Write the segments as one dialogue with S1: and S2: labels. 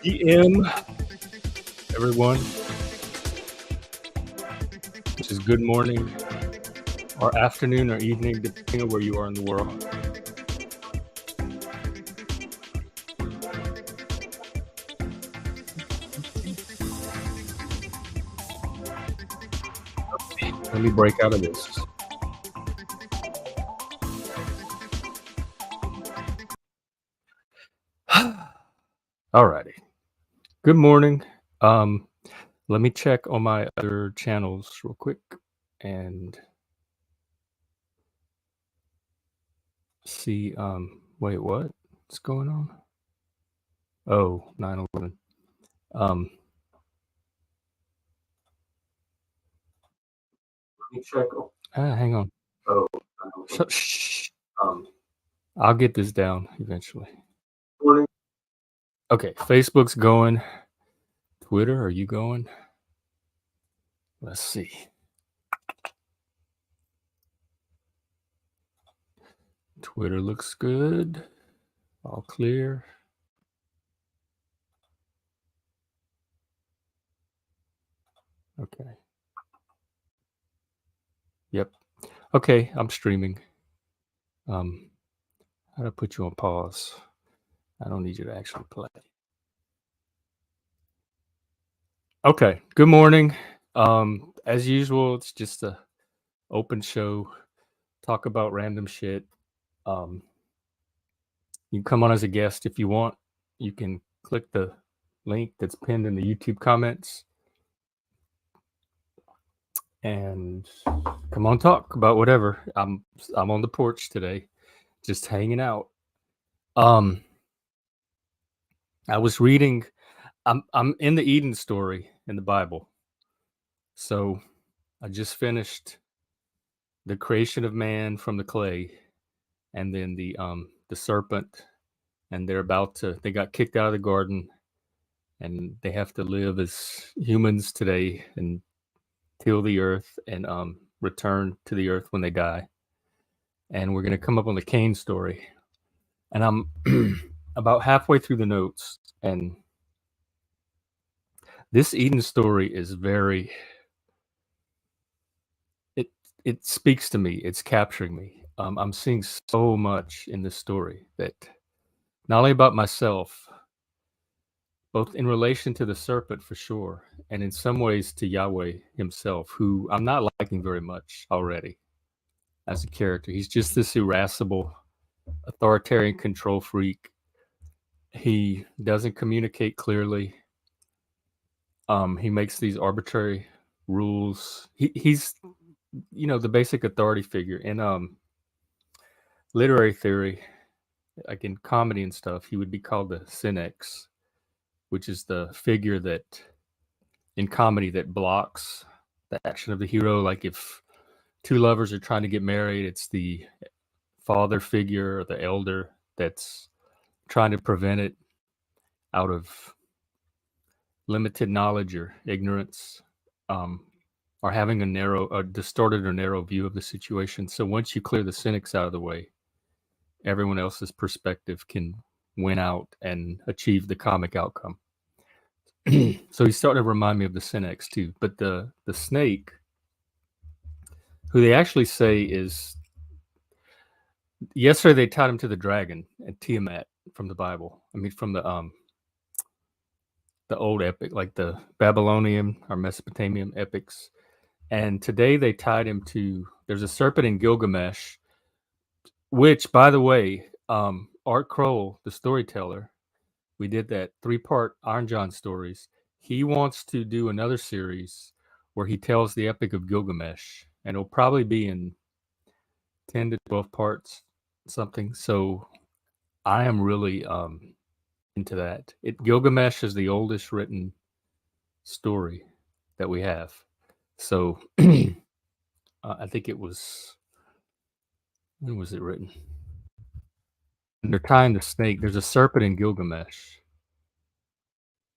S1: PM, everyone, which is good morning, or afternoon, or evening, depending on where you are in the world. Let me break out of this. Alrighty. Good morning. Let me check on my other channels real quick and see. Wait, what? What's going on? Oh, 9/11. Let me check. Hang on. Oh, shh. I'll get this down eventually. Morning. Okay, Facebook's going. Twitter, are you going? Let's see. Twitter looks good. All clear. Okay. Yep. Okay, I'm streaming. How do I put you on pause? I don't need you to actually play. Okay. Good morning. As usual, it's just a open show. Talk about random shit. You can come on as a guest if you want. You can click the link that's pinned in the YouTube comments and come on talk about whatever. I'm on the porch today, just hanging out. I was reading. I'm in the Eden story in the Bible, so I just finished the creation of man from the clay, and then the serpent, and they got kicked out of the garden, and they have to live as humans today and till the earth and return to the earth when they die. And we're gonna come up on the Cain story, and I'm about halfway through the notes, and this Eden story is very. It speaks to me. It's capturing me. I'm seeing so much in this story that not only about myself, both in relation to the serpent for sure, and in some ways to Yahweh himself, who I'm not liking very much already as a character. He's just this irascible, authoritarian control freak. He doesn't communicate clearly. He makes these arbitrary rules. He's the basic authority figure in literary theory, like in comedy and stuff. He would be called the Cynex, which is the figure that in comedy that blocks the action of the hero. Like if two lovers are trying to get married, it's the father figure or the elder that's trying to prevent it out of limited knowledge or ignorance, or having a distorted or narrow view of the situation. So once you clear the cynics out of the way, everyone else's perspective can win out and achieve the comic outcome. So he's starting to remind me of the Cynex too. But the snake, who they actually say is, yesterday they tied him to the dragon and Tiamat from the Bible. I mean, from the old epic, like the Babylonian or Mesopotamian epics. And today they tied him to, there's a serpent in Gilgamesh, which, by the way, Art Kroll, the storyteller, we did that 3-part Iron John stories. He wants to do another series where he tells the Epic of Gilgamesh, and it'll probably be in 10 to 12 parts, something. So I am really into that. Gilgamesh is the oldest written story that we have. So I think it was, when was it written? And they're tying the snake. There's a serpent in Gilgamesh.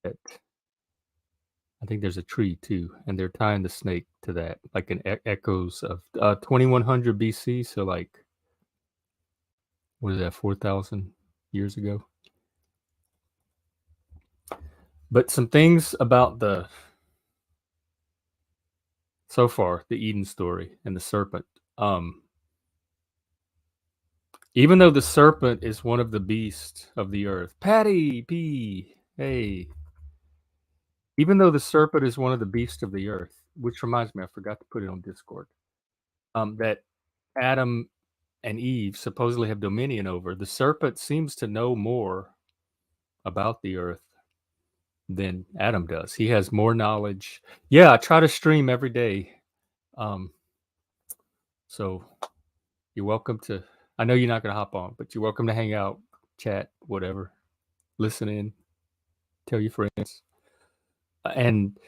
S1: That I think there's a tree too, and they're tying the snake to that, like an echoes of 2100 BC. So like, what is that? 4,000 years ago. But some things about so far, the Eden story and the serpent. Um, Even though the serpent is one of the beasts of the earth. Patty P. Hey. Even though the serpent is one of the beasts of the earth, which reminds me, I forgot to put it on Discord. That Adam and Eve supposedly have dominion over. The serpent seems to know more about the earth than Adam does. He has more knowledge. Yeah, I try to stream every day. So you're welcome to. I know you're not going to hop on, but you're welcome to hang out, chat, whatever, listen in, tell your friends. And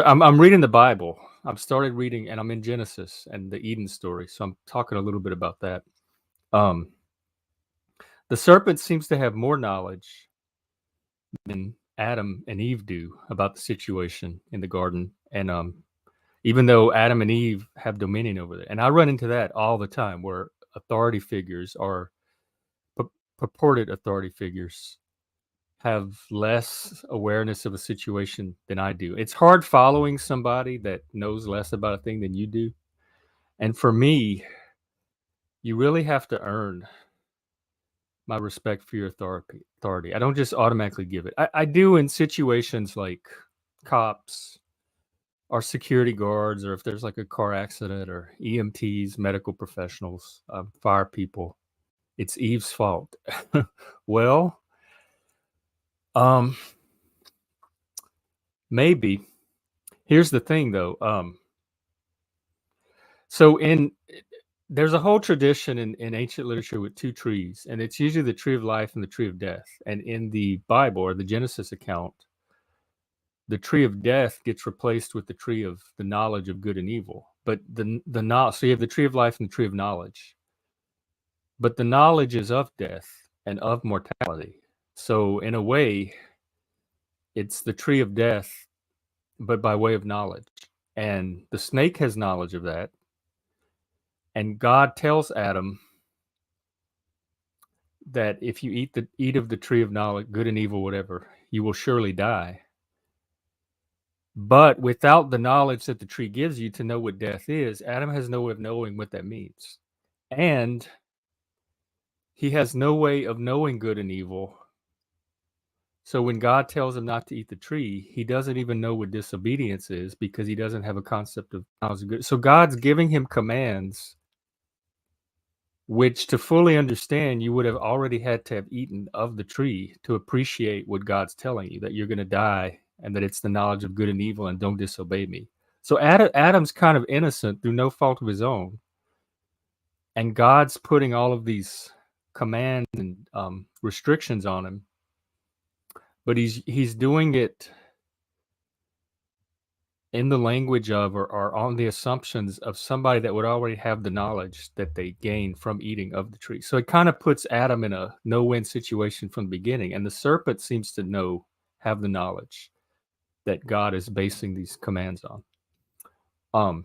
S1: I'm reading the Bible. I've started reading, and I'm in Genesis and the Eden story. So I'm talking a little bit about that. Um, the serpent seems to have more knowledge than Adam and Eve do about the situation in the garden. And even though Adam and Eve have dominion over it, and I run into that all the time, where authority figures are purported authority figures have less awareness of a situation than I do. It's hard following somebody that knows less about a thing than you do. And for me, you really have to earn my respect for your authority. I don't just automatically give it. I do in situations like cops or security guards, or if there's like a car accident, or EMTs, medical professionals, fire people. It's Eve's fault. Well, maybe. Here's the thing, though. So there's a whole tradition in ancient literature with two trees, and it's usually the tree of life and the tree of death. And in the Bible, or the Genesis account, the tree of death gets replaced with the tree of the knowledge of good and evil. But so you have the tree of life and the tree of knowledge. But the knowledge is of death and of mortality. So in a way, it's the tree of death, but by way of knowledge. And the snake has knowledge of that. And God tells Adam that if you eat of the tree of knowledge, good and evil, whatever, you will surely die. But without the knowledge that the tree gives you to know what death is, Adam has no way of knowing what that means. And he has no way of knowing good and evil. So when God tells him not to eat the tree, he doesn't even know what disobedience is, because he doesn't have a concept of knowledge of good. So God's giving him commands which, to fully understand, you would have already had to have eaten of the tree to appreciate what God's telling you, that you're going to die and that it's the knowledge of good and evil, and don't disobey me. So Adam's kind of innocent through no fault of his own. And God's putting all of these commands and restrictions on him. But he's doing it in the language of, or on the assumptions of, somebody that would already have the knowledge that they gained from eating of the tree. So it kind of puts Adam in a no-win situation from the beginning. And the serpent seems to have the knowledge that God is basing these commands on.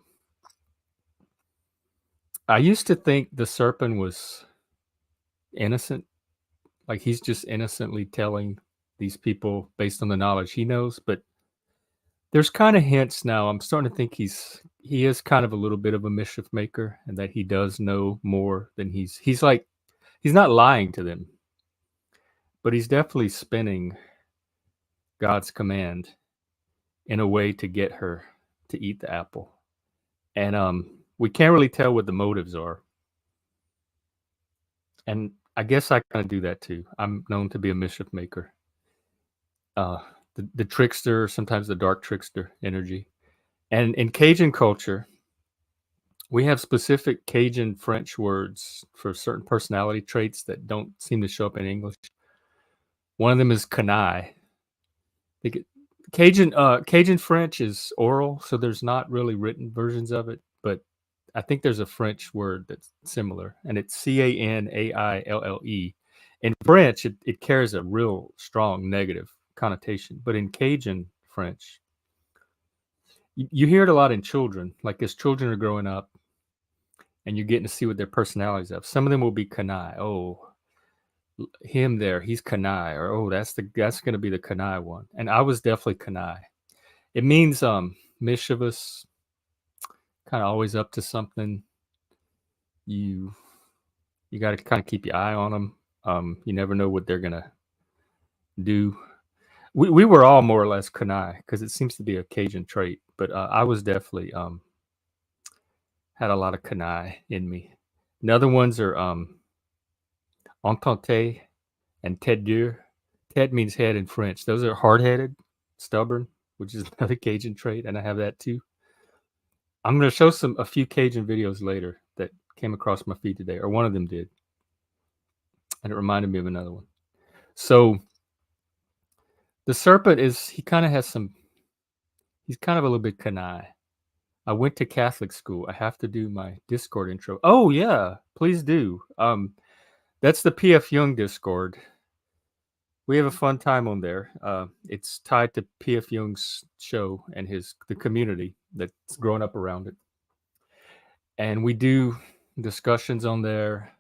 S1: I used to think the serpent was innocent, like he's just innocently telling these people based on the knowledge he knows. But there's kind of hints now. I'm starting to think he is kind of a little bit of a mischief maker, and that he does know more than he's not lying to them, but he's definitely spinning God's command in a way to get her to eat the apple. And we can't really tell what the motives are. And I guess I kind of do that too. I'm known to be a mischief maker. The trickster, sometimes the dark trickster energy. And in Cajun culture, we have specific Cajun French words for certain personality traits that don't seem to show up in English. One of them is canaille. Cajun French is oral, so there's not really written versions of it, but I think there's a French word that's similar, and it's canaille. In French, it carries a real strong negative connotation, but in Cajun French, you hear it a lot in children. Like, as children are growing up, and you're getting to see what their personalities are. Some of them will be canaille. Oh, him there, he's Kanai, or oh, that's going to be the Kanai one. And I was definitely Kanai. It means mischievous, kind of always up to something. You got to kind of keep your eye on them. You never know what they're gonna do. We were all more or less Kanai because it seems to be a Cajun trait, but I was definitely had a lot of Kanai in me. And other ones are Entente and Tête Dieu. Tête means head in French. Those are hard-headed, stubborn, which is another Cajun trait, and I have that too. I'm going to show a few Cajun videos later that came across my feed today, or one of them did, and it reminded me of another one. So the serpent he kind of has he's kind of a little bit Kanai. I went to Catholic school. I have to do my Discord intro. Oh yeah, please do. That's the PF Young Discord. We have a fun time on there. It's tied to PF Young's show and the community that's grown up around it. And we do discussions on there.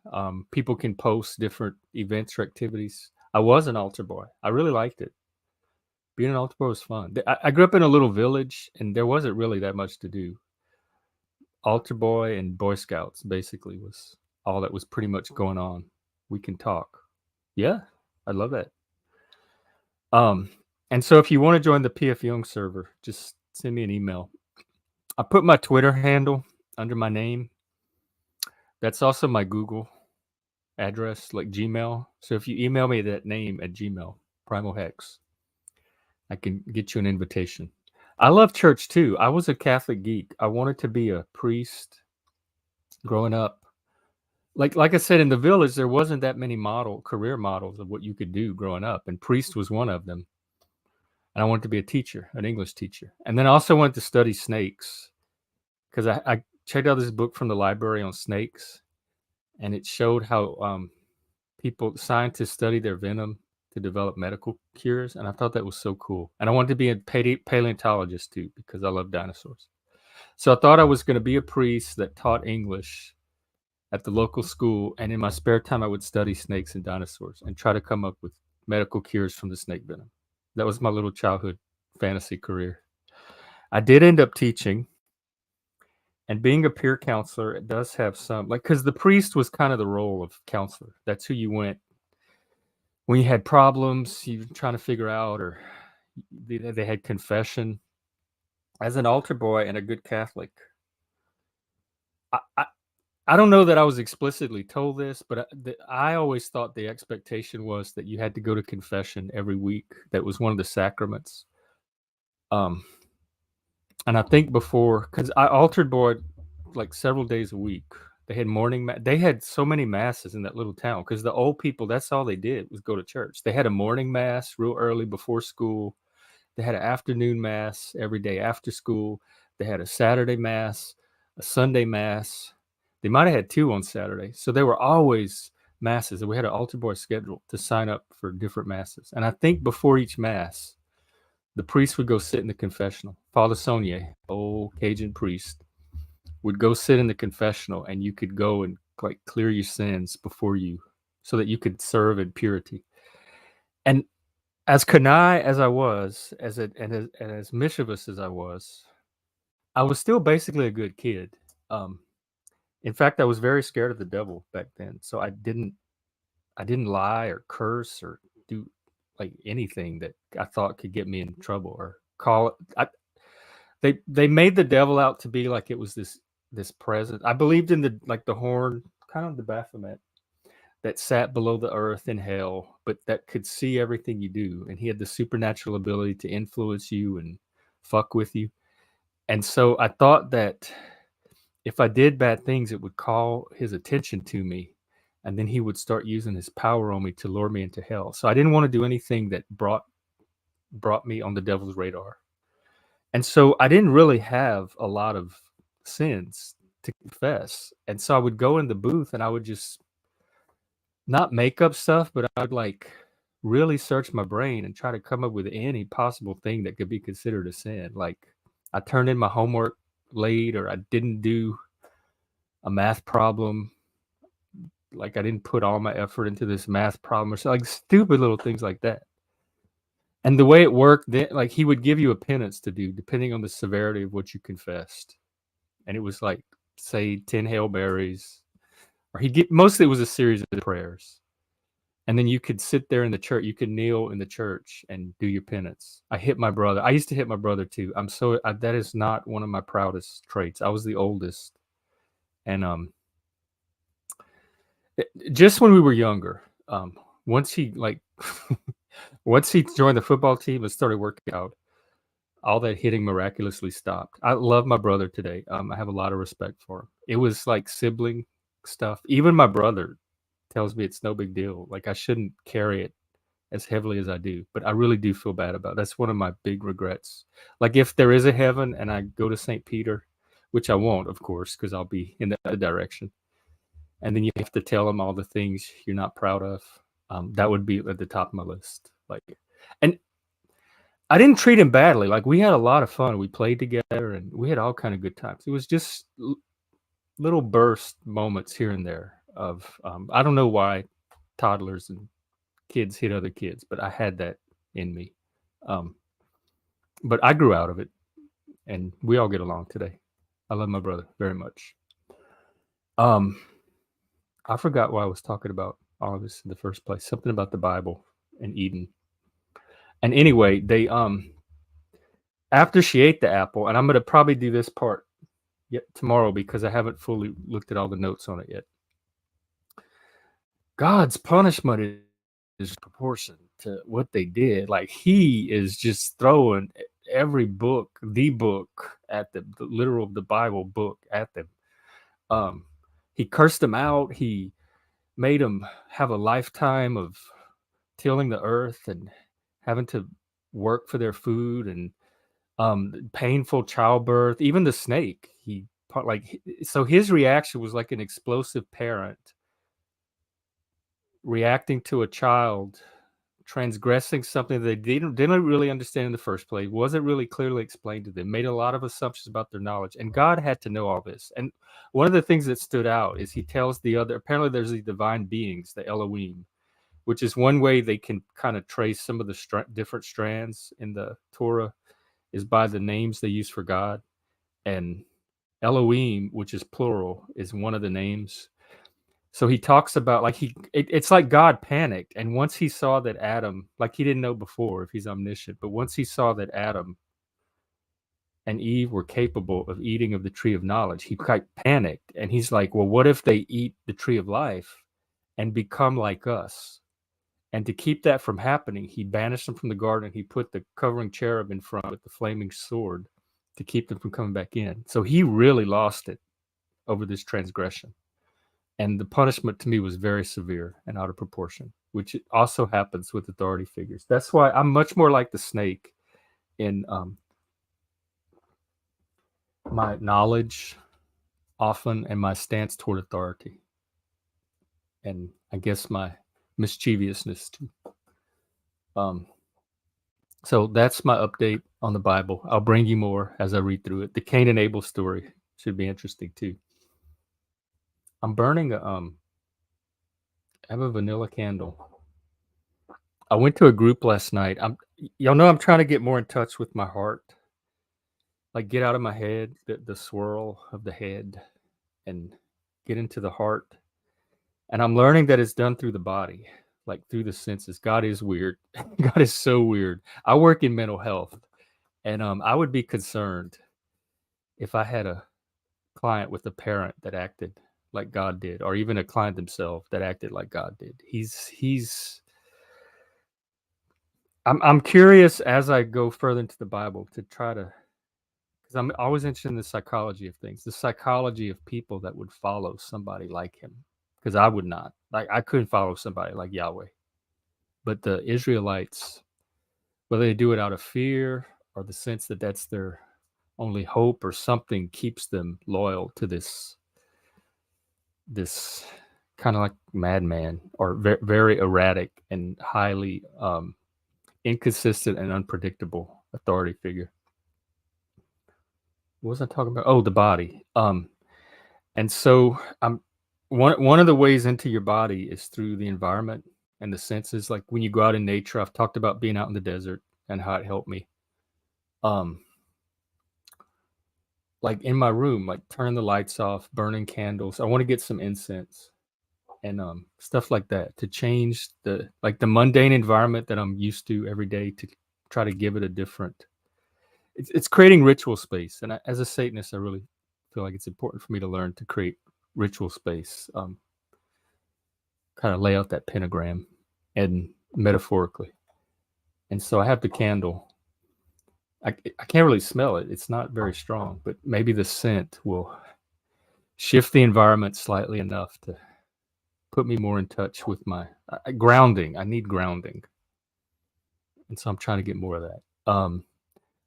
S1: People can post different events or activities. I was an altar boy. I really liked it. Being an altar boy was fun. I grew up in a little village, and there wasn't really that much to do. Altar boy and Boy Scouts basically was all that was pretty much going on. We can talk. Yeah, I love that. And so if you want to join the PF Young server, just send me an email. I put my Twitter handle under my name. That's also my Google address, like Gmail. So if you email me that name at Gmail, Primal Hex, I can get you an invitation. I love church too. I was a Catholic geek. I wanted to be a priest growing up. Like I said, in the village, there wasn't that many career models of what you could do growing up, and priest was one of them. And I wanted to be a teacher, an English teacher. And then I also wanted to study snakes because I checked out this book from the library on snakes, and it showed how scientists study their venom to develop medical cures, and I thought that was so cool. And I wanted to be a paleontologist too because I love dinosaurs. So I thought I was going to be a priest that taught English at the local school, and in my spare time I would study snakes and dinosaurs and try to come up with medical cures from the snake venom. That was my little childhood fantasy career. I did end up teaching, and being a peer counselor, it does have some, like, because the priest was kind of the role of counselor. That's who you went when you had problems, you were trying to figure out, or they had confession. As an altar boy and a good Catholic, I don't know that I was explicitly told this, but I always thought the expectation was that you had to go to confession every week. That was one of the sacraments. And I think before, because I altered boy like several days a week. They had they had so many masses in that little town because the old people, that's all they did was go to church. They had a morning mass real early before school. They had an afternoon mass every day after school. They had a Saturday mass, a Sunday mass. They might have had 2 on Saturday. So there were always masses, and we had an altar boy schedule to sign up for different masses. And I think before each mass, the priest would go sit in the confessional. Father Saunier, old Cajun priest, would go sit in the confessional, and you could go and like clear your sins before you, so that you could serve in purity. And as Kanai as I was, as mischievous as I was still basically a good kid. In fact, I was very scared of the devil back then, so I didn't lie or curse or do like anything that I thought could get me in trouble or call it. They made the devil out to be like it was this presence. I believed in the horn, kind of the Baphomet, that sat below the earth in hell, but that could see everything you do, and he had the supernatural ability to influence you and fuck with you. And so I thought that if I did bad things, it would call his attention to me, and then he would start using his power on me to lure me into hell. So I didn't want to do anything that brought me on the devil's radar. And so I didn't really have a lot of sins to confess. And so I would go in the booth and I would just not make up stuff, but I'd like really search my brain and try to come up with any possible thing that could be considered a sin. Like I turned in my homework late, or I didn't do a math problem like I didn't put all my effort into this math problem or so, like stupid little things like that. And the way it worked, then, like he would give you a penance to do depending on the severity of what you confessed, and it was like say 10 Hail Marys, or he'd get mostly it was a series of prayers, and then you could sit there in the church, you could kneel in the church and do your penance. I hit my brother. I used to hit my brother too. That is not one of my proudest traits. I was the oldest, and just when we were younger, once he like once he joined the football team and started working out, all that hitting miraculously stopped. I love my brother today. I have a lot of respect for him. It was like sibling stuff. Even my brother tells me it's no big deal. Like I shouldn't carry it as heavily as I do, but I really do feel bad about it. That's one of my big regrets. Like if there is a heaven and I go to St. Peter, which I won't, of course, because I'll be in the other direction, and then you have to tell them all the things you're not proud of. That would be at the top of my list. Like, and I didn't treat him badly. Like we had a lot of fun. We played together and we had all kind of good times. It was just little burst moments here and there of I don't know why toddlers and kids hit other kids, but I had that in me. But I grew out of it, and we all get along today. I love my brother very much. I forgot why I was talking about all of this in the first place. Something about the Bible and Eden. And anyway, they after she ate the apple, and I'm gonna probably do this part yet tomorrow because I haven't fully looked at all the notes on it yet. God's punishment is proportion to what they did. Like he is just throwing every book, the book at them, the literal the Bible book at them. He cursed them out. He made them have a lifetime of tilling the earth and having to work for their food and painful childbirth. Even the snake, so his reaction was like an explosive parent reacting to a child transgressing something they didn't really understand in the first place, wasn't really clearly explained to them, made a lot of assumptions about their knowledge, and God had to know all this. And one of the things that stood out is he tells apparently there's the divine beings, the Elohim, which is one way they can kind of trace some of the different strands in the Torah is by the names they use for God. And Elohim, which is plural, is one of the names. So he talks about like it's like God panicked. And once he saw that Adam, like he didn't know before if he's omniscient, but once he saw that Adam and Eve were capable of eating of the tree of knowledge, he quite panicked. And he's like, well, what if they eat the tree of life and become like us? And to keep that from happening, he banished them from the garden. He put the covering cherub in front with the flaming sword to keep them from coming back in. So he really lost it over this transgression. And the punishment to me was very severe and out of proportion, which also happens with authority figures. That's why I'm much more like the snake in my knowledge often and my stance toward authority. And I guess my mischievousness too. So that's my update on the Bible. I'll bring you more as I read through it. The Cain and Abel story should be interesting too. I'm burning I have a vanilla candle. I went to a group last night. Y'all know I'm trying to get more in touch with my heart. Like get out of my head, the swirl of the head, and get into the heart. And I'm learning that it's done through the body, like through the senses. God is weird. God is so weird. I work in mental health, and I would be concerned if I had a client with a parent that acted like God did, or even a client themselves that acted like God did. I'm curious as I go further into the Bible to try to, because I'm always interested in the psychology of things, the psychology of people that would follow somebody like him, because I would not. Like I couldn't follow somebody like Yahweh. But the Israelites, whether they do it out of fear or the sense that that's their only hope or something keeps them loyal to this kind of like madman or very erratic and highly inconsistent and unpredictable authority figure. What was I talking about? Oh, the body. And so I'm one of the ways into your body is through the environment and the senses. Like when you go out in nature, I've talked about being out in the desert and how it helped me. Um, like in my room, like turn the lights off, burning candles. I want to get some incense and stuff like that to change the mundane environment that I'm used to every day to try to give it a different. It's creating ritual space, and as a Satanist, I really feel like it's important for me to learn to create ritual space. Kind of lay out that pentagram, and metaphorically. And so I have the candle. I can't really smell it. It's not very strong, but maybe the scent will shift the environment slightly enough to put me more in touch with my grounding. I need grounding. And so I'm trying to get more of that.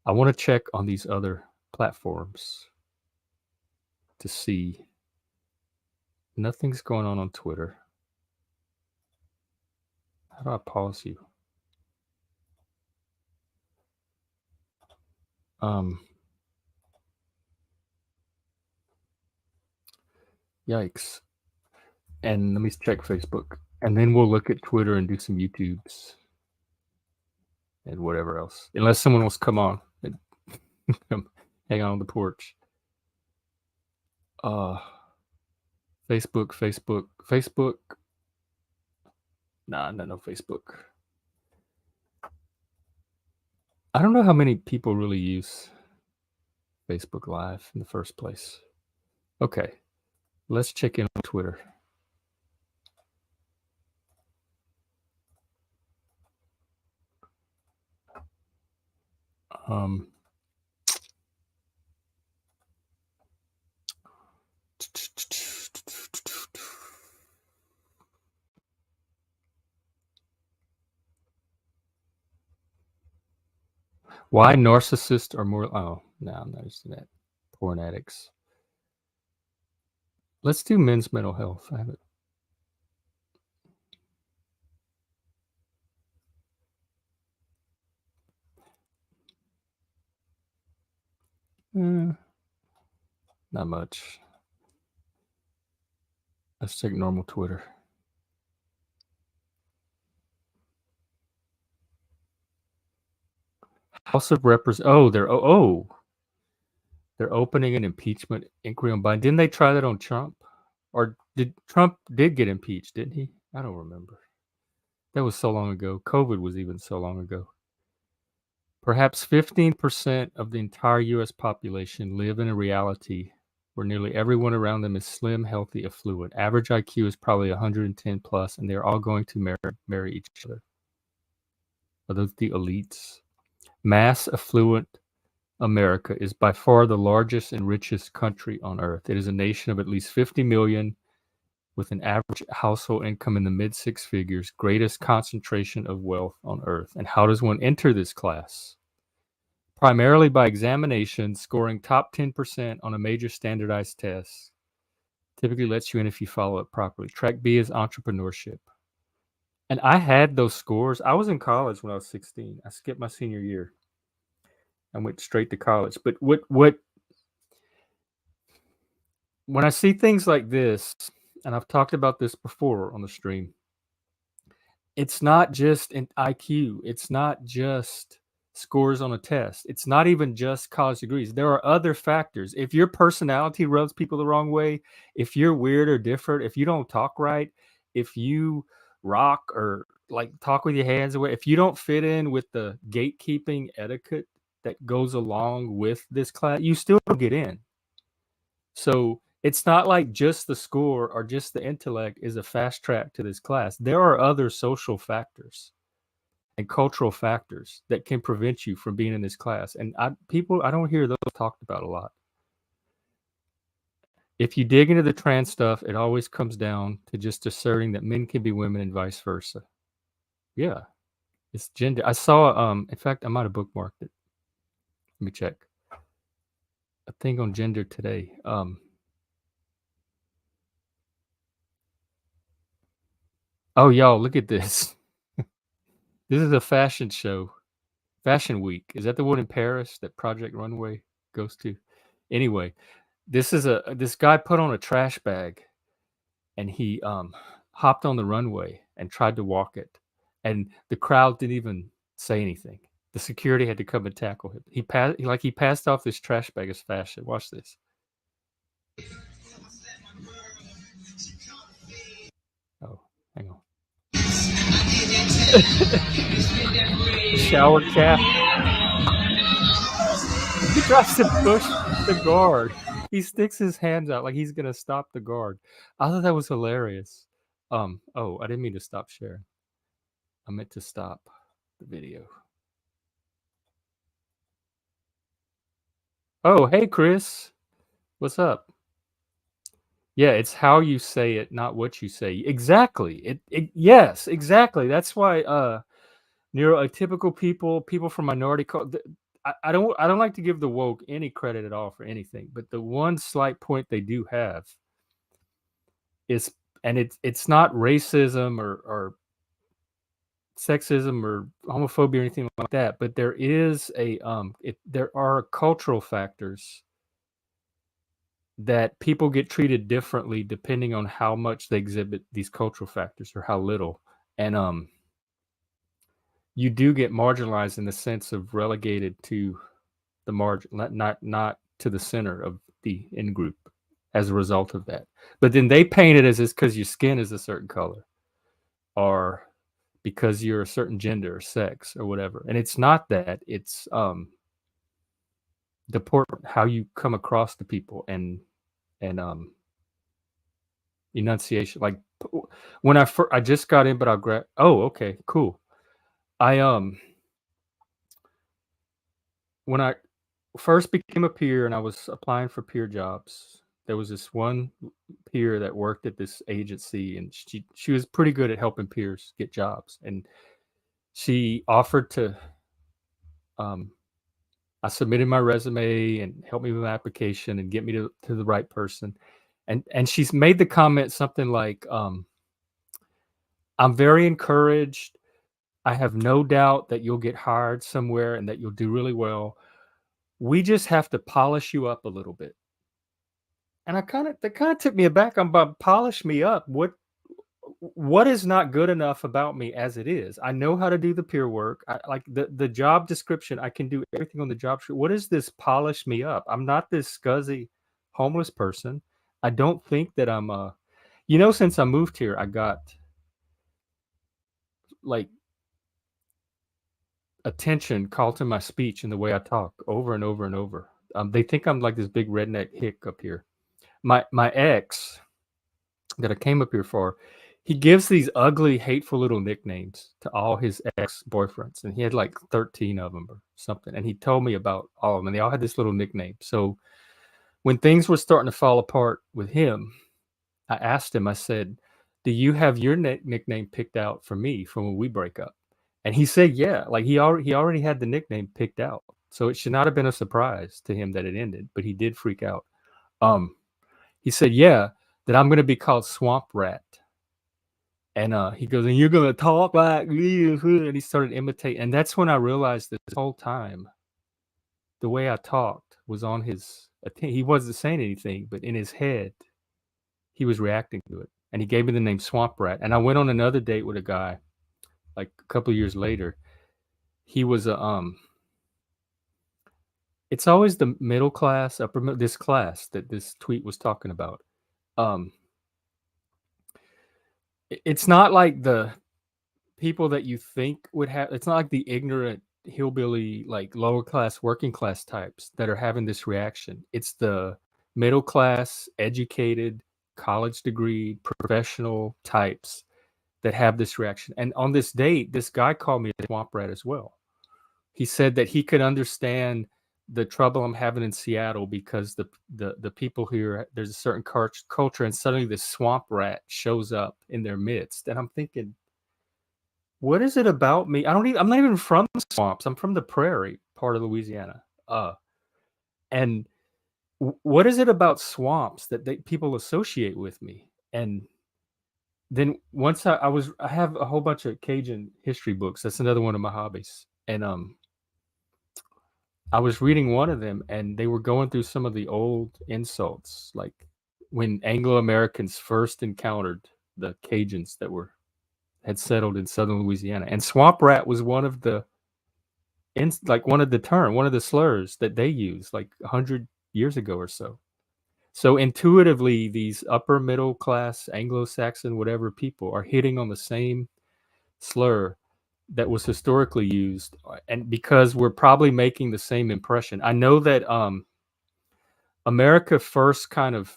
S1: I want to check on these other platforms to see. Nothing's going on Twitter. How do I pause you? Yikes. And let me check Facebook. And then we'll look at Twitter and do some YouTubes and whatever else. Unless someone wants to come on and hang out on the porch. Facebook. Nah, no Facebook. I don't know how many people really use Facebook Live in the first place. Okay, let's check in on Twitter. Why narcissists are more... Oh, no, I'm not using that. Porn addicts. Let's do men's mental health. I have it. Not much. Let's check normal Twitter. House of Representatives. They're opening an impeachment inquiry on Biden. Didn't they try that on Trump? Or Trump did get impeached, didn't he? I don't remember. That was so long ago. COVID was even so long ago. Perhaps 15% of the entire U.S. population live in a reality where nearly everyone around them is slim, healthy, affluent. Average IQ is probably 110 plus, and they're all going to marry each other. Are those the elites? Mass affluent America is by far the largest and richest country on earth. It is a nation of at least 50 million with an average household income in the mid six figures, greatest concentration of wealth on earth. And how does one enter this class? Primarily by examination, scoring top 10% on a major standardized test. Typically lets you in if you follow it properly. Track B is entrepreneurship. And I had those scores. I was in college when I was 16. I skipped my senior year. I went straight to college. But what when I see things like this, and I've talked about this before on the stream, it's not just an IQ. It's not just scores on a test. It's not even just college degrees. There are other factors. If your personality rubs people the wrong way, if you're weird or different, if you don't talk right, if you rock or like talk with your hands away, if you don't fit in with the gatekeeping etiquette that goes along with this class, you still don't get in. So it's not like just the score or just the intellect is a fast track to this class. There are other social factors and cultural factors that can prevent you from being in this class. And I don't hear those talked about a lot. If you dig into the trans stuff, it always comes down to just asserting that men can be women and vice versa. Yeah, it's gender. I saw, in fact, I might have bookmarked it. Let me check. A thing on gender today. Oh, y'all, look at this. This is a fashion show. Fashion Week. Is that the one in Paris that Project Runway goes to? Anyway, this guy put on a trash bag and he hopped on the runway and tried to walk it, and the crowd didn't even say anything. The security had to come and tackle him. He passed off this trash bag as fashion. Watch this. Oh, hang on. Shower cap. He tries to push the guard. He sticks his hands out like he's gonna stop the guard. I thought that was hilarious. Oh, I didn't mean to stop sharing. I meant to stop the video. Oh, hey Chris. What's up? Yeah, it's how you say it, not what you say. Exactly. Yes, exactly. That's why neuroatypical people, people from I don't like to give the woke any credit at all for anything, but the one slight point they do have is, and it's not racism or sexism or homophobia or anything like that, but there is there are cultural factors that people get treated differently depending on how much they exhibit these cultural factors or how little. And you do get marginalized in the sense of relegated to the margin, not to the center of the in group as a result of that. But then they paint it as it's because your skin is a certain color or because you're a certain gender or sex or whatever. And it's not that. It's how you come across to people and enunciation. Like when I just got in, but I'll grab. Oh, okay, cool. I when I first became a peer and I was applying for peer jobs, there was this one peer that worked at this agency, and she was pretty good at helping peers get jobs, and she offered to. I submitted my resume and helped me with my application and get me to the right person, and she's made the comment something like, "I'm very encouraged. I have no doubt that you'll get hired somewhere and that you'll do really well. We just have to polish you up a little bit." And that kind of took me aback. I'm about polish me up. What is not good enough about me as it is? I know how to do the peer work. I like the job description. I can do everything on the job. What is this polish me up? I'm not this scuzzy homeless person. I don't think that I'm since I moved here, I got like attention called to my speech and the way I talk over and over and over. They think I'm like this big redneck hick up here. My ex that I came up here for, he gives these ugly, hateful little nicknames to all his ex boyfriends, and he had like 13 of them or something. And he told me about all of them, and they all had this little nickname. So when things were starting to fall apart with him, I asked him. I said, "Do you have your nickname picked out for me from when we break up?" And he said, "Yeah." Like he already had the nickname picked out, so it should not have been a surprise to him that it ended. But he did freak out. Um, he said, "Yeah, that I'm going to be called Swamp Rat." And he goes, "And you're going to talk like this," and he started imitating. And that's when I realized that this whole time, the way I talked was on his. He wasn't saying anything, but in his head, he was reacting to it. And he gave me the name Swamp Rat. And I went on another date with a guy, like a couple of years later. He was a It's always the middle class, this class that this tweet was talking about. Um, it's not like the people that you think would have. It's not like the ignorant hillbilly, like lower class, working class types that are having this reaction. It's the middle class, educated, college degree, professional types that have this reaction. And on this date, this guy called me a swamp rat as well. He said that he could understand the trouble I'm having in Seattle because the people here, there's a certain culture, and suddenly this swamp rat shows up in their midst. And I'm thinking, what is it about me? I'm not even from swamps. I'm from the prairie part of Louisiana. And what is it about swamps that people associate with me? And then once I have a whole bunch of Cajun history books. That's another one of my hobbies. And I was reading one of them, and they were going through some of the old insults, like when Anglo Americans first encountered the Cajuns that had settled in southern Louisiana, and swamp rat was one of the one of the slurs that they used like 100 years ago or so. So intuitively, these upper middle class Anglo-Saxon whatever people are hitting on the same slur that was historically used, and because we're probably making the same impression. I know that America first kind of,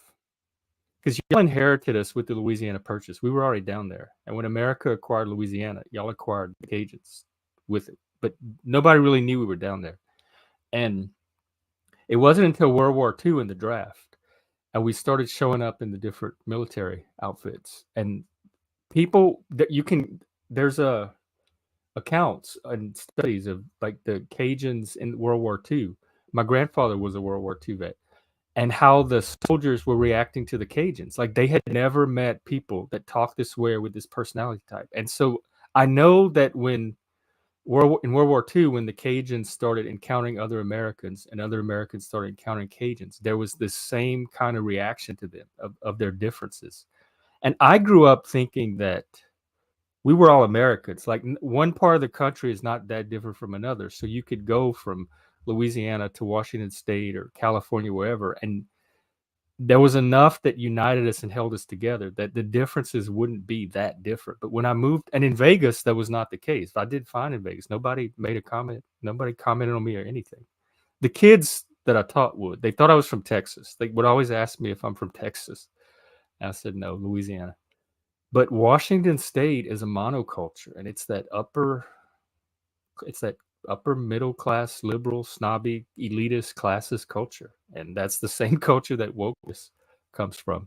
S1: because y'all inherited us with the Louisiana Purchase. We were already down there, and when America acquired Louisiana, y'all acquired the Cajuns with it, but nobody really knew we were down there. And it wasn't until World War II in the draft, and we started showing up in the different military outfits, and people that there's accounts and studies of like the Cajuns in World War II. My grandfather was a World War II vet, and how the soldiers were reacting to the Cajuns. Like they had never met people that talked this way with this personality type. And so I know that in World War II, when the Cajuns started encountering other Americans and other Americans started encountering Cajuns, there was this same kind of reaction to them of their differences. And I grew up thinking that we were all Americans. Like one part of the country is not that different from another. So you could go from Louisiana to Washington State or California, wherever, and there was enough that united us and held us together that the differences wouldn't be that different. But when I moved, and in Vegas, that was not the case. I did fine in Vegas. Nobody made a comment. Nobody commented on me or anything. The kids that I taught would. They thought I was from Texas. They would always ask me if I'm from Texas. And I said, no, Louisiana. But Washington State is a monoculture, and it's that upper middle class, liberal, snobby, elitist, classist culture. And that's the same culture that wokeness comes from.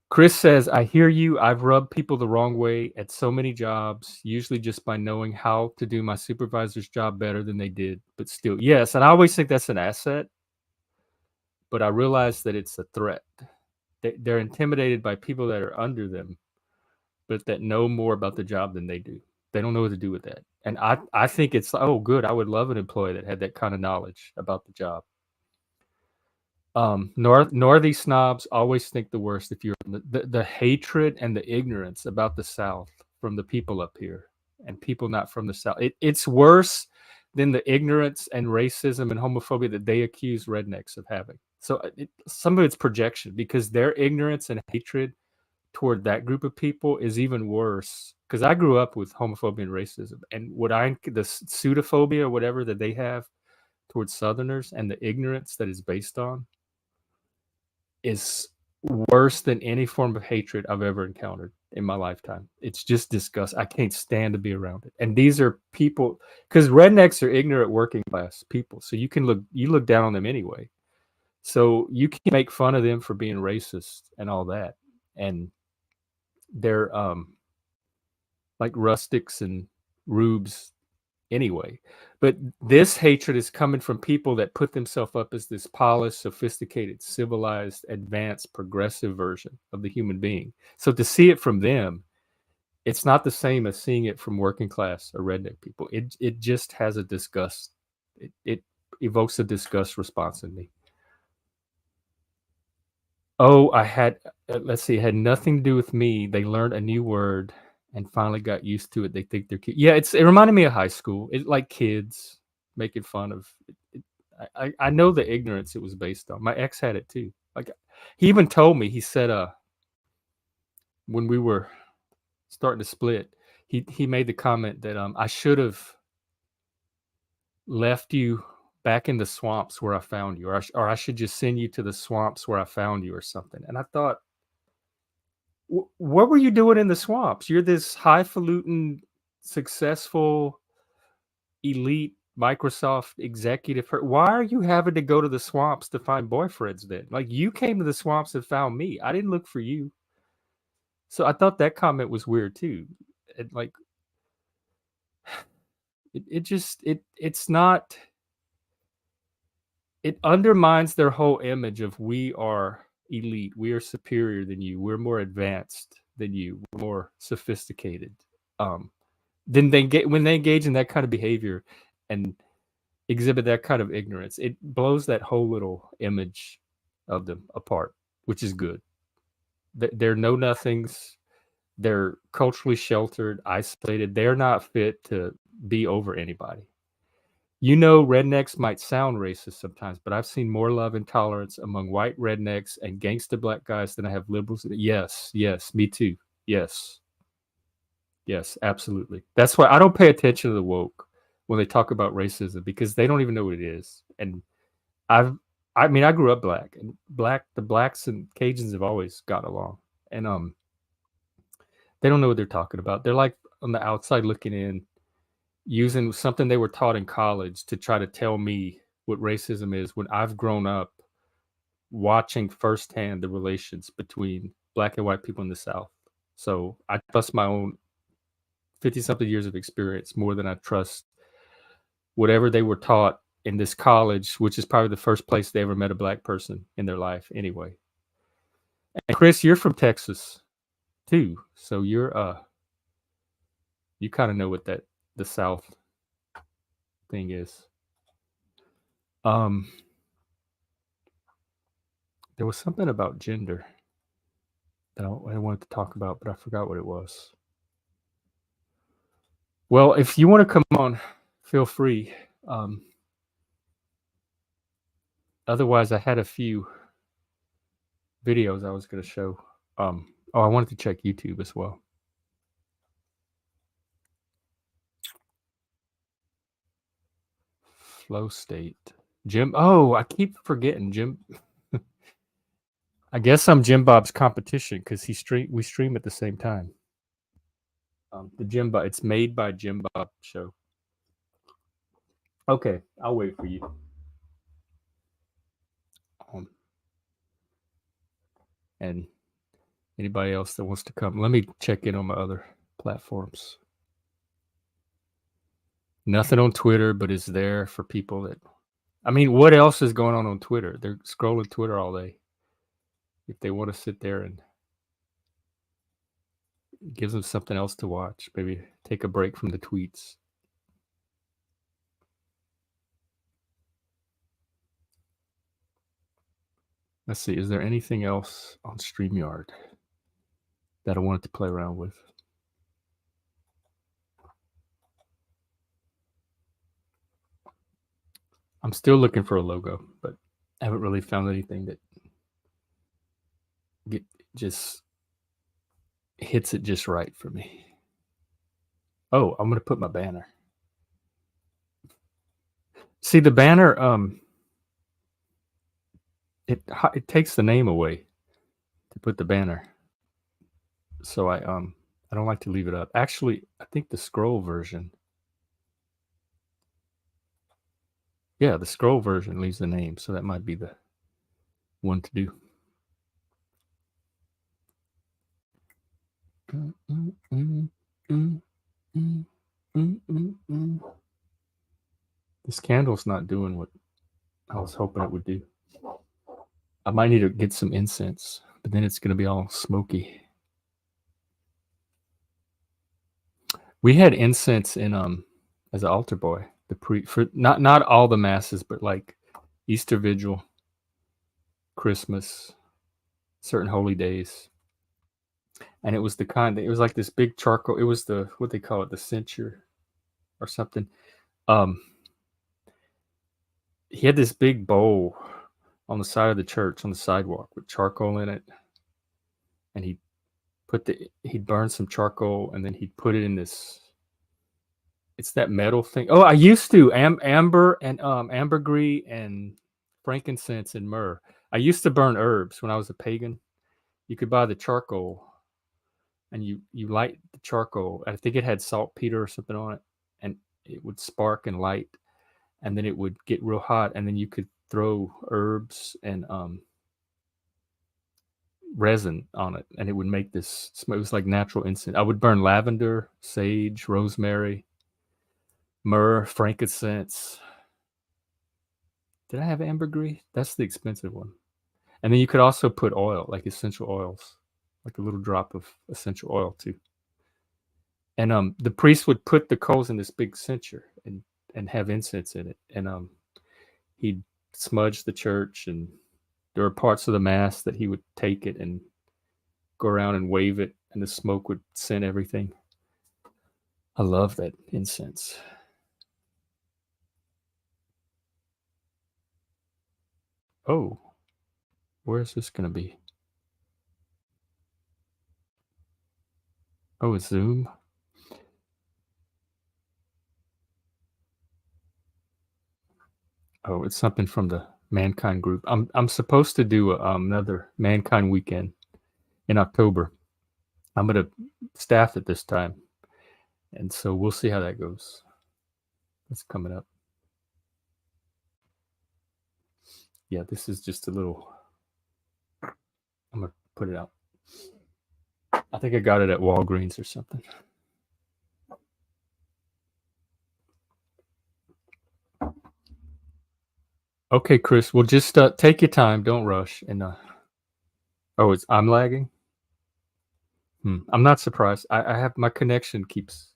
S1: Chris says, I hear you. I've rubbed people the wrong way at so many jobs, usually just by knowing how to do my supervisor's job better than they did. But still, yes. And I always think that's an asset. But I realize that it's a threat. They're intimidated by people that are under them, but that know more about the job than they do. They don't know what to do with that. And I think it's, oh, good. I would love an employee that had that kind of knowledge about the job. Northy snobs always think the worst if you're the hatred and the ignorance about the South from the people up here and people not from the South. It's worse than the ignorance and racism and homophobia that they accuse rednecks of having. So some of it's projection, because their ignorance and hatred toward that group of people is even worse, because I grew up with homophobia and racism, and the pseudophobia, whatever that they have towards Southerners, and the ignorance that is based on is worse than any form of hatred I've ever encountered in my lifetime. It's just disgust. I can't stand to be around it. And these are people, because rednecks are ignorant working class people, so you look down on them anyway. So you can make fun of them for being racist and all that, and they're like rustics and rubes anyway. But this hatred is coming from people that put themselves up as this polished, sophisticated, civilized, advanced, progressive version of the human being. So to see it from them, it's not the same as seeing it from working class or redneck people. It just has a disgust. It evokes a disgust response in me. Oh, let's see, it had nothing to do with me. They learned a new word and finally got used to it. They think they're cute. Yeah, it reminded me of high school. It like kids making fun of it. I know the ignorance it was based on. My ex had it too. Like he even told me, he said, when we were starting to split, he made the comment that I should have left you back in the swamps where I found you, or I should just send you to the swamps where I found you or something. And I thought, what were you doing in the swamps? You're this highfalutin, successful, elite Microsoft executive. Why are you having to go to the swamps to find boyfriends then? Like, you came to the swamps and found me. I didn't look for you. So I thought that comment was weird too. It's not, it undermines their whole image of we are elite, we are superior than you, we're more advanced than you, we're more sophisticated. Then when they engage in that kind of behavior and exhibit that kind of ignorance, it blows that whole little image of them apart. which is good. They're know nothings. They're culturally sheltered, isolated. They're not fit to be over anybody. You know, rednecks might sound racist sometimes, but I've seen more love and tolerance among white rednecks and gangster black guys than I have liberals. Yes, me too. Yes, absolutely. That's why I don't pay attention to the woke when they talk about racism, because they don't even know what it is. And I mean, I grew up black, and the blacks and Cajuns have always got along, and they don't know what they're talking about. They're like on the outside looking in, using something they were taught in college to try to tell me what racism is, when I've grown up watching firsthand the relations between black and white people in the South. So I trust my own 50-something years of experience more than I trust whatever they were taught in this college, which is probably the first place they ever met a black person in their life anyway. And Chris, you're from Texas too, so you kind of know what the South thing is. There was something about gender that I wanted to talk about, but I forgot what it was. Well, if you want to come on, feel free. Otherwise, I had a few videos I was going to show. I wanted to check YouTube as well. Flow state. Jim. Oh, I keep forgetting Jim. I guess I'm Jim Bob's competition because we stream at the same time. The Jim Bob. It's made by Jim Bob show. Okay, I'll wait for you. And anybody else that wants to come, let me check in on my other platforms. Nothing on Twitter, but it's there for people that, I mean, what else is going on Twitter? They're scrolling Twitter all day. If they want to sit there, and it gives them something else to watch, maybe take a break from the tweets. Let's see, is there anything else on StreamYard that I wanted to play around with? I'm still looking for a logo, but I haven't really found anything that just hits it just right for me. Oh, I'm going to put my banner. See, the banner, it takes the name away to put the banner. So I don't like to leave it up. Actually, I think the scroll version. Yeah, the scroll version leaves the name, so that might be the one to do. This candle's not doing what I was hoping it would do. I might need to get some incense, but then it's going to be all smoky. We had incense in as an altar boy, for not all the masses, but like Easter Vigil, Christmas, certain holy days. And it was it was like this big charcoal. It was what they call it, the censer or something. He had this big bowl on the side of the church on the sidewalk with charcoal in it, and he'd burn some charcoal, and then he'd put it in this. It's that metal thing. Oh, I used to amber and ambergris and frankincense and myrrh. I used to burn herbs when I was a pagan. You could buy the charcoal, and you light the charcoal. I think it had saltpeter or something on it, and it would spark and light, and then it would get real hot, and then you could throw herbs and resin on it, and it would make this. It was like natural incense. I would burn lavender, sage, rosemary, myrrh, frankincense. Did I have ambergris? That's the expensive one. And then you could also put oil, like essential oils, like a little drop of essential oil too. And the priest would put the coals in this big censer and have incense in it, and he'd smudge the church and there were parts of the mass that he would take it and go around and wave it, and the smoke would scent everything. I love that incense. Oh, where is this going to be? Oh, it's Zoom. Oh, it's something from the Mankind group. I'm supposed to do another Mankind weekend in October. I'm going to staff it this time, and so we'll see how that goes. That's coming up. Yeah, this is just a little. I'm going to put it out. I think I got it at Walgreens or something. Okay, Chris. Well, just take your time. Don't rush. And oh, I'm lagging. I'm not surprised. I have my connection keeps.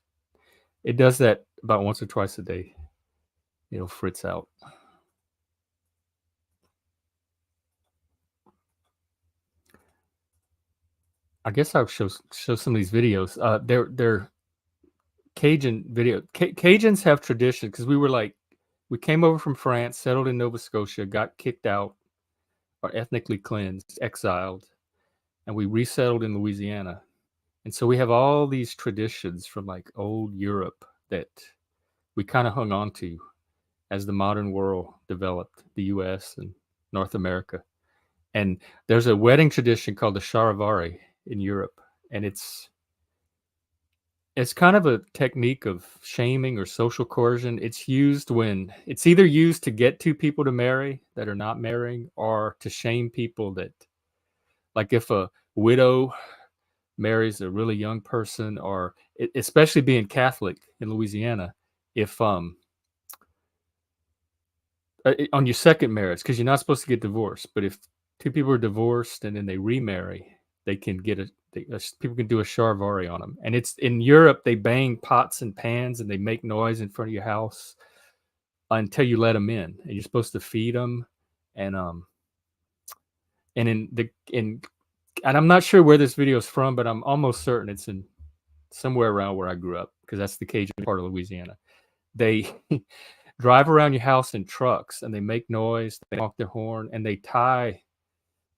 S1: It does that about once or twice a day. It'll fritz out. I guess I'll show some of these videos. They're Cajun video. Cajuns have tradition because we came over from France, settled in Nova Scotia, got kicked out, or ethnically cleansed, exiled, and we resettled in Louisiana. And so we have all these traditions from like old Europe that we kind of hung on to as the modern world developed, the US and North America. And there's a wedding tradition called the Charivari in Europe, and it's kind of a technique of shaming or social coercion. It's used when it's either used to get two people to marry that are not marrying, or to shame people that, like if a widow marries a really young person, or especially being Catholic in Louisiana, if on your second marriage, because you're not supposed to get divorced, but if two people are divorced and then they remarry, they can get people can do a charivari on them. And it's in Europe, they bang pots and pans and they make noise in front of your house until you let them in, and you're supposed to feed them. And and I'm not sure where this video is from, but I'm almost certain it's in somewhere around where I grew up, because that's the Cajun part of Louisiana. They drive around your house in trucks and they make noise, they honk their horn, and they tie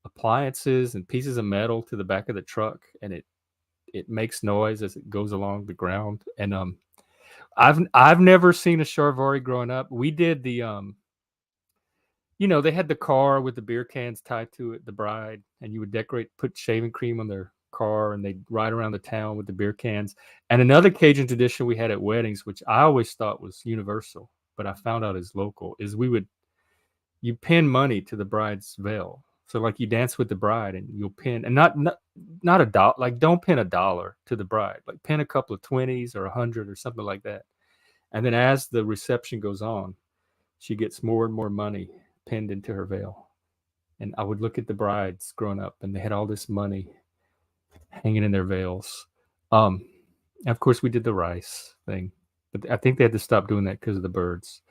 S1: appliances and pieces of metal to the back of the truck, and it makes noise as it goes along the ground. And I've never seen a charivari growing up. We did the they had the car with the beer cans tied to it, the bride, and you would put shaving cream on their car, and they'd ride around the town with the beer cans. And another Cajun tradition we had at weddings, which I always thought was universal, but I found out is local, is you pin money to the bride's veil. So like you dance with the bride and you'll pin, and not a dollar, like don't pin $1 to the bride, like pin a couple of 20s or 100 or something like that. And then as the reception goes on, she gets more and more money pinned into her veil. And I would look at the brides growing up, and they had all this money hanging in their veils. Of course we did the rice thing, but I think they had to stop doing that because of the birds.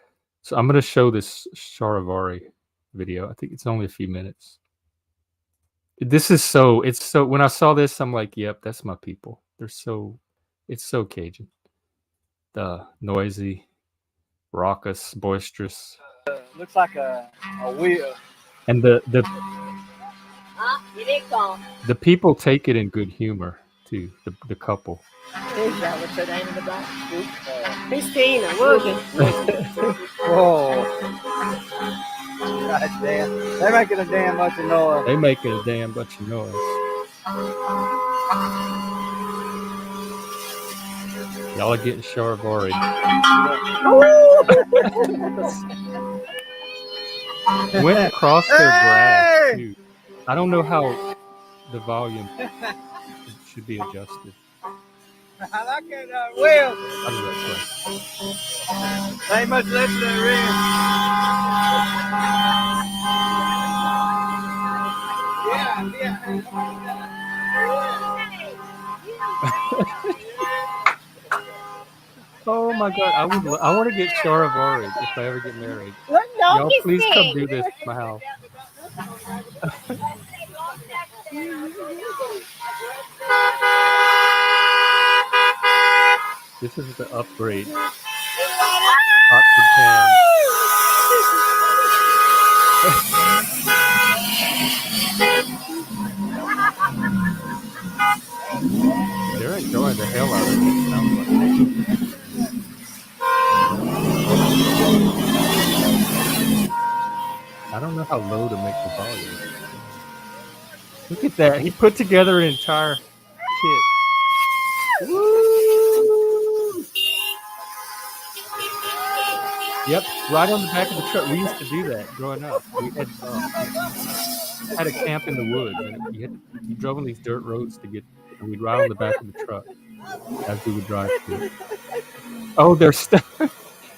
S1: So I'm going to show this charivari video. I think it's only a few minutes. It's so, when I saw this, I'm like, yep, that's my people. It's so Cajun. Noisy, raucous, boisterous.
S2: Looks like a wheel.
S1: And the people take it in good humor too. The couple.
S3: Is that what's her name in the back? Christina William.
S2: Whoa. God damn. They're making a damn bunch of noise.
S1: They making a damn bunch of noise. Y'all are getting charivari. Went across their grass too. I don't know how the volume should be adjusted.
S2: I like it, Will.
S1: How does that
S2: play? Ain't much left of the ring.
S1: Oh my God! I want to get charivari if I ever get married. Y'all please come do this at my house. This is the upgrade. Pots and pans. They're enjoying the hell out of it. Sounds like. I don't know how low to make the volume. Look at that. He put together an entire kit. Woo! Yep, right on the back of the truck. We used to do that growing up. We had a camp in the woods, and you drove on these dirt roads to get, and we'd ride on the back of the truck as we would drive through. Oh, there's stuff.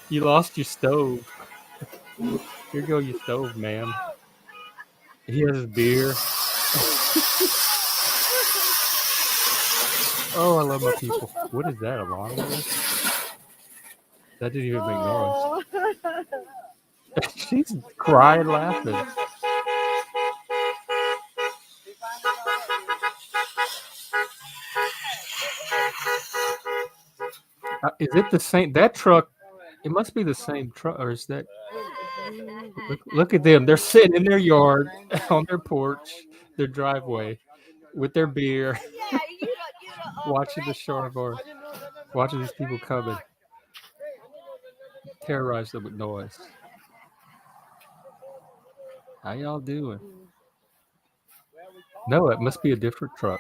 S1: You lost your stove. Here go your stove, ma'am. He has his beer. Oh, I love my people. What is that, a lawnmower? That didn't even make noise. She's crying, laughing. Is it the same? That truck, it must be the same truck, or is that? Look at them. They're sitting in their yard, on their porch, their driveway, with their beer, watching the shore, watching these people coming. Terrorize them with noise. How y'all doing? No, it must be a different truck.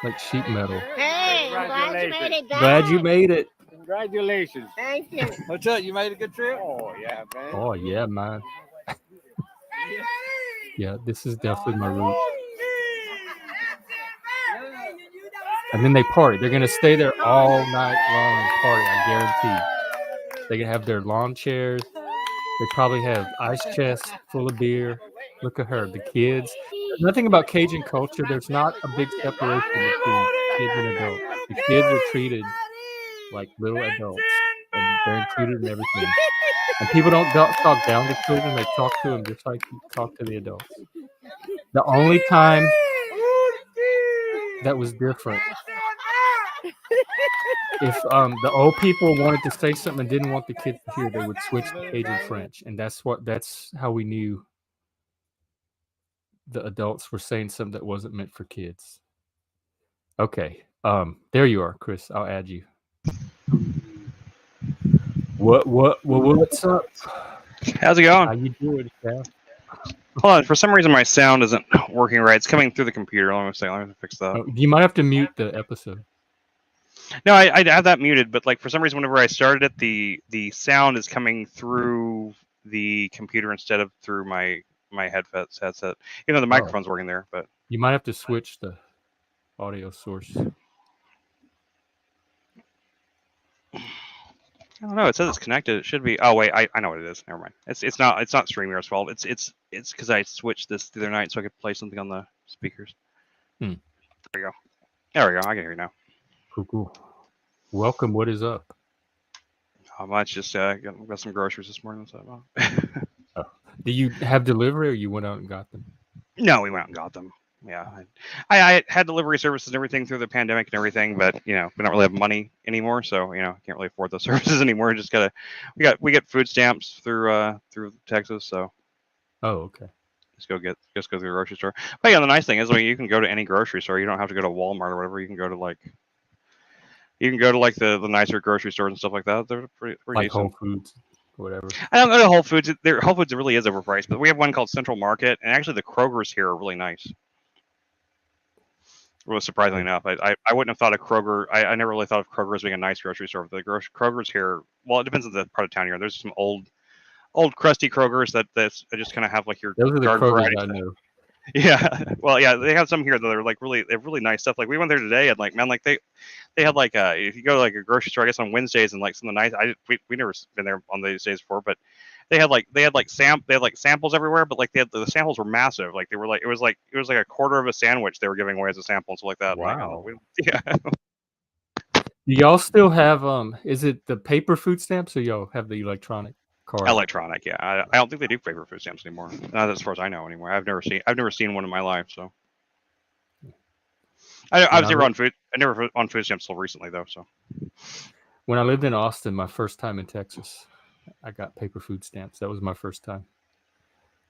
S1: Like sheet metal.
S3: Hey, I'm glad you made it back.
S1: Glad you made it.
S2: Congratulations.
S3: Thank you.
S2: What's up? You made a good trip? Oh, yeah, man.
S1: Oh, yeah, man. Yeah, this is definitely my route. And then they party. They're going to stay there all night long and party, I guarantee. They can have their lawn chairs. They probably have ice chests full of beer. Look at her, the kids. There's nothing about Cajun culture. There's not a big separation between kids and adults. The kids are treated like little adults, and they're included in everything. And people don't talk down to children. They talk to them just like you talk to the adults. The only time that was different, if the old people wanted to say something and didn't want the kids to hear, they would switch to Cajun French, and that's how we knew the adults were saying something that wasn't meant for kids. Okay, there you are, Chris. I'll add you. What's up?
S4: How's it going?
S1: How you doing, Sal?
S4: Hold on, for some reason my sound isn't working right. It's coming through the computer. Let me fix that.
S1: Oh, you might have to mute the episode.
S4: No, I have that muted, but like for some reason whenever I started it, the sound is coming through the computer instead of through my headset. You know, the microphone's working there, but
S1: you might have to switch the audio source.
S4: I don't know. It says it's connected. It should be. Oh wait, I know what it is. Never mind. It's not StreamYard's fault. It's because I switched this the other night so I could play something on the speakers. There we go. There we go. I can hear you now.
S1: Cool. Welcome. What is up?
S4: How much? Just got some groceries this morning. So.
S1: Do you have delivery, or you went out and got them?
S4: No, we went out and got them. Yeah, I had delivery services and everything through the pandemic and everything, but we don't really have money anymore, so can't really afford those services anymore. Just we get food stamps through Texas, so. Oh,
S1: okay.
S4: Just go to the grocery store. But yeah, the nice thing is you can go to any grocery store. You don't have to go to Walmart or whatever. You can go to the nicer grocery stores and stuff like that. They're pretty
S1: like
S4: decent.
S1: Whole Foods. Whatever.
S4: I don't go to Whole Foods. Whole Foods really is overpriced, but we have one called Central Market, and actually the Kroger's here are really nice. Well, surprisingly enough, I wouldn't have thought of Kroger. I never really thought of Kroger as being a nice grocery store. But the Kroger's here. Well, it depends on the part of town you're in. There's some old crusty Krogers that just kind of have like your.
S1: Those are the Krogers I know.
S4: Yeah, well, yeah, they have some here that are they have really nice stuff. Like we went there today, and they had like if you go to like a grocery store, I guess on Wednesdays and like some of the nights, we never been there on these days before, but they had samples everywhere, but like the samples were massive. Like they were it was like a quarter of a sandwich they were giving away as a sample and stuff like that.
S1: Wow.
S4: Yeah.
S1: Do y'all still have is it the paper food stamps or y'all have the electronic? card.
S4: Electronic, yeah. I don't think they do paper food stamps anymore. Not as far as I know anymore. I've never seen one in my life. So I was never on food. I never on food stamps until recently though. So
S1: When I lived in Austin, my first time in Texas, I got paper food stamps. That was my first time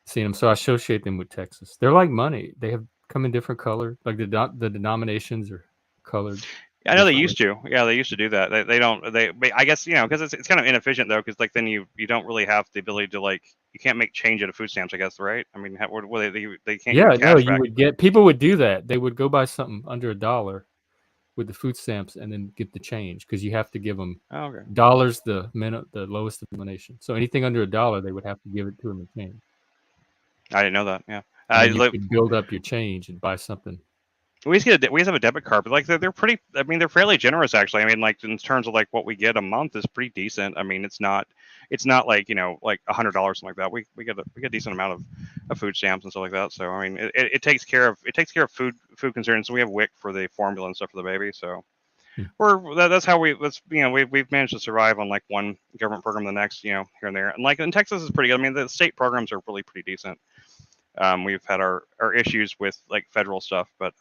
S1: seeing them. So I associate them with Texas. They're like money. They have come in different color. Like the denominations are colored.
S4: yeah, I know they used to. Yeah, they used to do that. They don't. I guess because it's kind of inefficient though, because like then you don't really have the ability to like you can't make change out of food stamps. I guess right. I mean, they can't.
S1: Yeah,
S4: give
S1: no,
S4: cash
S1: you
S4: back.
S1: would get people would do that. They would go buy something under $1 with the food stamps and then get the change because you have to give them
S4: Oh, okay.
S1: dollars the lowest denomination. So anything under $1, they would have to give it to them in change.
S4: I didn't know that. Yeah.
S1: And you could build up your change and buy something.
S4: We just have a debit card, but like they're pretty. I mean, they're fairly generous actually. I mean, like in terms of like what we get a month is pretty decent. I mean, it's not like like $100 something like that. We get a decent amount of food stamps and stuff like that. So I mean, it takes care of food concerns. So we have WIC for the formula and stuff for the baby. So that's how we've managed to survive on like one government program to the next, here and there. And like in Texas is pretty good. I mean, the state programs are really pretty decent. We've had our issues with like federal stuff, but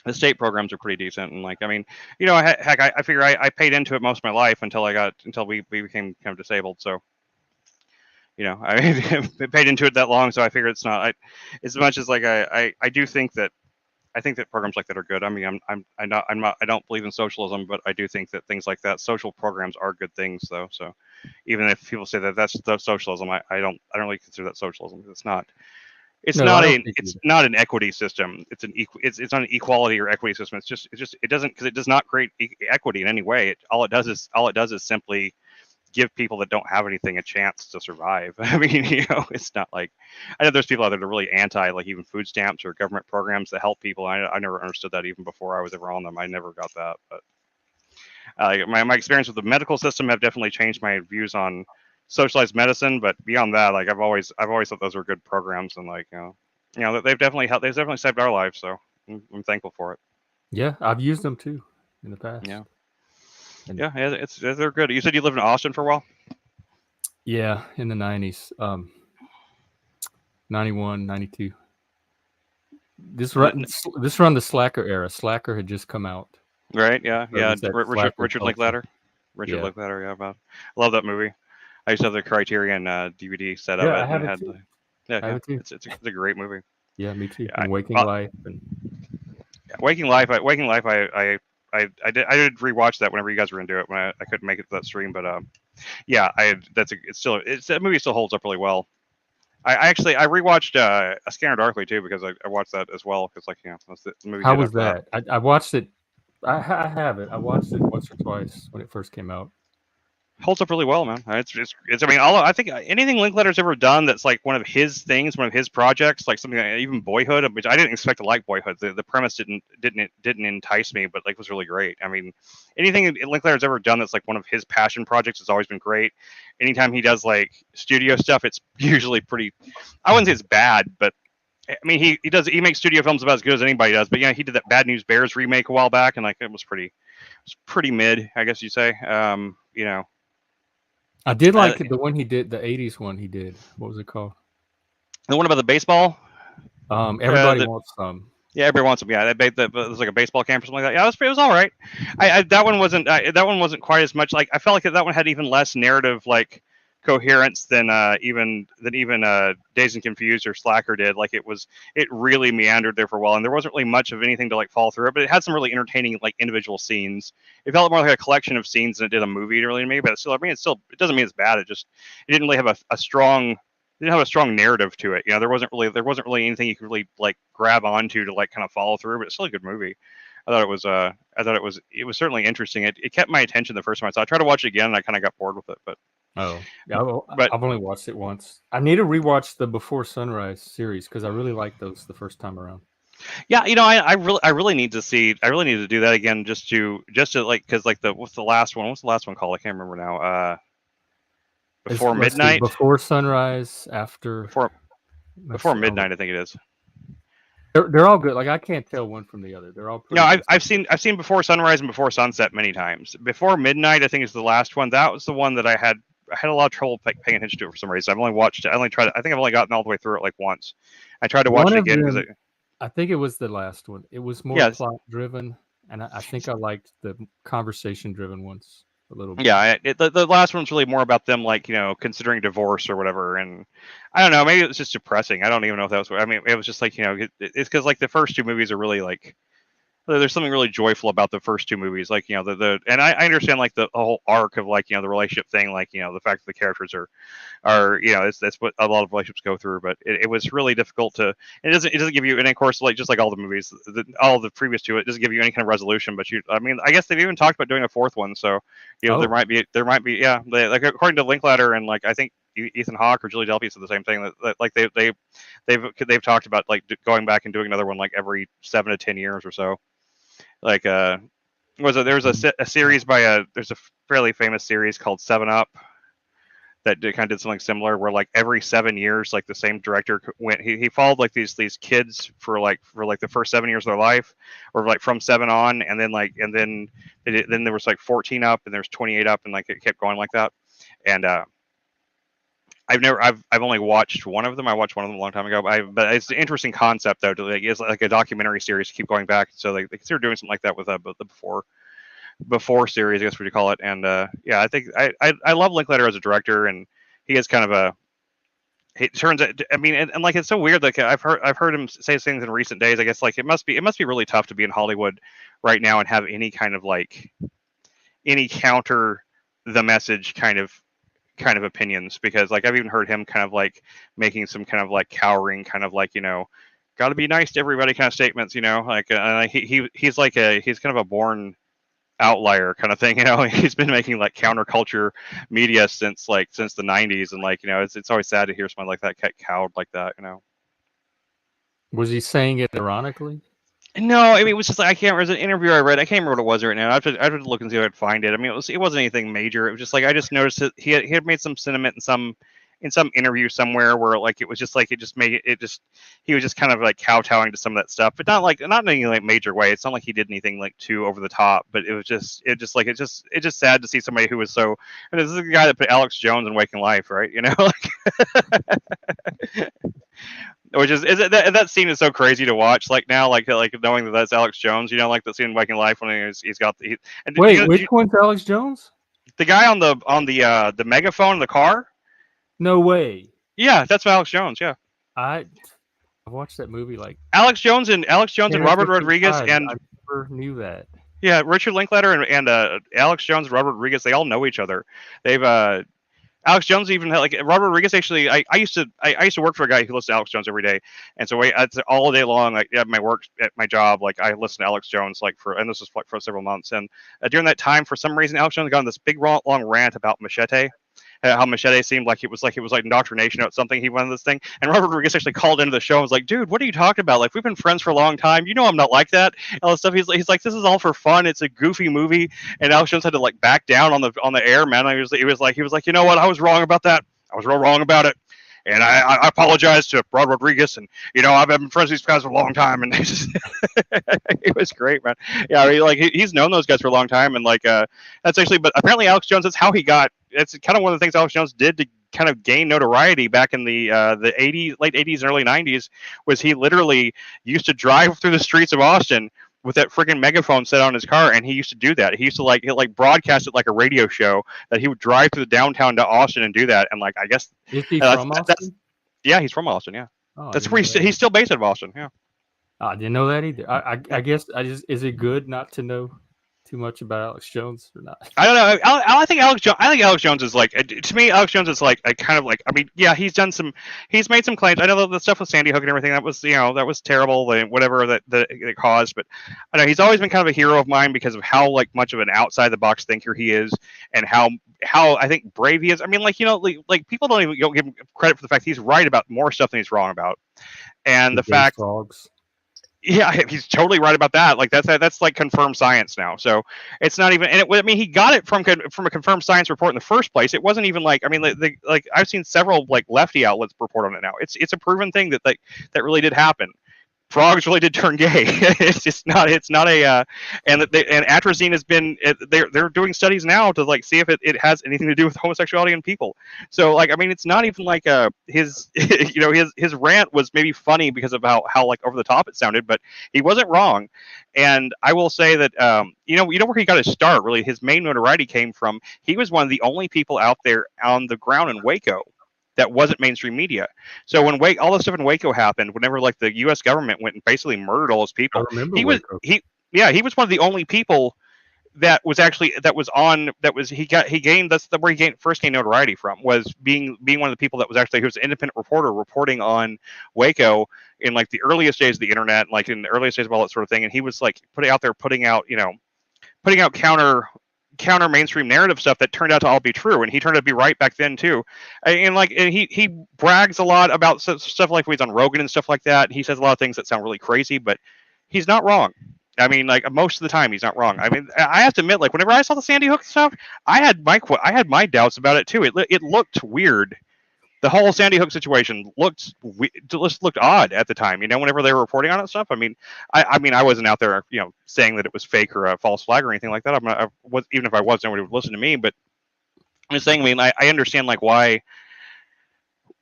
S4: the state programs are pretty decent. And like, I mean, heck, I figure I paid into it most of my life until we became kind of disabled. So, I paid into it that long. So I figure it's not as much as like I do think that programs like that are good. I mean, I don't believe in socialism, but I do think that things like that, social programs are good things though. So even if people say that that's socialism, I don't really consider that socialism. It's not. It's not an equity system. It's not an equality or equity system. It does not create equity in any way. All it does is simply give people that don't have anything a chance to survive. I mean, it's not like I know there's people out there that are really anti like even food stamps or government programs that help people. I never understood that even before I was ever on them. I never got that. But my experience with the medical system have definitely changed my views on socialized medicine. But beyond that, like I've always thought those were good programs, and like they've definitely helped. They've definitely saved our lives. So I'm thankful for it.
S1: Yeah, I've used them too in the past.
S4: Yeah. Yeah, they're good. You said you lived in Austin for a while?
S1: Yeah, in the 90s. 91, 92. This run the Slacker era. Slacker had just come out.
S4: Right, yeah. Richard Linklater. Linklater, yeah. I love that movie. I used to have the Criterion DVD set up.
S1: Yeah, I have it too.
S4: It's a great movie.
S1: Yeah, me too. And Waking Life.
S4: Waking Life, I did rewatch that whenever you guys were into it when I couldn't make it to that stream, but that movie still holds up really well. I rewatched A Scanner Darkly too because I watched that as well because that's the movie.
S1: How was that? I watched it. I have it. I watched it once or twice when it first came out.
S4: Holds up really well, man. I mean, I think anything Linklater's ever done that's like one of his things, one of his projects, like something like even Boyhood, which I didn't expect to like Boyhood. The premise didn't entice me, but like was really great. I mean, anything Linklater's ever done that's like one of his passion projects has always been great. Anytime he does like studio stuff, it's usually pretty. I wouldn't say it's bad, but I mean he makes studio films about as good as anybody does. But yeah, he did that Bad News Bears remake a while back, and like it was pretty mid, I guess you'd say.
S1: I did like the one he did, the 80s one he did. What was it called?
S4: The one about the baseball?
S1: Everybody Wants Some.
S4: Yeah, everybody wants some. Yeah, it was like a baseball camp or something like that. Yeah, it was all right. That one wasn't quite as much. Like I felt like that one had even less narrative like coherence than even Dazed and Confused or Slacker did. Like it really meandered there for a while, and there wasn't really much of anything to like fall through it. But it had some really entertaining like individual scenes. It felt more like a collection of scenes than it did a movie really to me. But still, I mean, it doesn't mean it's bad. It didn't really have a strong. Didn't have a strong narrative to it. There wasn't really anything you could really like grab onto to like kind of follow through. But it's still a good movie. I thought it was certainly interesting. It kept my attention the first time I saw it. I tried to watch it again and I kind of got bored with it. But
S1: I've only watched it once. I need to rewatch the Before Sunrise series because I really liked those the first time around.
S4: Yeah, I really need to do that again just to like because like what's the last one called? I can't remember now. Before Midnight,
S1: Before Sunrise, After
S4: Before Midnight, I think it is.
S1: They're all good. Like I can't tell one from the other. They're all pretty good.
S4: I've seen Before Sunrise and Before Sunset many times. Before Midnight, I think is the last one. That was the one that I had had a lot of trouble paying attention to it for some reason. I think I've only gotten all the way through it like once. I tried to watch
S1: One
S4: it
S1: of
S4: again because
S1: them, I think it was the last one. It was more
S4: Yeah.
S1: plot driven, and I think I liked the conversation driven ones a little bit.
S4: Yeah, the last one's really more about them, like, considering divorce or whatever. And I don't know, maybe it was just depressing. I don't even know if that was. I mean, it was just like, it's because like the first two movies are really like, there's something really joyful about the first two movies, like, and I understand like the whole arc of like, the relationship thing, like, the fact that the characters are that's what a lot of relationships go through. But it was really difficult to. It doesn't give you, and of course, like just like all the movies, all the previous to it doesn't give you any kind of resolution. But I mean, I guess they've even talked about doing a fourth one, so there might be yeah, like according to Linklater and like I think Ethan Hawke or Julie Delpy said the same thing, that like they've talked about like going back and doing another one like every 7 to 10 years or so. Like there's a series there's a fairly famous series called 7 Up that kind of did something similar, where like every 7 years, like the same director went, he followed like these kids for the first 7 years of their life, or like from 7 on, and then there was like 14 Up, and there's 28 Up, and like it kept going like that. And I've only watched one of them. I watched one of them a long time ago, but it's an interesting concept though. It's like a documentary series to keep going back. So they consider doing something like that with the before series, I guess what you call it. And yeah, I think I love Linklater as a director, and he is kind of it turns out, I mean, and like it's so weird. Like I've heard him say things in recent days. I guess like it must be really tough to be in Hollywood right now and have any kind of like any counter the message kind of opinions, because like I've even heard him kind of like making some kind of like cowering kind of like, got to be nice to everybody kind of statements, like he's kind of a born outlier kind of thing. He's been making like counterculture media since the 90s, and like, it's always sad to hear someone like that get cowed like that.
S1: Was he saying it ironically?
S4: No, I mean, it was just like, I can't remember. There's an interview I read. I can't remember what it was right now. I have to look and see if I could find it. I mean, it wasn't anything major. It was just like I just noticed that he had made some sentiment in some interview somewhere where like it was just like he was just kind of like kowtowing to some of that stuff, but not in any like major way. It's not like he did anything like too over the top, but it's just sad to see somebody who was so. And this is the guy that put Alex Jones in Waking Life, right? Which is that scene is so crazy to watch. Like now, like knowing that that's Alex Jones, like the scene in Waking Life when he's got the.
S1: Wait, which one's Alex Jones?
S4: The guy on the megaphone in the car.
S1: No way.
S4: Yeah, that's Alex Jones. Yeah.
S1: I watched that movie like
S4: Alex Jones and Robert Rodriguez, and
S1: I never knew that.
S4: Yeah, Richard Linklater and Alex Jones and Robert Rodriguez, they all know each other. They've Alex Jones even had like Robert Rodriguez. Actually, I used to work for a guy who listened to Alex Jones every day, and so all day long, like at my work at my job, like I listened to Alex Jones and this was like for several months. And during that time, for some reason, Alex Jones got on this big long rant about Machete. How Machete seemed like it was like indoctrination about something. He wanted this thing, and Robert Rodriguez actually called into the show and was like, "Dude, what are you talking about? Like, we've been friends for a long time. I'm not like that." All this stuff. He's like, "This is all for fun. It's a goofy movie." And Alex Jones had to like back down on the air, man. He was like, "You know what? I was wrong about that. I was real wrong about it. And I apologize to Rod Rodriguez, and I've been friends with these guys for a long time." And it was great, man. Yeah, I mean, like he's known those guys for a long time, and like that's actually. But apparently, Alex Jones, that's how he got. It's kind of one of the things Alex Jones did to kind of gain notoriety back in the '80s, late '80s and early '90s. Was he literally used to drive through the streets of Austin with that freaking megaphone set on his car, and he used to do that. He used to like broadcast it like a radio show, that he would drive through the downtown to Austin and do that. And like, I guess
S1: is he from Austin?
S4: Yeah, he's from Austin. Yeah, that's where he's still based out of Austin. Yeah,
S1: I didn't know that either. I guess is it good not to know too much about Alex Jones or not?
S4: I don't know. I think Alex Jones is like, to me, Alex Jones is like a kind of like, I mean, yeah, he's made some claims. I know the stuff with Sandy Hook and everything, that was, that was terrible, and whatever that it caused. But I know he's always been kind of a hero of mine because of how like much of an outside the box thinker he is, and how I think brave he is. I mean, like, like people don't give him credit for the fact he's right about more stuff than he's wrong about, and the fact. Frogs. Yeah, he's totally right about that. Like that's like confirmed science now. So it's not even. And I mean, he got it from a confirmed science report in the first place. It wasn't even like. I mean, like I've seen several like lefty outlets report on it now. It's a proven thing that really did happen. frogs really did turn gay. It's just not. It's not a. And atrazine has been. They're doing studies now to like see if it has anything to do with homosexuality in people. So like, I mean, it's not even like his his rant was maybe funny because of how like over the top it sounded, but he wasn't wrong. And I will say that you know where he got his start. Really, his main notoriety came from. He was one of the only people out there on the ground in Waco that wasn't mainstream media. So when all this stuff in Waco happened, whenever like the U.S. government went and basically murdered all those people,
S1: I remember
S4: he was
S1: Waco.
S4: he was one of the only people that was he gained that's where he first gained notoriety from, was being one of the people that was actually, he was an independent reporter reporting on Waco in like the earliest days of the internet, like in the earliest days of all that sort of thing. And he was like putting out counter mainstream narrative stuff that turned out to all be true, and he turned out to be right back then too. And he brags a lot about stuff like when he's on Rogan and stuff like that. He says a lot of things that sound really crazy, but he's not wrong. I mean, like most of the time, he's not wrong. I mean, I have to admit, like whenever I saw the Sandy Hook stuff, I had my doubts about it too. It looked weird. The whole Sandy Hook situation just looked odd at the time. You know, whenever they were reporting on it stuff. I mean, I wasn't out there, you know, saying that it was fake or a false flag or anything like that. Even if I was, nobody would listen to me. But I'm just saying. I mean, I understand like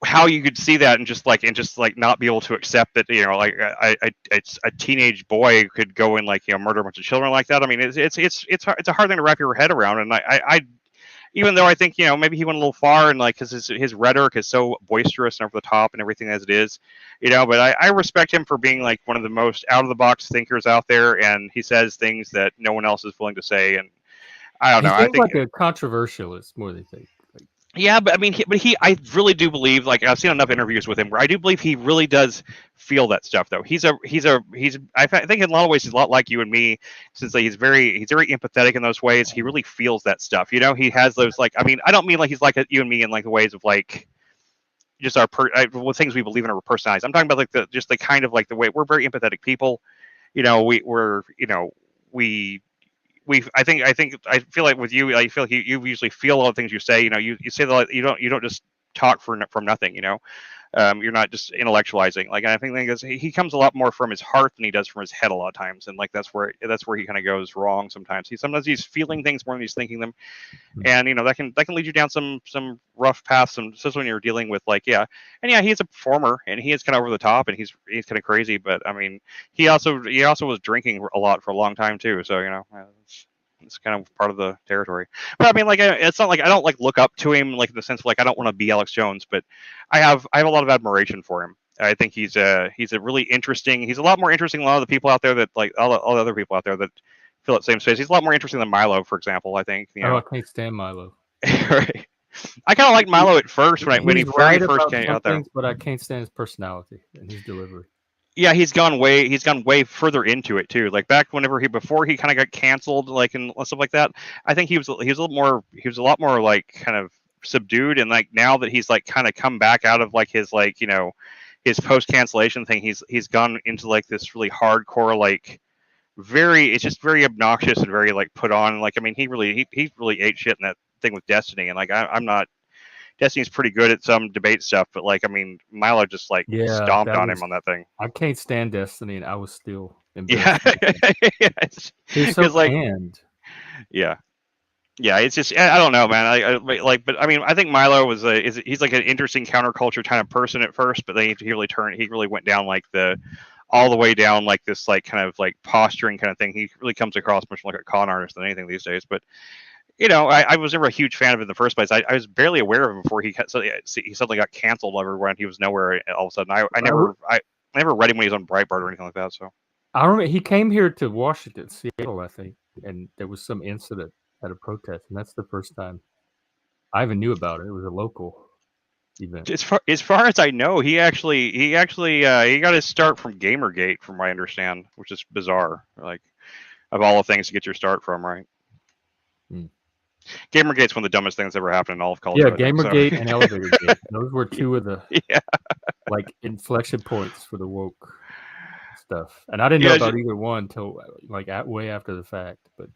S4: how you could see that and just like not be able to accept that, you know, like a teenage boy could go and like, you know, murder a bunch of children like that. I mean, it's a hard thing to wrap your head around. And I even though I think, you know, maybe he went a little far and like because his rhetoric is so boisterous and over the top and everything as it is, you know, but I respect him for being like one of the most out of the box thinkers out there, and he says things that no one else is willing to say. And I don't know.
S1: He
S4: I
S1: seems
S4: think
S1: like a controversialist more than they think.
S4: yeah, but I mean, I really do believe, like I've seen enough interviews with him where I do believe he really does feel that stuff. Though I think in a lot of ways he's a lot like you and me, since like, he's very empathetic in those ways. He really feels that stuff. You know, he has those like, I mean, I don't mean like he's like you and me in like the ways of like just things we believe in or personalities. I'm talking about like the kind of like the way we're very empathetic people. You know, I feel like with you, I feel like you usually feel all the things you say. You know, you say that you don't just talk from nothing. You know, you're not just intellectualizing. Like I think he comes a lot more from his heart than he does from his head a lot of times, and like that's where he kind of goes wrong sometimes. Sometimes he's feeling things more than he's thinking them, and you know that can lead you down some rough paths, especially when you're dealing with like he's a performer and he is kind of over the top and he's kind of crazy, but I mean he also was drinking a lot for a long time too, so you know. It's kind of part of the territory. But I mean, like, it's not like I don't like look up to him, like in the sense of like I don't want to be Alex Jones, but I have a lot of admiration for him. I think he's a really interesting. He's a lot more interesting than a lot of the people out there that like all the other people out there that fill that same space. He's a lot more interesting than Milo, for example. I think. You know?
S1: I can't stand Milo.
S4: Right. I kind of liked Milo at first when he
S1: right
S4: first came out there,
S1: things, but I can't stand his personality and his delivery.
S4: Yeah, he's gone way further into it too. Like back before he kind of got canceled, like and stuff like that. I think he was a lot more like kind of subdued, and like now that he's like kind of come back out of like his like, you know, his post cancellation thing, he's gone into like this really hardcore like it's just very obnoxious and very like put on. Like I mean he really ate shit in that thing with Destiny, and like I'm not. Destiny's pretty good at some debate stuff, but like I mean, Milo just like stomped on him on that thing.
S1: I can't stand Destiny, and I was still
S4: embarrassed. Yeah,
S1: he's so
S4: like,
S1: canned.
S4: Yeah, it's just I don't know, man. But I mean, I think Milo he's like an interesting counterculture kind of person at first, but then he really went down like all the way down like this like kind of like posturing kind of thing. He really comes across much more like a con artist than anything these days, but. You know, I was never a huge fan of it in the first place. I was barely aware of him before he suddenly got canceled everywhere, and he was nowhere all of a sudden. I never read him when he was on Breitbart or anything like that. So
S1: I remember he came here to Washington, Seattle, I think, and there was some incident at a protest, and that's the first time I even knew about it. It was a local event.
S4: As far as I know, he got his start from Gamergate, from what I understand, which is bizarre. Like of all the things to get your start from, right? Gamergate's one of the dumbest things that ever happened in all of culture.
S1: Yeah, Gamergate and Elevator Gate. Those were two of the like inflection points for the woke stuff. And I didn't know about either one until like way after the fact. But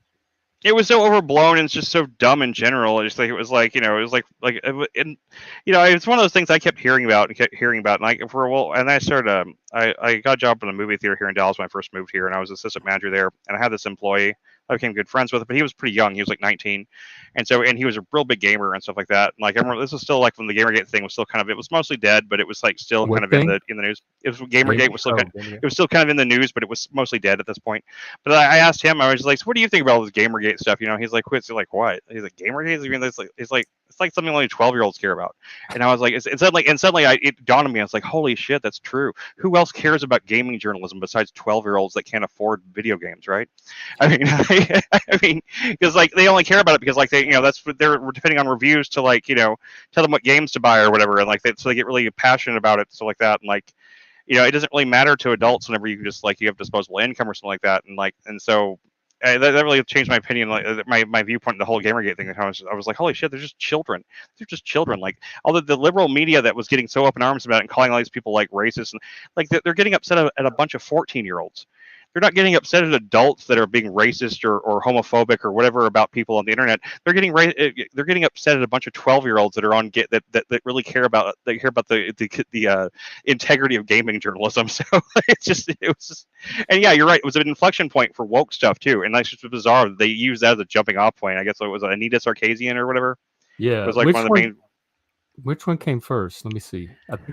S4: it was so overblown and it's just so dumb in general. I just think it was like, you know, it was like it's one of those things I kept hearing about and I started I got a job in a movie theater here in Dallas when I first moved here, and I was assistant manager there. And I had this employee. I became good friends with, but he was pretty young. He was like 19, and he was a real big gamer and stuff like that. And like I remember, this was still like when the Gamergate thing was still kind of, it was mostly dead, but it was like still
S1: What
S4: kind of
S1: thing?
S4: in the news. It was Gamergate was still
S1: Oh,
S4: kind
S1: Gamergate.
S4: it was still kind of in the news, but it was mostly dead at this point. But I asked him, I was like, so what do you think about all this Gamergate stuff? You know, he's like, quit. Like, what? He's like, Gamergate? I mean, it's like something only 12-year-olds care about. And I was like, suddenly it dawned on me. I was like, holy shit, that's true. Who else cares about gaming journalism besides 12-year-olds that can't afford video games, right? I mean, I mean, because like they only care about it because like they, you know, that's what they're depending on reviews to like, you know, tell them what games to buy or whatever, and like so they get really passionate about it, so like that, and like, you know, it doesn't really matter to adults whenever you just like you have disposable income or something like that, and like, and so that really changed my opinion, like my viewpoint on the whole Gamergate thing. I was like, holy shit, they're just children. They're just children. Like all the liberal media that was getting so up in arms about it and calling all these people like racist, and like they're getting upset at a bunch of 14-year-olds. They're not getting upset at adults that are being racist or homophobic or whatever about people on the internet. They're getting upset at a bunch of 12-year-olds that are on that really care about the integrity of gaming journalism. So it was just, and yeah, you're right. It was an inflection point for woke stuff too, and that's just bizarre. They use that as a jumping off point. I guess it was Anita Sarkeesian or whatever.
S1: Yeah.
S4: It was like one of the main.
S1: Which one came first? Let me see.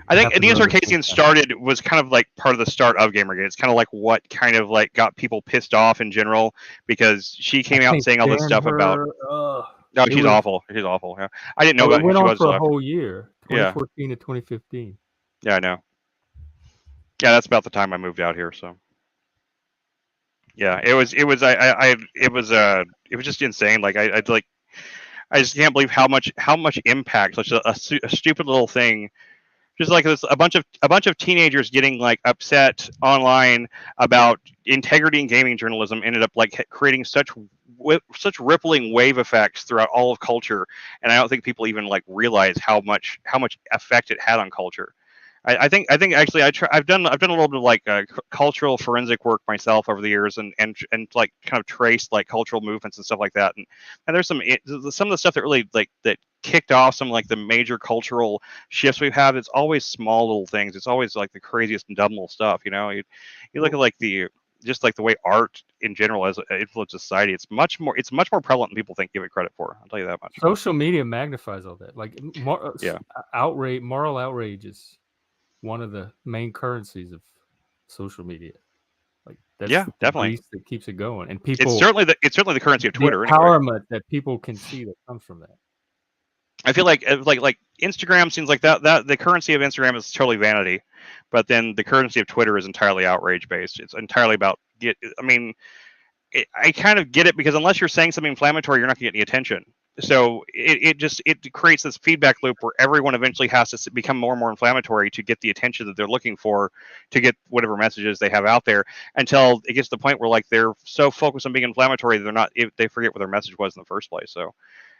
S4: I think Anita Sarkeesian was kind of like part of the start of Gamergate. It's kind of like what kind of like got people pissed off in general, because she came out saying all this stuff about. No, she's awful. She's awful. Yeah, I didn't know about who she was.
S1: It went on for a whole year, 2014 to 2015.
S4: Yeah, I know. Yeah, that's about the time I moved out here. So. Yeah, it was just insane. Like I just can't believe how much impact such a stupid little thing, just like this, a bunch of teenagers getting like upset online about integrity in gaming journalism ended up like creating such rippling wave effects throughout all of culture, and I don't think people even like realize how much effect it had on culture. I think actually I've done a little bit of like cultural forensic work myself over the years, and like kind of traced like cultural movements and stuff like that, and there's some of the stuff that really like that kicked off some like the major cultural shifts we've had. It's always small little things. It's always like the craziest and dumb little stuff. You know, you look at like the way art in general has influenced society. It's much more prevalent than people give it credit for. I'll tell you that much.
S1: Social media magnifies all that. Like moral outrage is one of the main currencies of social media. Like that's
S4: definitely
S1: that keeps it going, and people.
S4: It's certainly the currency of Twitter.
S1: The empowerment that people can see that comes from that.
S4: I feel like Instagram seems like that the currency of Instagram is totally vanity, but then the currency of Twitter is entirely outrage based. It's entirely about I kind of get it, because unless you're saying something inflammatory, you're not going to get any attention. So it creates this feedback loop where everyone eventually has to become more and more inflammatory to get the attention that they're looking for, to get whatever messages they have out there, until it gets to the point where like they're so focused on being inflammatory they forget what their message was in the first place. So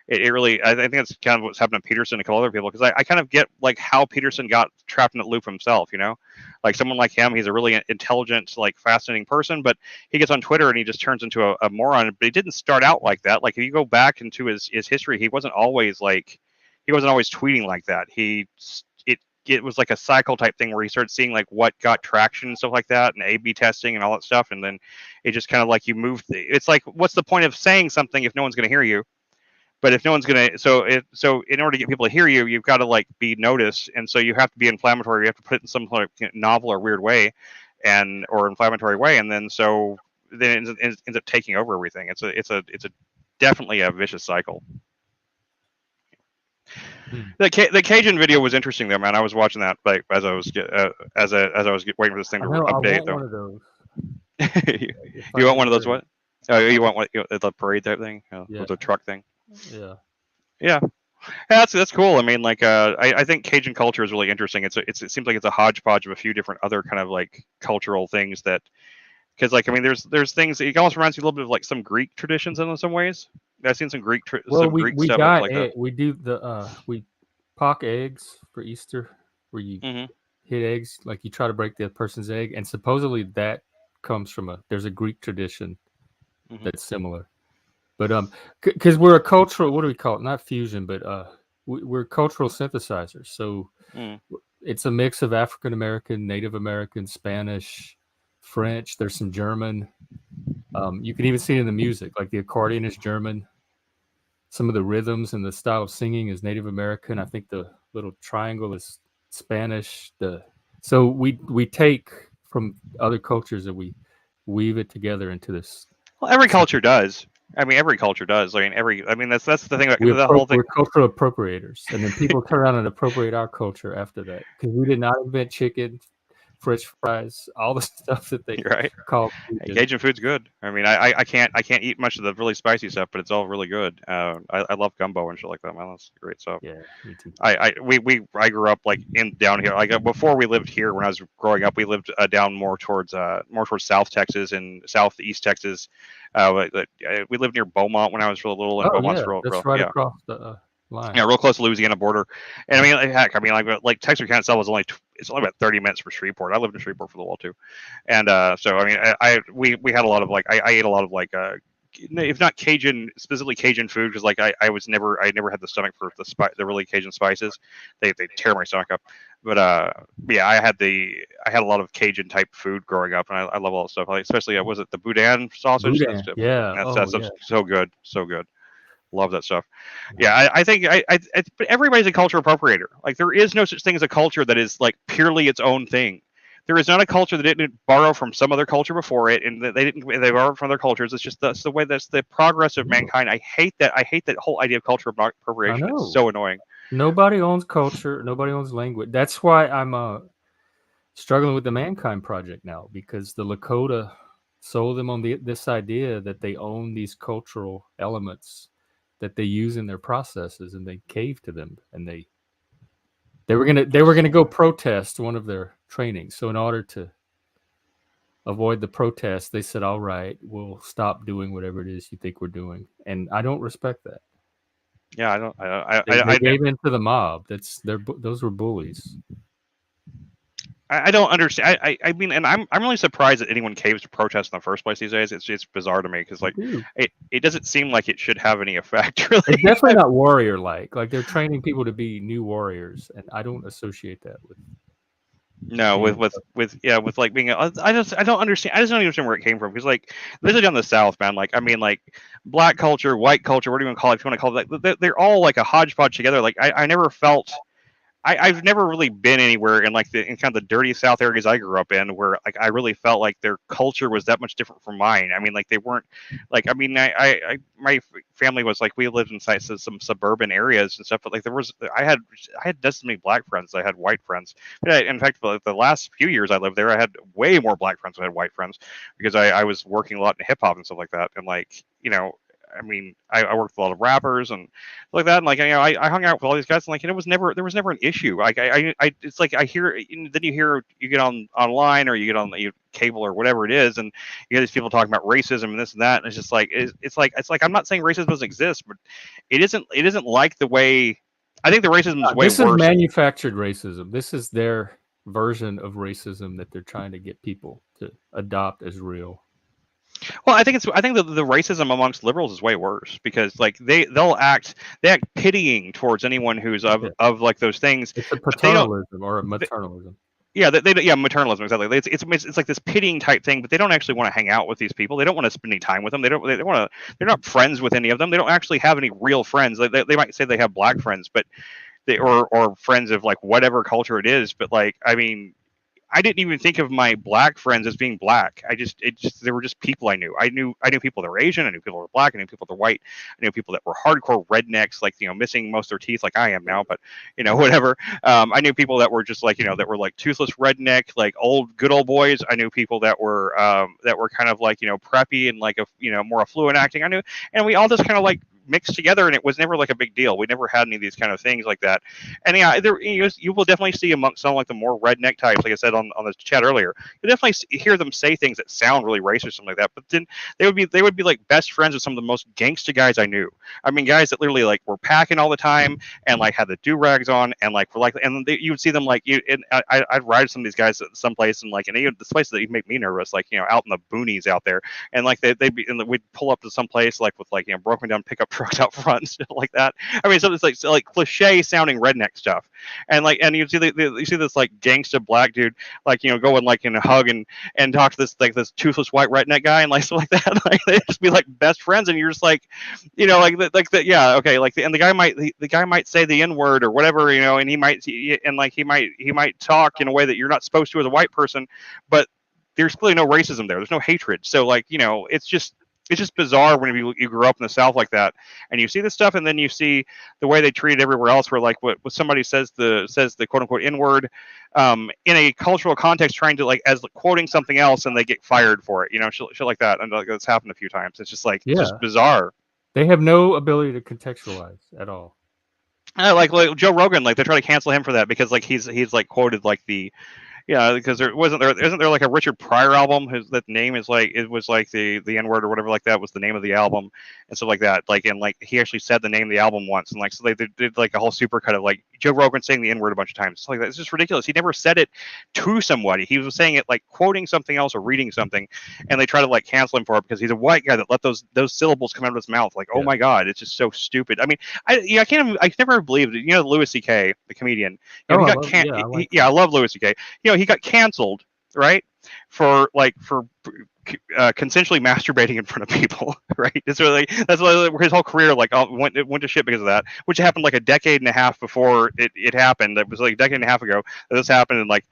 S4: it really, I think that's kind of what's happened to Peterson and a couple other people, because I kind of get like how Peterson got trapped in that loop himself, you know, like someone like him, he's a really intelligent, like fascinating person, but he gets on Twitter and he just turns into a moron. But he didn't start out like that. Like if you go back into his history, he wasn't always tweeting like that. It was like a cycle type thing where he started seeing like what got traction and stuff like that, and A/B testing and all that stuff, and then it just kind of like you moved. It's like, what's the point of saying something if no one's going to hear you? But if no one's gonna, so in order to get people to hear you, you've got to like be noticed, and so you have to be inflammatory. You have to put it in some kind of novel or weird way, or inflammatory way, and then it ends up taking over everything. It's definitely a vicious cycle. The Cajun video was interesting though, man. I was watching that like as I was waiting for this thing to update though.
S1: One of those.
S4: You want one of those? What? Oh, you want what? The parade type thing? With the truck thing? Yeah. That's cool. I mean, like, I think Cajun culture is really interesting. It seems like it's a hodgepodge of a few different other kind of like cultural things that, because like, I mean, there's things. It almost reminds me a little bit of like some Greek traditions in some ways. I've seen some Greek stuff like that.
S1: We do we pock eggs for Easter, where you hit eggs, like you try to break the person's egg, and supposedly that comes from there's a Greek tradition that's similar. But because we're a cultural, what do we call it? Not fusion, but we're cultural synthesizers. So it's a mix of African American, Native American, Spanish, French. There's some German. You can even see it in the music, like the accordion is German. Some of the rhythms and the style of singing is Native American. I think the little triangle is Spanish. So we take from other cultures and we weave it together into this.
S4: Well, every culture does. I mean, every culture does. I mean, that's the thing about the whole thing.
S1: We're cultural appropriators, and then people turn around and appropriate our culture after that because we did not invent chicken, French fries, all the stuff that they
S4: Right.
S1: call
S4: Cajun food's good. I mean, I can't eat much of the really spicy stuff, but it's all really good. I love gumbo and shit like that. Man, that's great stuff.
S1: Yeah, me too.
S4: I grew up like down here. Like before we lived here, when I was growing up, we lived down more towards South Texas and Southeast Texas. We lived near Beaumont when I was real little, and Beaumont's
S1: that's right across the line.
S4: Yeah, real close to the Louisiana border. And I mean, heck, I mean, like Texarkana itself was it's only about 30 minutes from Shreveport. I lived in Shreveport for a while too, and so I mean, we had a lot of I ate a lot of if not Cajun, specifically Cajun food, because I never had the stomach for the really Cajun spices. They tear my stomach up. But yeah, I had a lot of Cajun type food growing up, and I love all that stuff. Especially was it the boudin sausage?
S1: Boudin,
S4: that's so good, so good. Love that stuff. Yeah, I think but everybody's a culture appropriator. Like there is no such thing as a culture that is like purely its own thing. There is not a culture that didn't borrow from some other culture before it, and they borrowed from other cultures. It's just that's the progress of mankind. I hate that whole idea of culture appropriation. It's so annoying.
S1: Nobody owns culture. Nobody owns language. That's why I'm struggling with the Mankind Project now, because the Lakota sold them on this idea that they own these cultural elements that they use in their processes, and they caved to them, and they were gonna go protest one of their trainings. So in order to avoid the protest, they said, "All right, we'll stop doing whatever it is you think we're doing," and I don't respect that.
S4: Yeah,
S1: They gave in to the mob. Those were bullies.
S4: I don't understand. I mean, and I'm really surprised that anyone caves to protest in the first place these days. It's bizarre to me because it doesn't seem like it should have any effect. Really,
S1: it's definitely not warrior like. Like they're training people to be new warriors, and I don't associate that with.
S4: No, with like being. I don't understand. I just don't understand where it came from because especially down the South, man. Like I mean, like black culture, white culture, what do you want to call it? If you want to call it, they're all like a hodgepodge together. Like I never felt. I've never really been anywhere in in kind of the dirty South areas I grew up in where I really felt like their culture was that much different from mine. I mean, they weren't my family was we lived in some suburban areas and stuff, but I had just as many black friends as I had white friends. In fact, for the last few years I lived there, I had way more black friends than I had white friends because I was working a lot in hip hop and stuff like that, and I mean, I worked with a lot of rappers and like that, and I hung out with all these guys, and there was never an issue. It's I hear, then you get online or you get on cable or whatever it is, and you hear these people talking about racism and this and that, and it's just it's like I'm not saying racism doesn't exist, but it isn't like the way I think the racism is way worse.
S1: This is manufactured racism. This is their version of racism that they're trying to get people to adopt as real.
S4: Well, I think that the racism amongst liberals is way worse because they act pitying towards anyone who's of those things.
S1: It's a paternalism or a maternalism.
S4: Maternalism, exactly. It's like this pitying type thing, but they don't actually want to hang out with these people. They don't want to spend any time with them. They're not friends with any of them. They don't actually have any real friends. They might say they have black friends, but or friends of whatever culture it is. But I mean, I didn't even think of my black friends as being black. They were just people I knew. I knew people that were Asian. I knew people that were black. I knew people that were white. I knew people that were hardcore rednecks, missing most of their teeth, like I am now. But whatever. I knew people that were just that were toothless redneck, good old boys. I knew people that were kind of preppy and more affluent acting. I knew, and we all just kind of mixed together, and it was never a big deal. We never had any of these kind of things like that. And yeah, you will definitely see amongst some the more redneck types, like I said on the chat earlier, you definitely hear them say things that sound really racist or something like that. But then they would be best friends with some of the most gangsta guys I knew. I mean, guys that literally were packing all the time and had the do-rags on and you would see them I'd ride some of these guys at some place and this place that make me nervous, out in the boonies out there, and we'd pull up to some place with broken down pickup trucks out front and stuff like that. I mean, so it's like cliche sounding redneck stuff, and you see you see this like gangsta black dude like go and like hug and talk to this toothless white redneck guy and like stuff like that. Like they just be like best friends, and you're just like, yeah, okay, like and the guy might say the N-word or whatever, and he might talk in a way that you're not supposed to as a white person, but there's clearly no racism there. There's no hatred. So like, it's just bizarre when you grew up in the South like that, and you see this stuff, and then you see the way they treat it everywhere else, where like what somebody says the quote unquote N-word in a cultural context, trying to like as quoting something else, and they get fired for it, shit like that, and like that's happened a few times. It's just like it's just bizarre.
S1: They have no ability to contextualize at all.
S4: Like Joe Rogan, like they try to cancel him for that because like he's like quoted like the. Yeah, because isn't there like a Richard Pryor album that name is like it was like the N-word or whatever like that was the name of the album and stuff like that. Like and like he actually said the name of the album once, and like so they did like a whole supercut of like Joe Rogan saying the N-word a bunch of times. It's like that. It's just ridiculous. He never said it to somebody. He was saying it like quoting something else or reading something, and they try to like cancel him for it because he's a white guy that let those syllables come out of his mouth. Like, oh my God, it's just so stupid. I mean, I never believed it. Louis C.K., the comedian. I love Louis C.K. He got canceled, right, for consensually masturbating in front of people, right? It's really that's why his whole career like went to shit because of that, which happened like a decade and a half before it happened. It was like a decade and a half ago that this happened, and like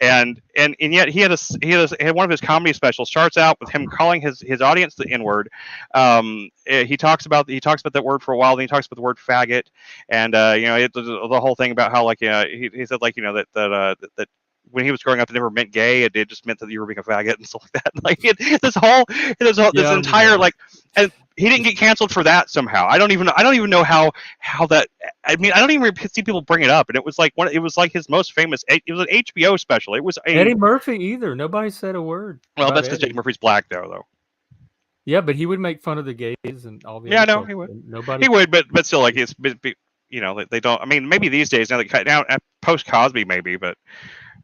S4: and yet he had one of his comedy specials starts out with him calling his audience the N-word. He talks about that word for a while, then he talks about the word faggot, and the whole thing about how like he said like that when he was growing up, it never meant gay. It just meant that you were being a faggot and stuff like that. Like this entire like, and he didn't get canceled for that somehow. I don't even know how that. I mean, I don't even see people bring it up. And it was like his most famous. It was an HBO special. It was
S1: Eddie Murphy either. Nobody said a word.
S4: Well, that's because Eddie Murphy's black though.
S1: Yeah, but he would make fun of the gays and all the.
S4: Yeah, no, he would.
S1: Nobody.
S4: He would, but still, like it's. They don't. I mean, maybe these days now they cut down post Cosby, maybe, but.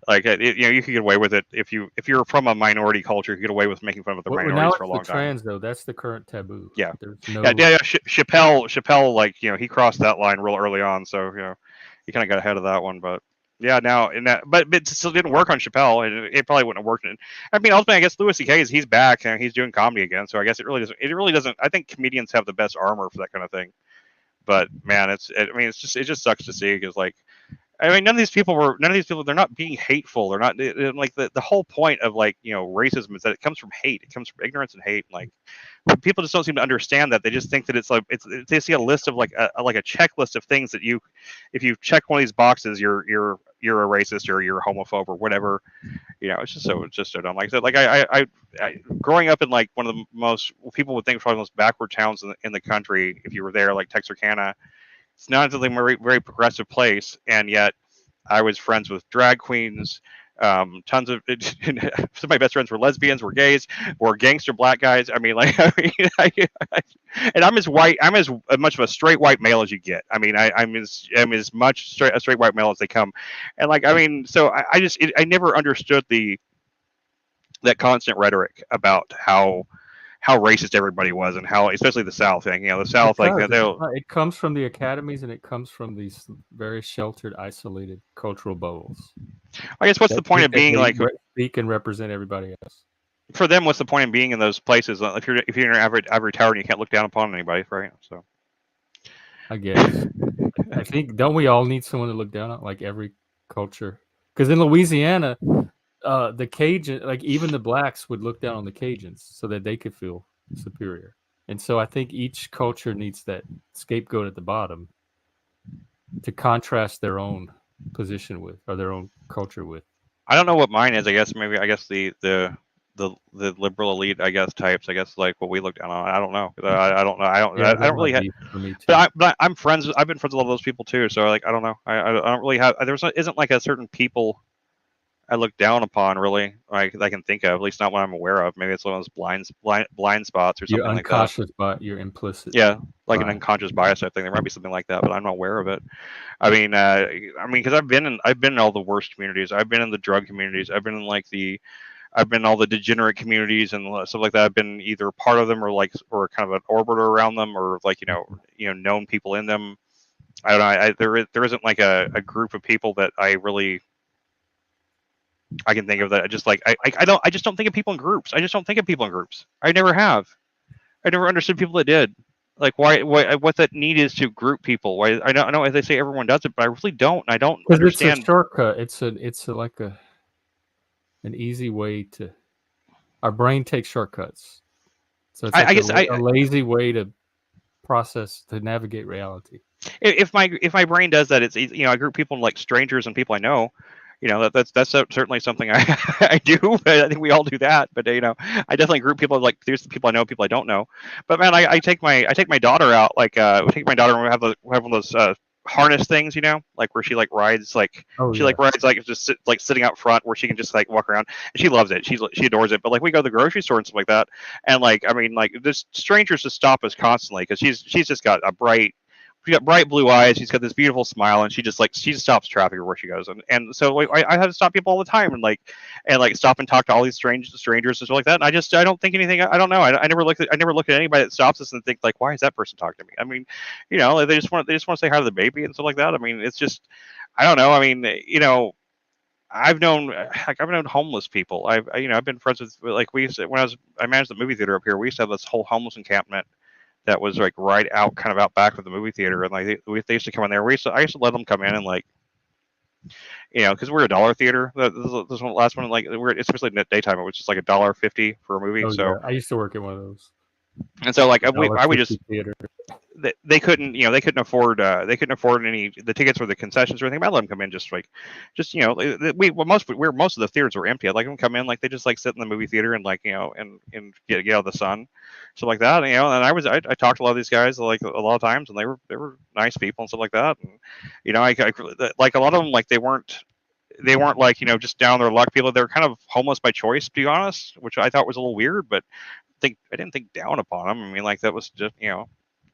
S4: Like you could get away with it if you're from a minority culture, you get away with making fun of the minorities for a long time.
S1: Trans though, that's the current taboo.
S4: Yeah,
S1: there's no...
S4: Chappelle, like he crossed that line real early on, so he kind of got ahead of that one. But yeah, now but it still didn't work on Chappelle, and it probably wouldn't have worked. I mean, ultimately, I guess Louis C.K. he's back and he's doing comedy again, so I guess it really doesn't. I think comedians have the best armor for that kind of thing. But man, it just sucks to see because like. I mean, none of these people, they're not being hateful. They're not like the whole point of like, racism is that it comes from hate. It comes from ignorance and hate. Like people just don't seem to understand that. They just think that it's like, they see a list of like a checklist of things that if you check one of these boxes, you're a racist or you're a homophobe or whatever. It's just so dumb. Like I said, like I growing up in like one of the most, people would think probably the most backward towns in the country. If you were there, like Texarkana, it's not really a very, very progressive place, and yet I was friends with drag queens. Tons of some of my best friends were lesbians, were gays, were gangster black guys. I mean, like, and I'm as white. I'm as much of a straight white male as you get. I mean, I'm as much a straight white male as they come. And like, I mean, so I never understood that constant rhetoric about how racist everybody was and how, especially the South thing, the South,
S1: it comes from the academies and it comes from these very sheltered, isolated cultural bubbles.
S4: I guess what's the point of being like
S1: speak and represent everybody else?
S4: For them, what's the point of being in those places if you're in an ivory tower and you can't look down upon anybody, right? So,
S1: I guess I think don't we all need someone to look down on, like every culture? Because in Louisiana. The Cajun, like even the blacks would look down on the Cajuns so that they could feel superior. And so I think each culture needs that scapegoat at the bottom to contrast their own position with, or their own culture with.
S4: I don't know what mine is. I guess the liberal elite, I guess, types. I guess like what we look down on. I don't know. I don't know. I don't really have. But I'm friends. I've been friends with a lot of those people too. So like I don't know. I don't really have. Isn't like a certain people I look down upon really, like I can think of, at least not what I'm aware of. Maybe it's one of those blind spots or something like that. You're
S1: unconscious, but you're implicit.
S4: Yeah, like an unconscious bias type thing. There might be something like that, but I'm not aware of it. I mean, because I've been in all the worst communities. I've been in the drug communities. I've been in like the I've been in all the degenerate communities and stuff like that. I've been either part of them or kind of an orbiter around them, or like known people in them. I don't know. There isn't like a group of people that I can think of that I just like. I just don't think of people in groups. I just don't think of people in groups. I never have. I never understood people that did. Like what that need is to group people. Why I know as they say everyone does it, but I really don't. I don't understand.
S1: It's a shortcut. It's like an easy way to. Our brain takes shortcuts, so it's like
S4: I guess
S1: a lazy way to process to navigate reality.
S4: If my brain does that, it's easy. I group people like strangers and people I know. That's certainly something I do. But I think we all do that. But I definitely group people like there's the people I know, people I don't know. But man, I take my daughter out. Like we take my daughter and we have one of those harness things, like where she like rides like rides like just sitting out front where she can just like walk around. And she loves it. She adores it. But like we go to the grocery store and stuff like that, and like I mean like this strangers just stop us constantly because she's just got she's got bright blue eyes. She's got this beautiful smile, and she just stops traffic where she goes. And so I have to stop people all the time and stop and talk to all these strangers and stuff like that. And I don't think anything. I don't know. I never look at anybody that stops us and think like, why is that person talking to me? I mean, they just want to say hi to the baby and stuff like that. I mean, it's just, I don't know. I mean, I've known homeless people. I've been friends with like we used to, I managed the movie theater up here. We used to have this whole homeless encampment that was like right out back of the movie theater, and like they used to come in there. I used to let them come in and like, because we're a dollar theater. This one, last one, like especially at daytime, it was just like $1.50 for a movie. So
S1: yeah. I used to work at one of those.
S4: And so like I would just
S1: theater.
S4: They couldn't afford any the tickets or the concessions or anything. But I let them come in most of the theaters were empty. I'd like them come in like they just like sit in the movie theater and like and get out of the sun, stuff like that. And I talked to a lot of these guys like a lot of times, and they were nice people and stuff like that. And I like a lot of them like they weren't like just down their luck people. They were kind of homeless by choice, to be honest, which I thought was a little weird, but I didn't think down upon them. I mean, like that was just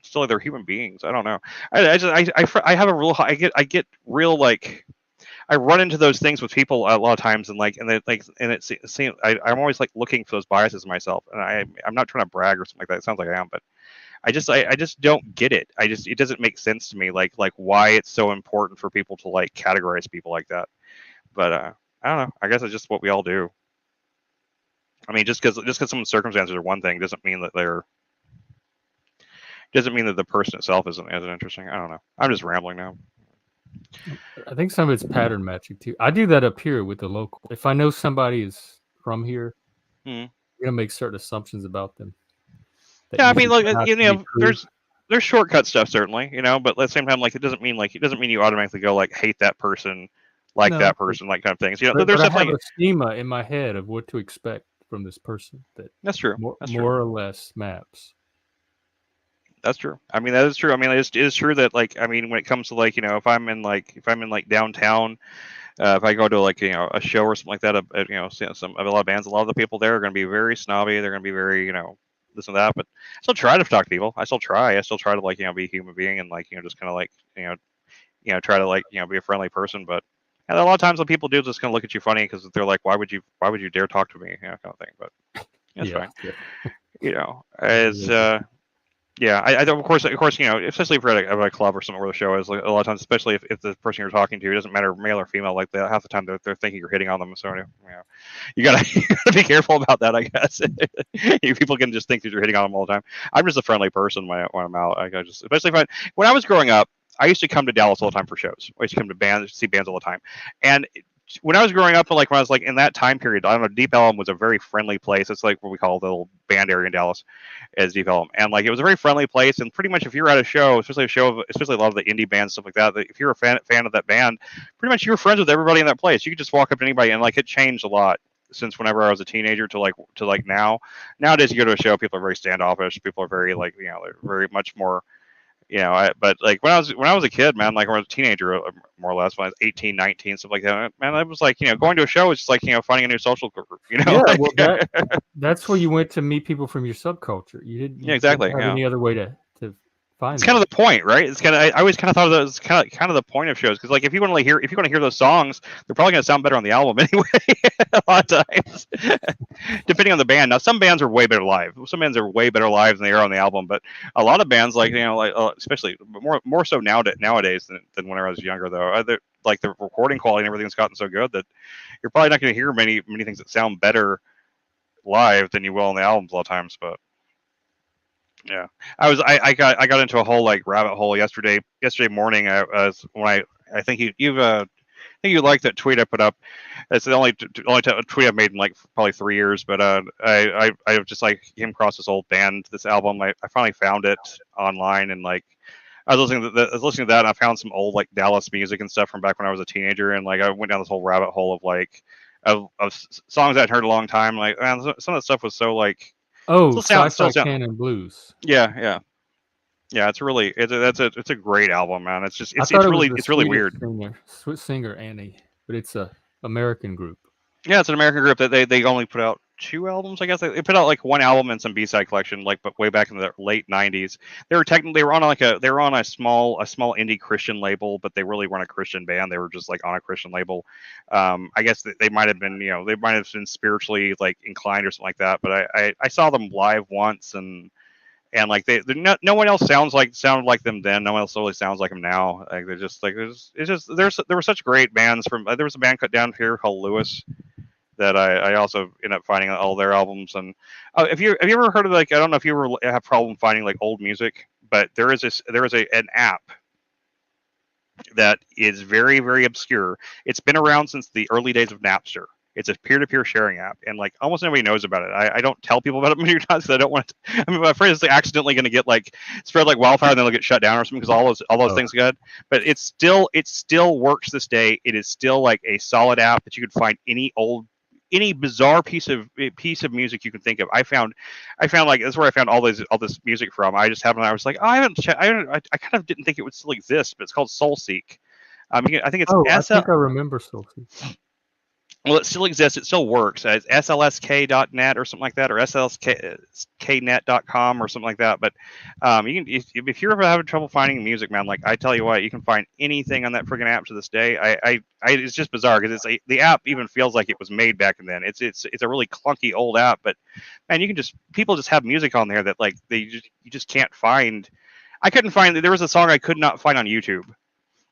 S4: still they're human beings. I don't know. I have a real I get real like I run into those things with people a lot of times, and it seems I'm always like looking for those biases in myself, and I'm not trying to brag or something like that. It sounds like I am, but I just don't get it. It doesn't make sense to me like why it's so important for people to like categorize people like that. But I don't know. I guess it's just what we all do. I mean, just because someone's circumstances are one thing doesn't mean that the person itself isn't as interesting. I don't know. I'm just rambling now.
S1: I think some of it's pattern matching too. I do that up here with the local. If I know somebody is from here, I'm gonna make certain assumptions about them.
S4: Yeah, I mean, like there's shortcut stuff certainly, but at the same time, like it doesn't mean you automatically go like hate that person, that person, like kind of things. There's
S1: I have a schema in my head of what to expect from this person
S4: that's true.
S1: More or less maps.
S4: That's true. I mean, that is true. I mean, it is true that like, I mean, when it comes to like, if I'm in downtown, if I go to like, a show or something like that, a lot of bands, a lot of the people there are going to be very snobby. They're going to be very, this and that, but I still try to talk to people. I still try to like, be a human being and like, just kind of like, try to like, be a friendly person. But a lot of times when people do just kind of look at you funny because they're like, why would you dare talk to me? Kind of thing. But that's fine. Yeah. Yeah, I of course, especially if you're at a club or something where the show is, like, a lot of times, especially if the person you're talking to, it doesn't matter male or female, like half the time they're thinking you're hitting on them. So you gotta be careful about that, I guess. People can just think that you're hitting on them all the time. I'm just a friendly person when I'm out. Especially when I was growing up, I used to come to Dallas all the time for shows. I used to come to see bands all the time, and when I was growing up, like when I was like in that time period, I don't know, Deep Ellum was a very friendly place. It's like what we call the little band area in Dallas as Deep Ellum. And like it was a very friendly place. And pretty much if you're at a show, especially a lot of the indie bands, stuff like that, if you're a fan of that band, pretty much you were friends with everybody in that place. You could just walk up to anybody, and like it changed a lot since whenever I was a teenager to like now. Nowadays you go to a show, people are very standoffish. People are very like, they're very much more, but like when I was a kid, man, like when I was a teenager, more or less, when I was 18, 19, stuff like that, man, I was like, going to a show is just like, finding a new social group,
S1: Yeah, well, that's where you went to meet people from your subculture. You didn't.
S4: Yeah, exactly.
S1: Didn't have any other way to find
S4: It's kind of
S1: them.
S4: the point, right? It's kind of I always kind of thought that was kind of the point of shows because like if you want to hear those songs, they're probably going to sound better on the album anyway. A lot of times, depending on the band. Now some bands are way better live. Some bands are way better live than they are on the album. But a lot of bands like like especially more so nowadays than when I was younger though. Like the recording quality and everything's gotten so good that you're probably not going to hear many things that sound better live than you will on the albums a lot of times. But yeah, I got into a whole like rabbit hole yesterday morning. I think I think you like that tweet I put up. It's the only tweet I've made in like probably 3 years. But I just like came across this old band, this album. I finally found it online and like I was listening to that and I found some old like Dallas music and stuff from back when I was a teenager and like I went down this whole rabbit hole of like of songs I'd heard a long time. Like man, some of the stuff was so like
S1: Oh,
S4: still
S1: Sci-Fi
S4: sound
S1: Canon Blues.
S4: yeah. It's really it's a great album, man. It's just
S1: I
S4: it's
S1: thought it was
S4: really
S1: the
S4: it's really
S1: Swedish
S4: weird.
S1: singer Annie, but it's a American group.
S4: Yeah, it's an American group that they only put out 2 albums, I guess. They put out like one album and some B-side collection, like but way back in the late '90s. They were on a small indie Christian label, but they really weren't a Christian band. They were just like on a Christian label. I guess they might have been they might have been spiritually like inclined or something like that. But I saw them live once and like no one else sounded like them then. No one else really sounds like them now. Like they're just like there were such great bands from. There was a band cut down here called Lewis that I also ended up finding all their albums. And have you ever heard of like I don't know if you ever have problem finding like old music, but there is an app that is very very obscure. It's been around since the early days of Napster. It's a peer-to-peer sharing app, and like almost nobody knows about it. I don't tell people about it many times because I don't want to. I mean, my friend is like, accidentally going to get like spread like wildfire, and then they'll get shut down or something because all those things are good. But it still works this day. It is still like a solid app that you could find any bizarre piece of music you can think of. I found like that's where I found all this music from. I just happened. I was like, oh, I kind of didn't think it would still exist, but it's called SoulSeek. I think it's
S1: Oh, I think I remember Sophie.
S4: well, it still exists. It still works. It's slsk.net or something like that, or slsknet.com or something like that. But you can if you're ever having trouble finding music, man, like I tell you what, you can find anything on that freaking app to this day. It's just bizarre because the app even feels like it was made back then. It's a really clunky old app, but man, people just have music on there that like you just can't find. I couldn't find. There was a song I could not find on YouTube.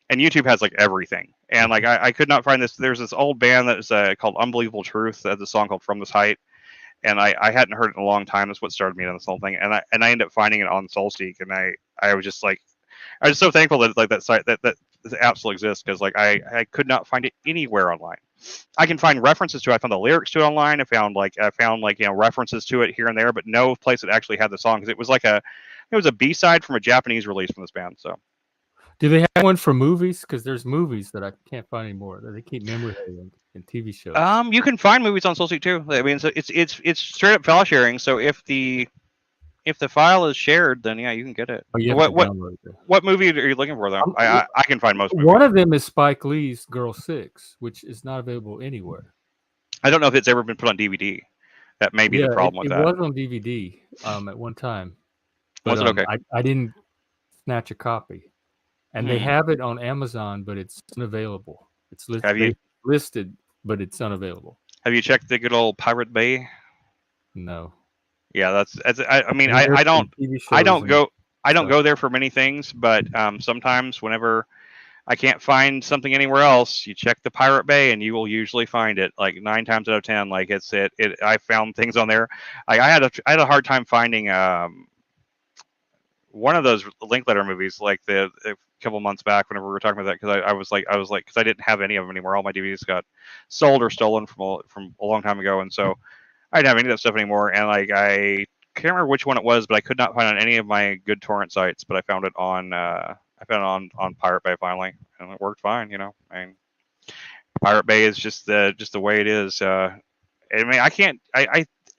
S4: And YouTube has like everything, and like I could not find this. There's this old band that is called Unbelievable Truth. That has a song called From This Height, and I hadn't heard it in a long time. That's what started me on this whole thing, and I ended up finding it on SoulSeek, and I was just like, I was so thankful that like that site that this app still exists because like I could not find it anywhere online. I can find references to it. I found the lyrics to it online. I found references to it here and there, but no place that actually had the song because it was a B-side from a Japanese release from this band. So.
S1: Do they have one for movies? Because there's movies that I can't find anymore. They keep memory in TV shows.
S4: You can find movies on SoulSeek too. I mean, so it's straight up file sharing. So if the file is shared, then yeah, you can get it.
S1: Oh, you have to download it.
S4: What movie are you looking for though? I can find most movies.
S1: One of them is Spike Lee's Girl 6, which is not available anywhere.
S4: I don't know if it's ever been put on DVD. That may be the problem with that.
S1: It was on DVD at one time. But,
S4: was it okay?
S1: I didn't snatch a copy. And they have it on Amazon, but it's unavailable. It's listed, but it's unavailable.
S4: Have you checked the good old Pirate Bay?
S1: No.
S4: Yeah, I don't go there for many things, but sometimes whenever I can't find something anywhere else, you check the Pirate Bay and you will usually find it. Like 9 times out of 10, like I found things on there. I had a hard time finding one of those Linklater movies, like a couple months back whenever we were talking about that, because I was like because I didn't have any of them anymore. All my DVDs got sold or stolen from a long time ago, and so I didn't have any of that stuff anymore. And like I can't remember which one it was, but I could not find it on any of my good torrent sites. But I found it on Pirate Bay finally, and it worked fine. I mean, Pirate Bay is just the way it is. I mean,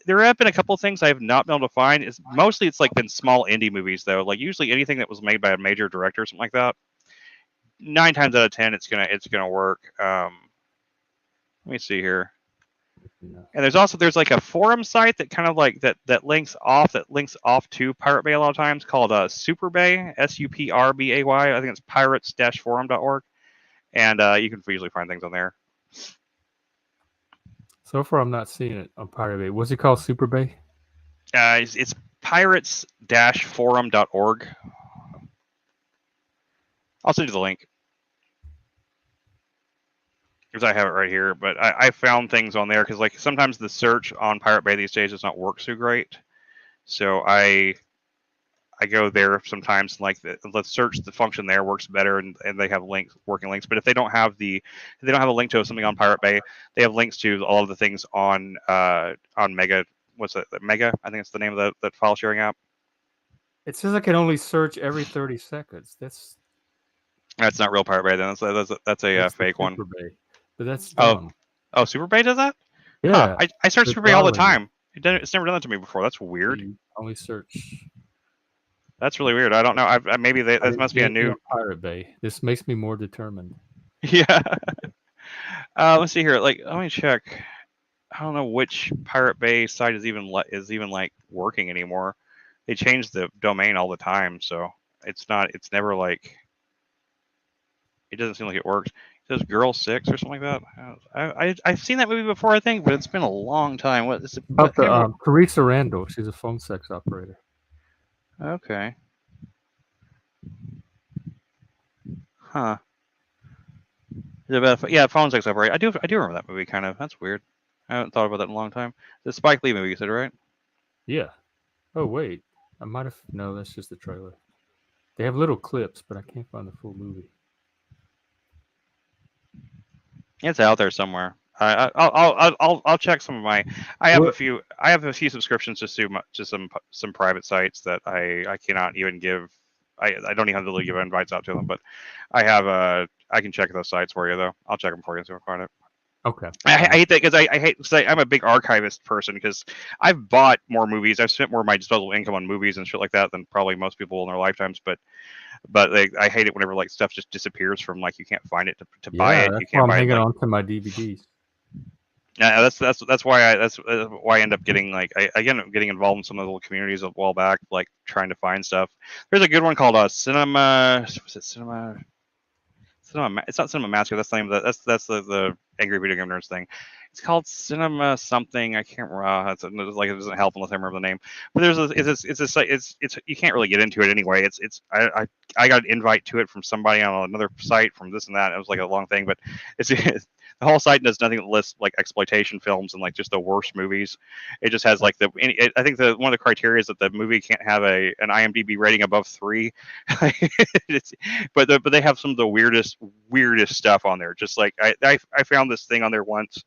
S4: there have been a couple of things I have not been able to find. It's like been small indie movies though. Like usually anything that was made by a major director or something like that, 9 times out of 10 it's gonna work. Let me see here. And there's like a forum site that kind of like that links off to Pirate Bay a lot of times called Superbay, SUPRBAY. I think it's pirates-forum.org, and you can usually find things on there.
S1: So far, I'm not seeing it on Pirate Bay. What's it called? Super Bay?
S4: It's pirates-forum.org. I'll send you the link because I have it right here. But I found things on there because like sometimes the search on Pirate Bay these days does not work so great. So I go there sometimes and like the search the function there works better and they have working links. But if they don't have a link to something on Pirate Bay, they have links to all of the things on Mega. What's it? Mega? I think it's the name of that file sharing app.
S1: It says I can only search every 30 seconds. That's
S4: not real Pirate Bay. Then that's a fake one.
S1: Bay. But that's dumb.
S4: Oh, Superbay does that?
S1: Yeah.
S4: Huh. I search Superbay all the time. It's never done that to me before. That's weird.
S1: You only search.
S4: That's really weird. I don't know. Maybe that must be a new
S1: Pirate Bay. This makes me more determined.
S4: Yeah. Let's see here. Like, let me check. I don't know which Pirate Bay site is even like working anymore. They change the domain all the time, so it's never like. It doesn't seem like it works. It says Girl 6 or something like that. I've seen that movie before, I think, but it's been a long time. What is it?
S1: About the Teresa Randall. She's a phone sex operator.
S4: Okay. Huh. Is it about phone sex operator? I do remember that movie kind of. That's weird. I haven't thought about that in a long time. The Spike Lee movie, you said, right?
S1: Yeah. Oh wait, I might have. No, that's just the trailer. They have little clips, but I can't find the full movie.
S4: It's out there somewhere. I'll check some of my. I have a few subscriptions to some private sites that I cannot even give. I don't even have to give invites out to them, but I can check those sites for you though. I'll check them for you so I can find it.
S1: Okay.
S4: I hate that because I'm a big archivist person because I've bought more movies. I've spent more of my disposable income on movies and shit like that than probably most people in their lifetimes. But I hate it whenever like stuff just disappears from like you can't find it to buy it.
S1: That's
S4: you can't
S1: why
S4: buy
S1: I'm hanging
S4: it.
S1: on to my DVDs.
S4: Yeah, that's why I end up getting like I end up getting involved in some of the little communities a while back, like trying to find stuff. There's a good one called Cinema. Was it Cinema? It's not Cinema Massacre. That's the name of that's the Angry Video Game Nerds thing. It's called Cinema something. I can't remember. It doesn't help unless I remember the name. But it's you can't really get into it anyway. I got an invite to it from somebody on another site from this and that. It was like a long thing, but it's the whole site does nothing but list like exploitation films and like just the worst movies. It just has like I think one of the criteria is that the movie can't have an IMDb rating above 3. But they have some of the weirdest stuff on there. Just like I found this thing on there once.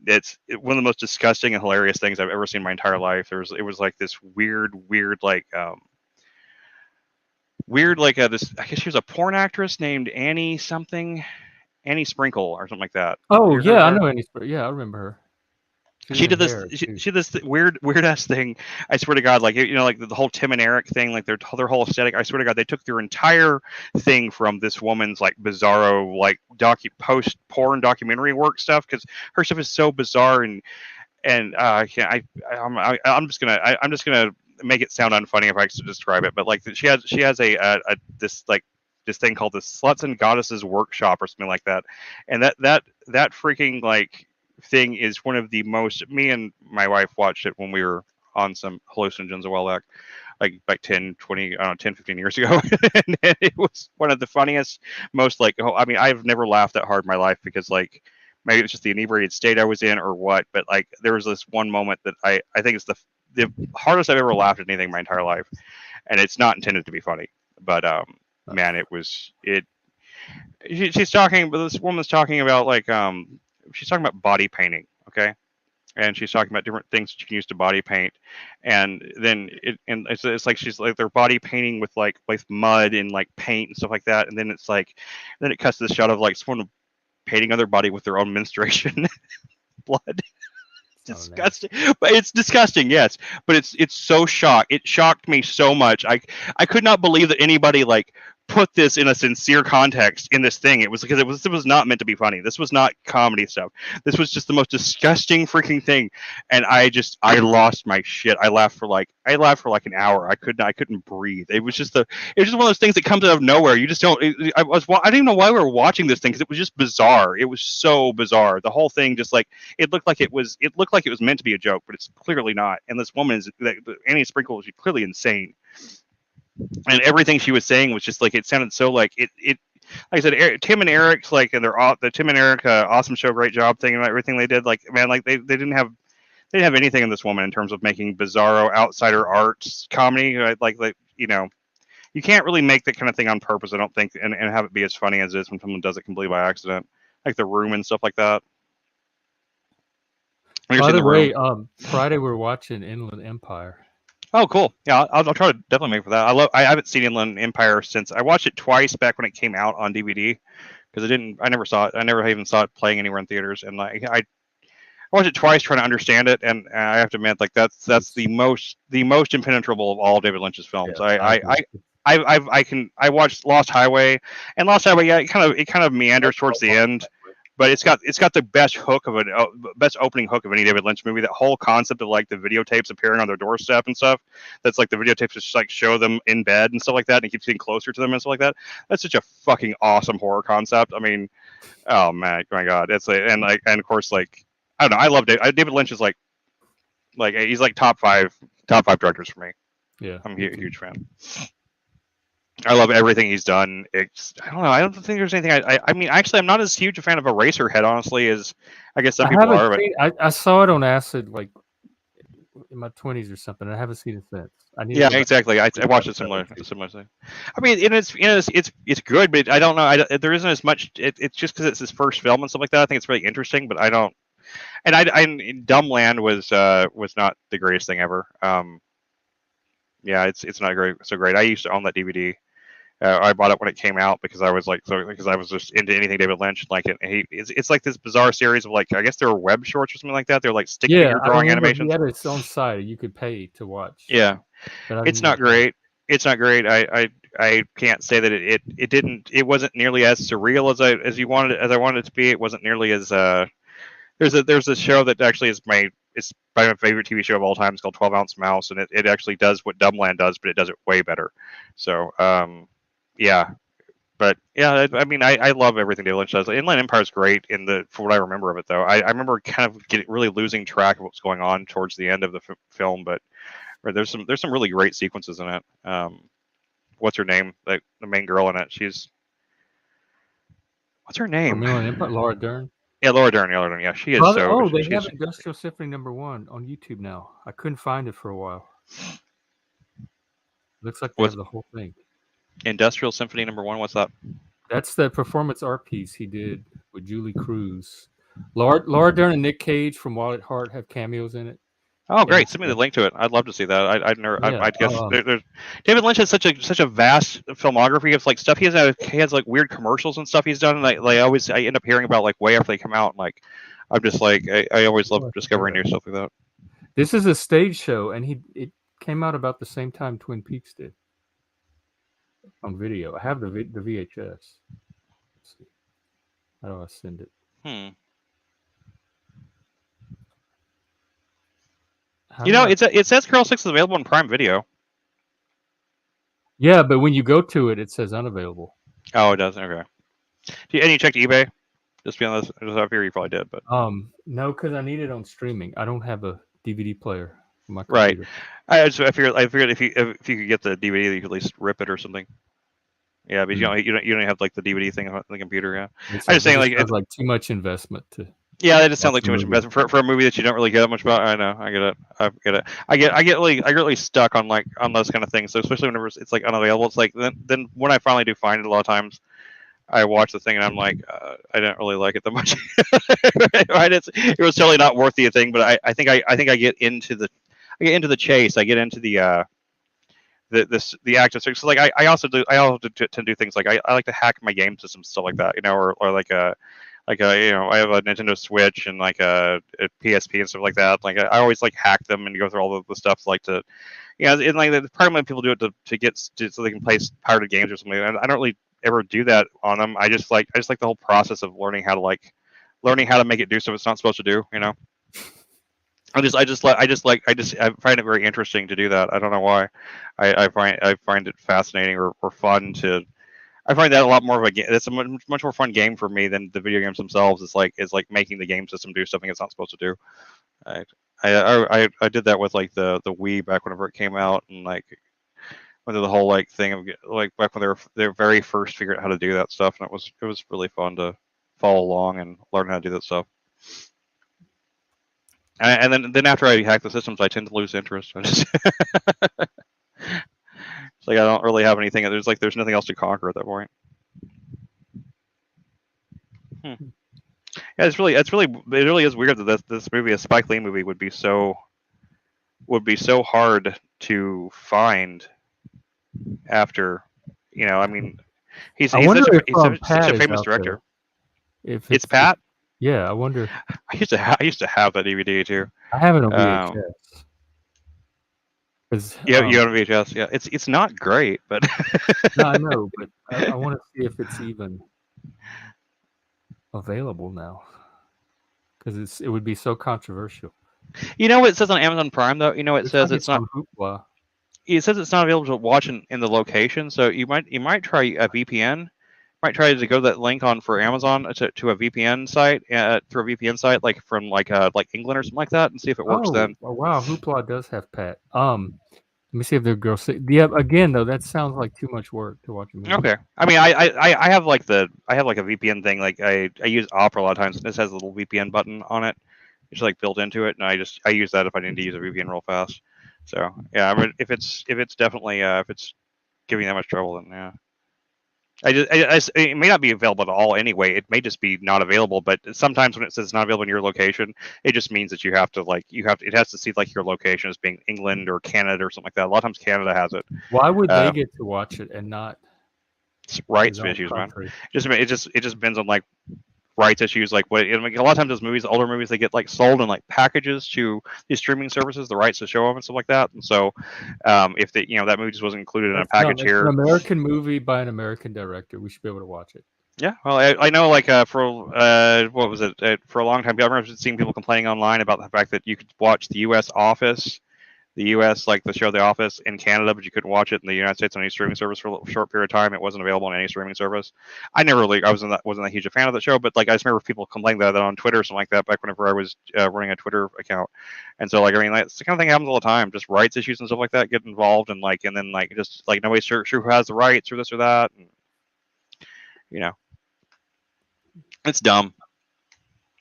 S4: It's one of the most disgusting and hilarious things I've ever seen in my entire life. It was like this weird like this. I guess she was a porn actress named Annie Sprinkle or something like that.
S1: Oh yeah, I know Annie Sprinkle. Yeah, I remember her.
S4: She did this. She did this weird ass thing. I swear to God, like like the whole Tim and Eric thing, like their whole aesthetic. I swear to God, they took their entire thing from this woman's like bizarro like post porn documentary work stuff because her stuff is so bizarre and I'm just gonna make it sound unfunny if I describe it. But like she has this thing called the Sluts and Goddesses Workshop or something like that, and that freaking like thing is one of the most. Me and my wife watched it when we were on some hallucinogens a while back, like 10 15 years ago. And it was one of the funniest, most like I've never laughed that hard in my life because like maybe it's just the inebriated state I was in or what, but like there was this one moment that I think it's the hardest I've ever laughed at anything in my entire life, and it's not intended to be funny, but man, she's talking, but this woman's talking about like she's talking about body painting, okay, and she's talking about different things you can use to body paint, and then it's like she's like they're body painting with mud and like paint and stuff like that, and then it cuts to the shot of like someone painting on their body with their own menstruation blood. Disgusting, but it's disgusting, yes, but it's so it shocked me so much. I could not believe that anybody like put this in a sincere context in this thing. It was because it was not meant to be funny. This was not comedy stuff. This was just the most disgusting freaking thing. And I lost my shit. I laughed for like an hour. I couldn't breathe. It was just one of those things that comes out of nowhere. You just don't. I didn't even know why we were watching this thing because it was just bizarre. It was so bizarre. The whole thing just like it looked like it was meant to be a joke, but it's clearly not. And this woman is Annie Sprinkle is clearly insane. And everything she was saying was just like it sounded so like it like I said, Tim and Eric's like and the Tim and Eric awesome show, great job thing and everything they did. Like man, like they didn't have anything in this woman in terms of making bizarro outsider arts comedy. Like you know, you can't really make that kind of thing on purpose, I don't think, and have it be as funny as it is when someone does it completely by accident, like The Room and stuff like that.
S1: By the way, Friday we're watching Inland Empire.
S4: Oh, cool. Yeah, I'll try to definitely make for that. I haven't seen Inland Empire since I watched it twice back when it came out on DVD because I never saw it. I never even saw it playing anywhere in theaters, and like I watched it twice trying to understand it, and I have to admit, like that's the most impenetrable of all David Lynch's films. Yeah, I watched Lost Highway, and Lost Highway, yeah, it kind of meanders towards the end. But it's got the best best opening hook of any David Lynch movie. That whole concept of like the videotapes appearing on their doorstep and stuff. That's like the videotapes just like show them in bed and stuff like that, and it keeps getting closer to them and stuff like that. That's such a fucking awesome horror concept. I mean, oh man, my god, it's like and of course like I don't know. I love David Lynch is like he's like top five directors for me.
S1: Yeah,
S4: I'm a huge fan. I love everything he's done. I don't know. I don't think there's anything. I mean, actually, I'm not as huge a fan of Eraserhead, honestly, as I guess some people are. But
S1: I saw it on acid like in my 20s or something. I haven't seen it since.
S4: Yeah, exactly. I watched a similar thing. I mean, it's good, but I don't know. There isn't as much. It's just because it's his first film and stuff like that. I think it's really interesting, but I don't. And Dumbland was not the greatest thing ever. Yeah, it's not great. So great. I used to own that DVD. I bought it when it came out because I was just into anything David Lynch like it. And it's like this bizarre series of like I guess there were web shorts or something like that. They're like stick figure drawing animations.
S1: He had its own site you could pay to watch.
S4: Yeah, it's not great. It's not great. I can't say that it wasn't nearly as surreal as I wanted it to be. It wasn't nearly as there's a show that actually is it's my favorite TV show of all time. It's called 12 Ounce Mouse, and it actually does what Dumbland does, but it does it way better. So, yeah. But yeah, I mean, I love everything David Lynch does. Inland Empire is great for what I remember of it, though. I remember kind of really losing track of what's going on towards the end of the film, but there's some really great sequences in it. What's her name? The main girl in it. What's her name?
S1: Laura Dern.
S4: Yeah, Laura Dern. Yeah, she is.
S1: They have Industrial Symphony #1 on YouTube now. I couldn't find it for a while. Looks like they have the whole thing.
S4: Industrial Symphony #1. What's that?
S1: That's the performance art piece he did with Julie Cruz. Laura Dern and Nick Cage from Wild at Heart have cameos in it.
S4: Oh, great! Send me the link to it. I'd love to see that. I guess David Lynch has such a vast filmography of like stuff. He has like weird commercials and stuff he's done. And I end up hearing about like way after they come out. And like I'm just like I always love discovering new stuff like that.
S1: This is a stage show, and it came out about the same time Twin Peaks did on video. I have the VHS. Let's see. How do I send it?
S4: It says Girl 6 is available on Prime Video.
S1: Yeah, but when you go to it, it says unavailable.
S4: Oh, it does. Okay. And you checked eBay? Just be honest. I figure you probably did, but
S1: no, because I need it on streaming. I don't have a DVD player on my
S4: computer. Right. I figured if you could get the DVD, you could at least rip it or something. Yeah, but you don't have like the DVD thing on the computer. Yeah. I'm just saying
S1: it's like too much investment to.
S4: Yeah, that just sounds like too much investment for a movie that you don't really get that much about. I know, I get it. I get really stuck on those kind of things. So especially whenever it's like unavailable, it's like then when I finally do find it, a lot of times I watch the thing and I'm like, I didn't really like it that much. Right? It was totally not worth the thing. But I think I get into the chase. I get into the active search. So like I also tend to do things like I like to hack my game system, stuff like that, or like I have a Nintendo Switch and like a PSP and stuff like that. Like I always like hack them and go through all the stuff like to, Yeah, and like the probably people do it to get so they can play pirated games or something. I don't really ever do that on them. I just like the whole process of learning how to make it do stuff it's not supposed to do. You know, I find it very interesting to do that. I don't know why. I find it fascinating or fun to. I find that a lot more of a game. It's a much more fun game for me than the video games themselves. It's like making the game system do something it's not supposed to do. I did that with like the Wii back whenever it came out, and like went through the whole like thing of like back when they were very first figured out how to do that stuff, and it was really fun to follow along and learn how to do that stuff. And then after I hack the systems, I tend to lose interest. It's like I don't really have anything. There's nothing else to conquer at that point. Yeah, it really is weird that this movie, a Spike Lee movie, would be so hard to find. After, I mean, he's such a famous director.
S1: If
S4: it's Pat.
S1: Yeah, I wonder.
S4: I used to have that DVD too.
S1: I have it on VHS.
S4: You have a VHS. Yeah, it's not great, but
S1: no, I know, but I want to see if it's even available now, because it would be so controversial.
S4: You know what it says on Amazon Prime though? It says it's not.
S1: Hoopla.
S4: It says it's not available to watch in the location, so you might try a VPN. Might try to go to that link for Amazon to a VPN site through a VPN site like from like England or something like that, and see if it works then.
S1: Oh wow, Hoopla does have Pat. Let me see if the girl. Yeah, again though, that sounds like too much work to watch a movie.
S4: Okay, I mean I have like a VPN thing. Like I use Opera a lot of times. This has a little VPN button on it. It's like built into it, and I use that if I need to use a VPN real fast. So yeah, I mean, if it's definitely if it's giving that much trouble, then yeah. It may not be available at all anyway. It may just be not available. But sometimes when it says it's not available in your location, it just means that it has to see like your location as being England or Canada or something like that. A lot of times Canada has it.
S1: Why would they get to watch it and not?
S4: It's rights issues, man. It just depends on like rights issues. Like a lot of times those older movies, they get like sold in like packages to these streaming services, the rights to show them and stuff like that. And so, if that movie just wasn't included in a package here,
S1: an American movie by an American director, we should be able to watch it.
S4: Yeah, well, I know like for what was it for a long time, I remember seeing people complaining online about the fact that you could watch the U.S. Office. The U.S. like the show The Office in Canada, but you couldn't watch it in the United States on any streaming service for a short period of time. It wasn't available on any streaming service. I wasn't that huge a fan of the show, but like I just remember people complaining about that on Twitter or something like that back whenever I was running a Twitter account. And so like I mean, like, it's the kind of thing that happens all the time. Just rights issues and stuff like that get involved, and then just like nobody's sure who has the rights or this or that. And, it's dumb.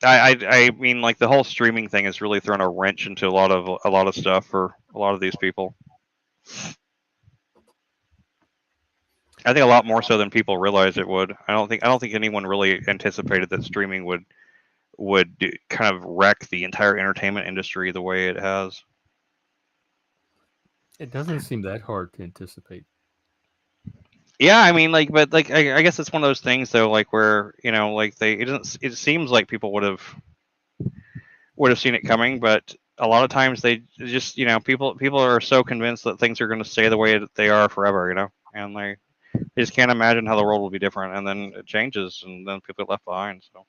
S4: I mean, like the whole streaming thing has really thrown a wrench into a lot of stuff for a lot of these people. I think a lot more so than people realize it would. I don't think anyone really anticipated that streaming would kind of wreck the entire entertainment industry the way it has.
S1: It doesn't seem that hard to anticipate.
S4: Yeah, I mean, like, but like, I guess it's one of those things though, like where like it seems like people would have seen it coming, but a lot of times they just people are so convinced that things are going to stay the way that they are forever, and they just can't imagine how the world will be different, and then it changes, and then people get left behind. So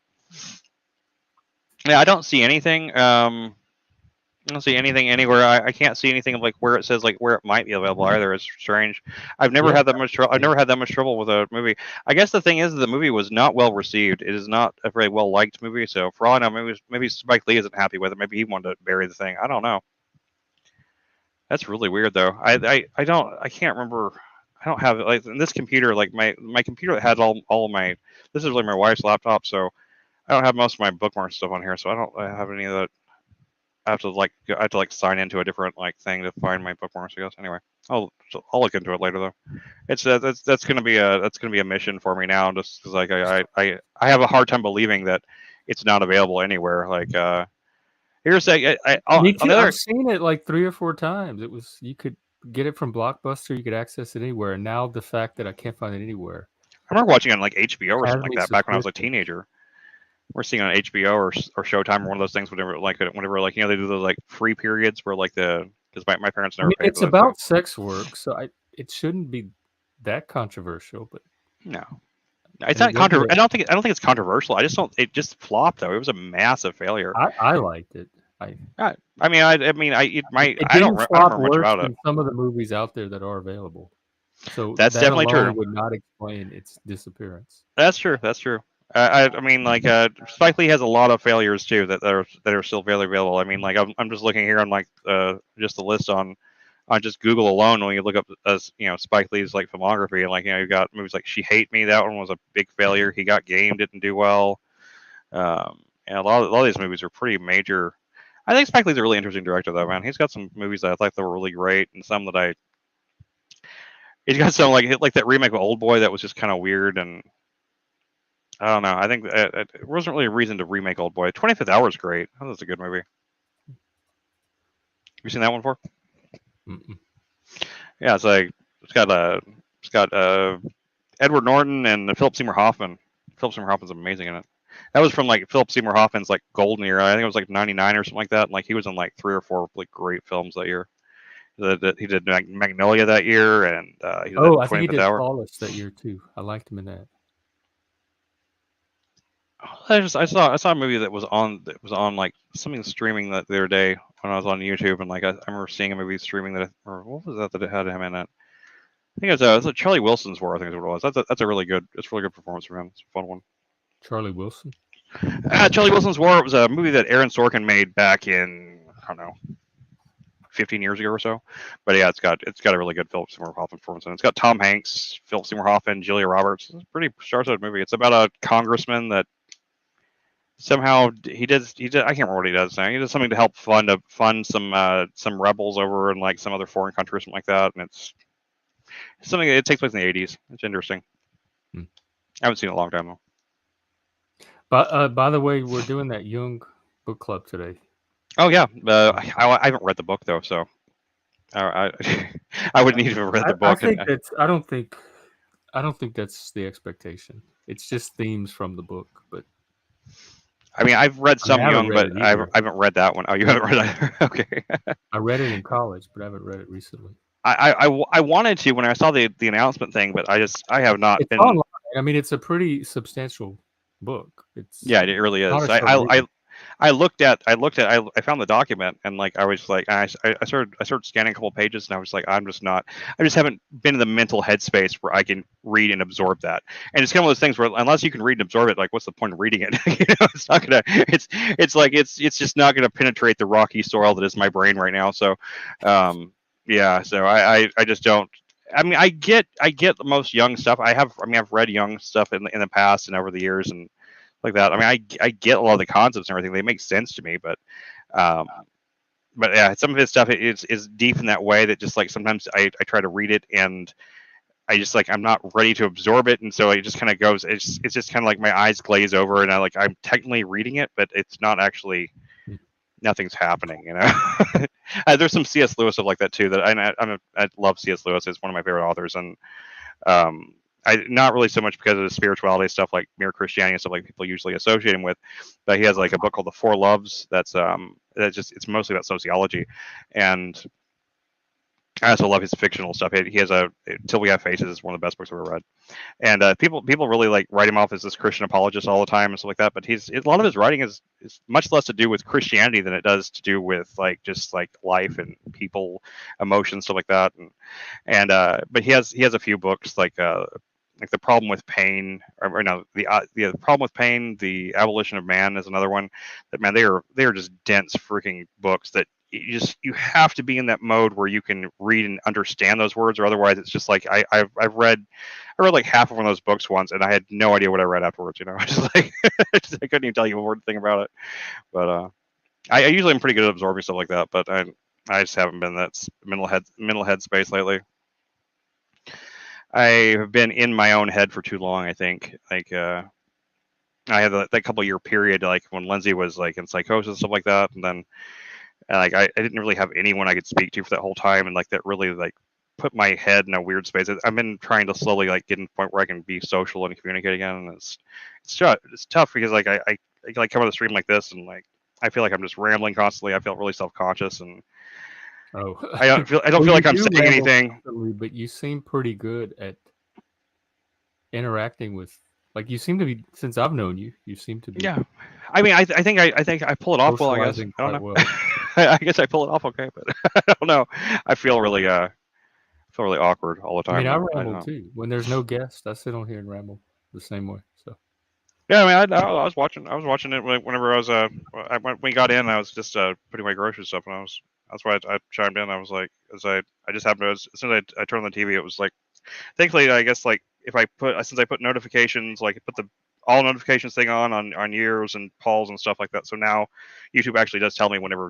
S4: yeah, I don't see anything. I don't see anything anywhere. I can't see anything of like where it says like where it might be available either. It's strange. I've never had that much trouble. I've never had that much trouble with a movie. I guess the thing is the movie was not well received. It is not a very well liked movie. So for all I know, maybe Spike Lee isn't happy with it. Maybe he wanted to bury the thing. I don't know. That's really weird though. I can't remember. I don't have like in this computer. Like my computer that had all of my. This is like my wife's laptop, so I don't have most of my bookmark stuff on here. So I don't have any of that. I have to sign into a different like thing to find my bookmarks. I guess. Anyway, I'll look into it later though. It's that's gonna be a mission for me now, just because like I have a hard time believing that it's not available anywhere. Like here's
S1: I've seen it like 3 or 4 times. You could get it from Blockbuster. You could access it anywhere. And now the fact that I can't find it anywhere.
S4: I remember watching it on like HBO or something like that back when I was a teenager. We're seeing on HBO or Showtime or one of those things whenever they do those like free periods where like the because my parents
S1: I
S4: never
S1: mean,
S4: paid
S1: it's
S4: for that.
S1: about sex work, so it shouldn't be that controversial. But
S4: No, it's
S1: it
S4: not
S1: wasn't.
S4: I don't think it's controversial. I just don't. It just flopped though. It was a massive failure.
S1: I liked it.
S4: I mean,
S1: It
S4: I don't
S1: didn't
S4: remember
S1: flop
S4: much
S1: worse
S4: about it.
S1: than some of the movies out there that are available. So
S4: That's
S1: that
S4: definitely
S1: alone
S4: true.
S1: would not explain its disappearance.
S4: That's true. That's true. I mean, like Spike Lee has a lot of failures too that are still fairly available. I mean, like I'm just looking here on like just the list on just Google alone when you look up Spike Lee's like filmography, and like you've got movies like She Hate Me. That one was a big failure. He Got Game didn't do well. And a lot of these movies are pretty major. I think Spike Lee's a really interesting director though, man. He's got some movies that I thought that were really great, and some that he's got some like that remake of Old Boy that was just kind of weird, and I don't know. I think it wasn't really a reason to remake Old Boy. 25th Hour is great. Oh, that's a good movie. You seen that one before?
S1: Mm-mm.
S4: Yeah, it's got Edward Norton and Philip Seymour Hoffman. Philip Seymour Hoffman's amazing in it. That was from like Philip Seymour Hoffman's like golden era. I think it was like '99 or something like that. And like he was in like 3 or 4 like great films that year. He did Magnolia that year, and he did
S1: I think he
S4: 25th
S1: did
S4: Hour.
S1: Flawless that year too. I liked him in that.
S4: I saw a movie that was on like something streaming the other day when I was on YouTube, and like I remember seeing a movie streaming or what was that it had him in it? I think it was a Charlie Wilson's War. I think is what it was. That's a really good performance from him. It's a fun one.
S1: Charlie Wilson.
S4: Charlie Wilson's War. It was a movie that Aaron Sorkin made back in I don't know 15 years ago or so. But yeah, it's got a really good Philip Seymour Hoffman performance, and it's got Tom Hanks, Philip Seymour Hoffman, Julia Roberts. It's a pretty star-studded movie. It's about a congressman that somehow he did I can't remember what he does now. He does something to help fund some rebels over in like some other foreign country or something like that, and it's something that takes place in the 80s. It's interesting.
S1: Hmm.
S4: I haven't seen it in a long time though.
S1: But by the way, we're doing that Jung book club today.
S4: Oh yeah, I haven't read the book though, so I would need to have read the book.
S1: I don't think that's the expectation. It's just themes from the book, but
S4: I mean, I've read some Jung, but I
S1: either.
S4: haven't read that one. Oh, you haven't read either? Okay.
S1: I read it in college, but I haven't read it recently.
S4: I wanted to when I saw the announcement thing, but I have not
S1: It's
S4: been.
S1: online. I mean, it's a pretty substantial book.
S4: Yeah, it really is.
S1: not a short read.
S4: I found the document, and like I was like I started scanning a couple pages, and I was like I just haven't been in the mental headspace where I can read and absorb that. And it's kind of one of those things where unless you can read and absorb it, like what's the point of reading it? It's not gonna. It's just not gonna penetrate the rocky soil that is my brain right now. So, yeah. So I just don't. I mean, I get most Jung stuff. I've read Jung stuff in the past and over the years and like that. I mean, I get a lot of the concepts and everything. They make sense to me, but yeah, some of his stuff is deep in that way that just like sometimes I try to read it and I just like I'm not ready to absorb it, and so it just kind of goes. It's just kind of like my eyes glaze over, and I'm technically reading it, but it's not actually. Nothing's happening, you know. There's some C.S. Lewis stuff like that too. That I love C.S. Lewis. It's one of my favorite authors, and I not really so much because of the spirituality stuff like Mere Christianity and stuff like people usually associate him with. But he has like a book called The Four Loves. That's it's mostly about sociology, and I also love his fictional stuff. He has Till We Have Faces is one of the best books I've ever read, and people really like write him off as this Christian apologist all the time and stuff like that. But a lot of his writing is much less to do with Christianity than it does to do with like just like life and people, emotions, stuff like that. And but he has a few books like The Problem with Pain, or no, the Problem with Pain, The Abolition of Man is another one. That man, they are just dense freaking books that. You have to be in that mode where you can read and understand those words, or otherwise it's just like I read like half of one of those books once, and I had no idea what I read afterwards. You know, I just like I couldn't even tell you a word thing about it. But I usually am pretty good at absorbing stuff like that, but I just haven't been in that mental head space lately. I have been in my own head for too long. I think like I had that couple year period like when Lindsay was like in psychosis and stuff like that, and then. And like I didn't really have anyone I could speak to for that whole time, and like that really like put my head in a weird space. I've been trying to slowly like get to the point where I can be social and communicate again, and it's tough because like I like come on the stream like this, and like I feel like I'm just rambling constantly. I feel really self-conscious, and
S1: Oh,
S4: I don't feel
S1: Well,
S4: like
S1: you
S4: I'm
S1: do
S4: saying
S1: ramble
S4: anything.
S1: constantly, but you seem pretty good at interacting with. Like you seem to be, since I've known you, you seem to be
S4: Yeah, I mean, I think I pull it off well. I guess
S1: socializing
S4: I don't
S1: quite
S4: know.
S1: well.
S4: I guess I pull it off okay, but I don't know. I feel really awkward all the
S1: I
S4: time.
S1: mean, I
S4: Though. I don't
S1: ramble
S4: know.
S1: too. When there's no guest, I sit on here and ramble the same way. So
S4: Yeah, I mean, I was watching. I was watching it whenever I was when we got in. I was just putting my grocery stuff, and that's why I chimed in. I was like, I just happened to as soon as I turned on the TV, it was like, thankfully, I guess like if I put since I put notifications, like put the all notifications thing on years and polls and stuff like that. So now YouTube actually does tell me whenever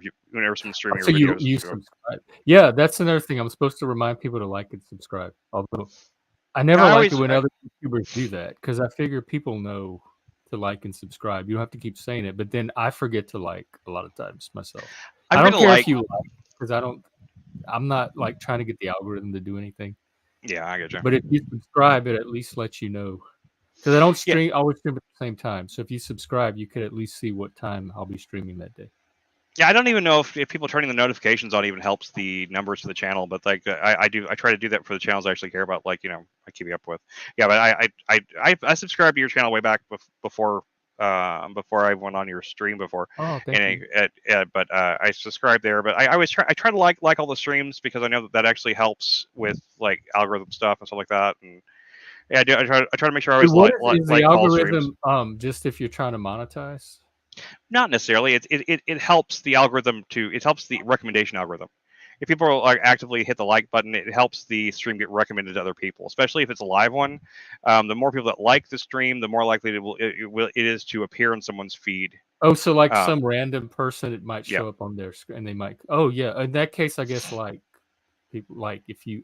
S4: someone's streaming
S1: so
S4: or videos.
S1: you subscribe. Yeah, that's another thing. I'm supposed to remind people to like and subscribe. Although I never
S4: I
S1: like it
S4: always
S1: when other YouTubers do that because I figure people know to like and subscribe. You don't have to keep saying it, but then I forget to like a lot of times myself. I don't care if you like because I'm not like trying to get the algorithm to do anything.
S4: Yeah, I get you.
S1: But if you subscribe, it at least lets you know. Because I don't
S4: Yeah.
S1: always stream at the same time. So if you subscribe, you could at least see what time I'll be streaming that day.
S4: Yeah, I don't even know if people turning the notifications on even helps the numbers for the channel, but like I try to do that for the channels I actually care about, like I keep up with. Yeah, but I subscribed to your channel way back before I went on your stream before.
S1: Oh, thank you.
S4: But I subscribed there. But I try to like all the streams because I know that actually helps with like algorithm stuff and stuff like that. And yeah, I try to make sure I always
S1: Is the
S4: Paul's streams.
S1: algorithm just if you're trying to monetize?
S4: Not necessarily. It helps the algorithm it helps the recommendation algorithm. If people are actively hit the like button, it helps the stream get recommended to other people, especially if it's a live one. The more people that like the stream, the more likely it is to appear in someone's feed.
S1: Oh, so like some random person, it might show up on their screen, and they might. Oh yeah, in that case, I guess like people like if you.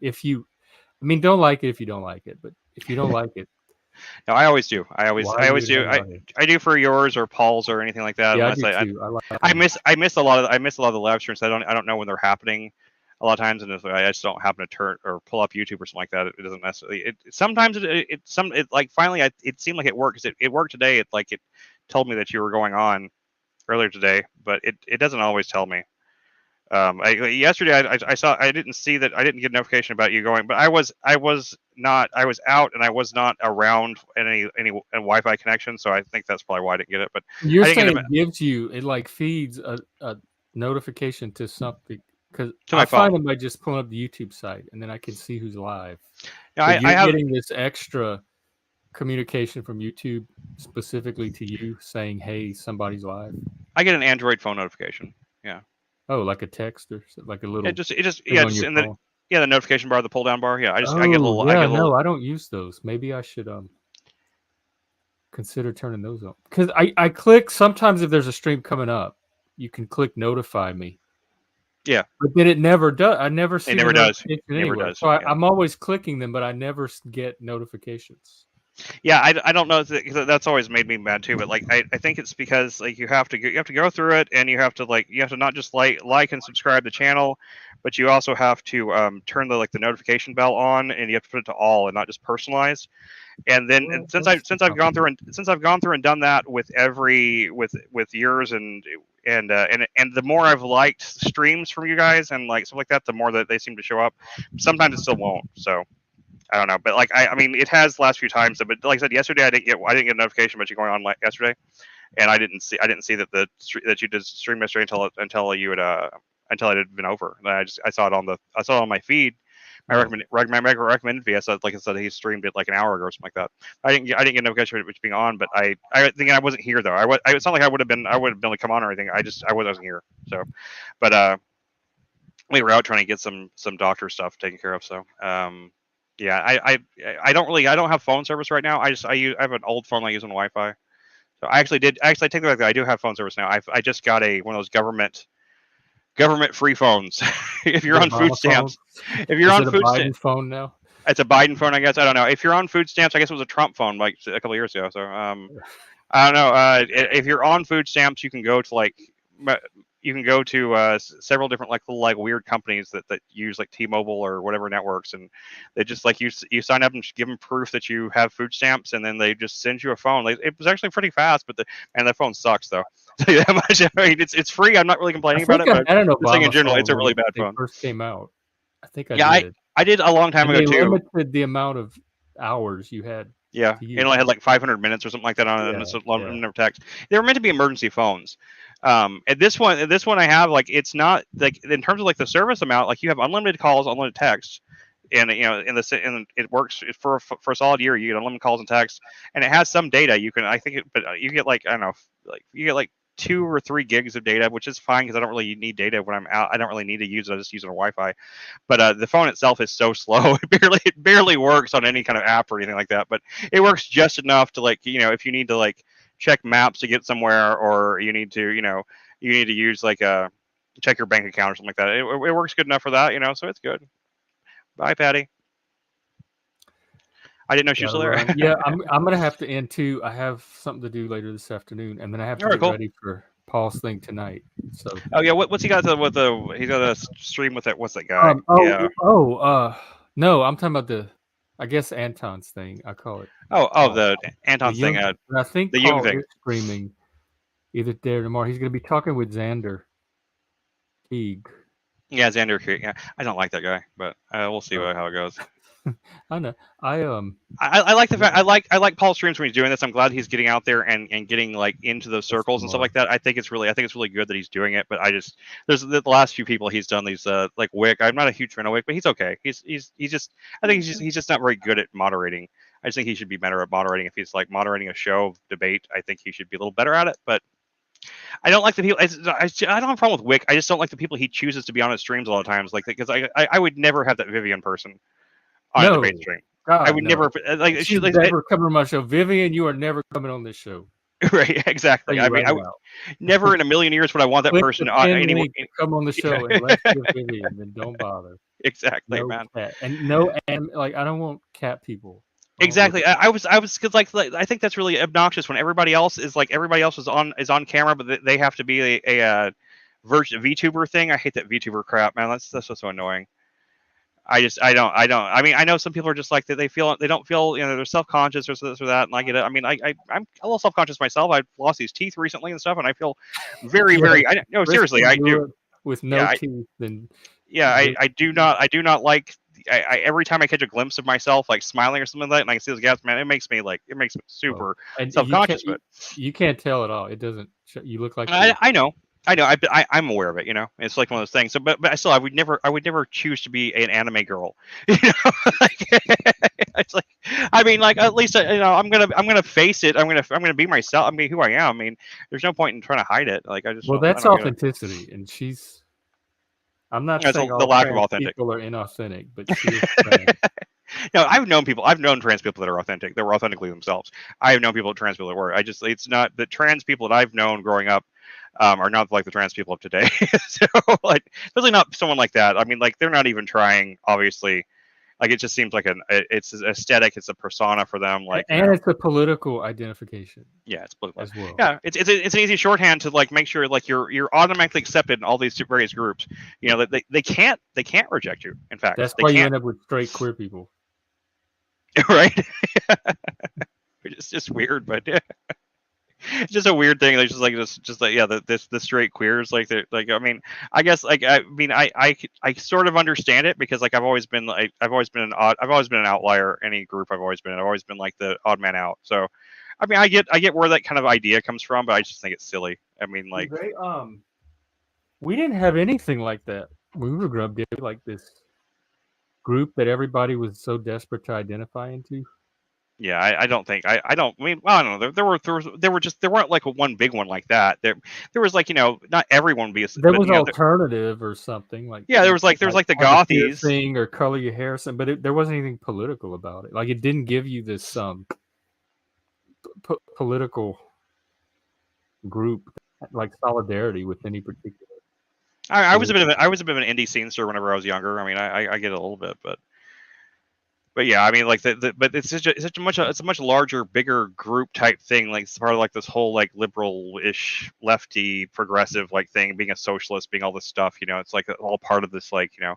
S1: I mean, don't like it if you don't like it, but if you don't like it.
S4: No, I always do. I always do. I do for yours or Paul's or anything like that.
S1: Yeah, I do too.
S4: I miss a lot of the live streams. I don't know when they're happening a lot of times, and if I just don't happen to turn or pull up YouTube or something like that, it doesn't necessarily. Sometimes it like finally it seemed like it worked. It worked today. It told me that you were going on earlier today, but it doesn't always tell me. Yesterday I didn't see that. I didn't get a notification about you going, but I was out and I was not around any Wi-Fi connection, so I think that's probably why I didn't get it. But
S1: you're saying it gives you, it like feeds a notification to something, because I find them by just pulling up the YouTube site and then I can see who's live.
S4: Yeah,
S1: you're getting this extra communication from YouTube specifically to you saying, "Hey, somebody's live."
S4: I get an Android phone notification. Yeah.
S1: Oh, like a text or like a little.
S4: The notification bar, the pull down bar. Yeah, I get a little.
S1: No, I don't use those. Maybe I should consider turning those on, because I click sometimes if there's a stream coming up, you can click notify me.
S4: Yeah,
S1: but then it never does. I never see.
S4: It never does. It never does.
S1: So I'm always clicking them, but I never get notifications.
S4: Yeah, I don't know. That's always made me mad too. But like, I think it's because like you have to go through it, and you have to not just like and subscribe the channel, but you also have to turn the notification bell on, and you have to put it to all and not just personalized. And then since I've gone through and done that with yours and the more I've liked streams from you guys and like stuff like that, the more that they seem to show up. Sometimes it still won't. So. I don't know, but like I mean, it has the last few times. But like I said, yesterday I didn't get a notification about you going on yesterday, and I didn't see that that you did stream yesterday until it had been over. And I saw it on my feed. My recommended feed. I said, like I said, he streamed it like an hour ago or something like that. I didn't get a notification of it being on, but I think I wasn't here though. It's not like I would have been able to come on or anything. I wasn't here. So, but we were out trying to get some doctor stuff taken care of. So. Yeah, I don't have phone service right now. I have an old phone I use on Wi-Fi. So I take that back. I do have phone service now. I just got one of those government free phones. If you're on food stamps,
S1: Biden phone now.
S4: It's a Biden phone, I guess. I don't know. If you're on food stamps, I guess it was a Trump phone like a couple of years ago. So I don't know. If you're on food stamps, you can go to you can go to several different like little like weird companies that use like T-Mobile or whatever networks, and they just like you sign up and just give them proof that you have food stamps, and then they just send you a phone. Like, it was actually pretty fast, but that phone sucks though. I'll tell you that much. I mean, it's free. I'm not really complaining about it, but
S1: I don't know.
S4: just saying in general, it's a really bad phone.
S1: First came out. I think I
S4: Yeah,
S1: did.
S4: I did a long time
S1: And
S4: ago
S1: they
S4: too.
S1: limited the amount of hours you had.
S4: Yeah,
S1: to
S4: it
S1: use.
S4: only had like 500 minutes or something like that on it, and it's a lot of text. They were meant to be emergency phones. And this one I have, like, it's not like in terms of like the service amount, like you have unlimited calls, unlimited text, and it works for a solid year. You get unlimited calls and text, and it has some data. You can, I think, but you get like, I don't know, like you get like 2 or 3 gigs of data, which is fine because I don't really need data when I'm out. I don't really need to use it. I just use it on Wi-Fi. But the phone itself is so slow; it barely works on any kind of app or anything like that. But it works just enough to, like, if you need to like check maps to get somewhere, or you need to use like check your bank account or something like that. It works good enough for that, so it's good. Bye, Patty. I didn't know she was still there.
S1: Yeah, I'm gonna have to end too. I have something to do later this afternoon, and then I have to get ready for Paul's thing tonight. So.
S4: Oh yeah, what's he got he's got a stream with that? What's that guy?
S1: No, I'm talking about I guess Anton's thing. I call it.
S4: The Anton's thing.
S1: I think
S4: the
S1: Paul
S4: young thing
S1: is streaming either today or tomorrow. He's gonna be talking with Xander Teague.
S4: Yeah, Xander. Yeah, I don't like that guy, but we'll see how it goes.
S1: I know.
S4: I like the fact I like Paul's streams when he's doing this. I'm glad he's getting out there and getting like into those circles and stuff like that. I think it's really good that he's doing it. But there's the last few people he's done these like Wick. I'm not a huge fan of Wick, but he's okay. He's just not very good at moderating. I just think he should be better at moderating. If he's like moderating a show of debate, I think he should be a little better at it. But I don't like the people. I don't have a problem with Wick. I just don't like the people he chooses to be on his streams a lot of times. Like, because I would never have that Vivian person on a debate stream.
S1: God,
S4: I would never like.
S1: She's never coming on my show. Vivian, you are never coming on this show.
S4: Right, exactly. I mean, never in a million years would I want that person on anywhere.
S1: Come on the show unless you're Vivian, then don't bother.
S4: Exactly,
S1: no
S4: man.
S1: Cat. And like, I don't want cat people.
S4: Exactly. I was because like I think that's really obnoxious when everybody else is on camera, but they have to be a VTuber thing. I hate that VTuber crap, man. That's so annoying. I mean, I know some people are just like that. They don't feel, they're self-conscious or this or that, and I get it. I mean, I'm a little self-conscious myself. I've lost these teeth recently and stuff, and I feel very, seriously, I do.
S1: With no teeth, then
S4: I do not like. Every time I catch a glimpse of myself like smiling or something like that, and I can see those gaps, man, it makes me super self-conscious. But
S1: you can't tell at all. It doesn't. You look like
S4: I know. I'm aware of it. It's like one of those things. So, but I would never choose to be an anime girl. It's like, I mean, like, at least I'm gonna face it. I'm gonna be myself. I mean, who I am. I mean, there's no point in trying to hide it. Like,
S1: that's authenticity, and she's. I'm not saying
S4: the lack of authentic
S1: people are inauthentic, but she is
S4: no, I've known trans people that are authentic. That were authentically themselves. I have known trans people that were. It's not the trans people that I've known growing up are not like the trans people of today. So, like, especially not someone like that. I mean, like, they're not even trying. Obviously, like, it just seems like it's an aesthetic. It's a persona for them. Like,
S1: and it's a political identification.
S4: Yeah, it's political
S1: as well.
S4: Yeah, it's an easy shorthand to like make sure like you're automatically accepted in all these various groups. That they can't reject you. In fact,
S1: that's why you end up with straight queer people.
S4: Right. It's just weird, but yeah. It's just a weird thing. They're just like the straight queers. Like, they're like, I mean, I guess, like, I mean, I sort of understand it because, like, I've always been an outlier. Any group I've always been like the odd man out. So, I mean, I get where that kind of idea comes from, but I just think it's silly. I mean, like,
S1: we didn't have anything like that when we were growing up. Did we, like, this group that everybody was so desperate to identify into?
S4: Yeah, I don't think I don't. I mean, well, I don't know. There weren't like one big one like that. There was like, not everyone would be.
S1: There was alternative or something like.
S4: Yeah, there was like the Gothies
S1: thing or color your hair, but there wasn't anything political about it. Like, it didn't give you this political group like solidarity with any particular.
S4: I was a bit of an indie scenester whenever I was younger. I mean, I get it a little bit, but but yeah, I mean, like but it's it's a much larger, bigger group type thing. Like it's part of like this whole like liberal-ish, lefty, progressive like thing, being a socialist, being all this stuff. It's like all part of this like And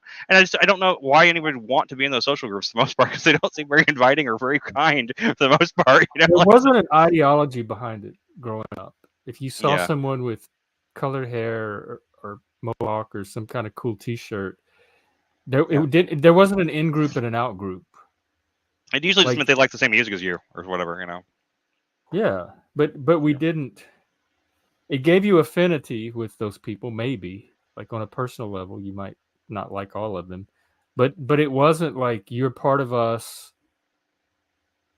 S4: I don't know why anyone would want to be in those social groups for the most part, because they don't seem very inviting or very kind for the most part.
S1: There wasn't an ideology behind it growing up. If you saw
S4: Yeah.
S1: someone with colored hair or mohawk or some kind of cool T-shirt, there wasn't an in group and an out group.
S4: It usually just
S1: Like-
S4: meant they like the same music as you or whatever.
S1: Yeah, but we didn't. It gave you affinity with those people, maybe like on a personal level. You might not like all of them, but it wasn't like you're part of us,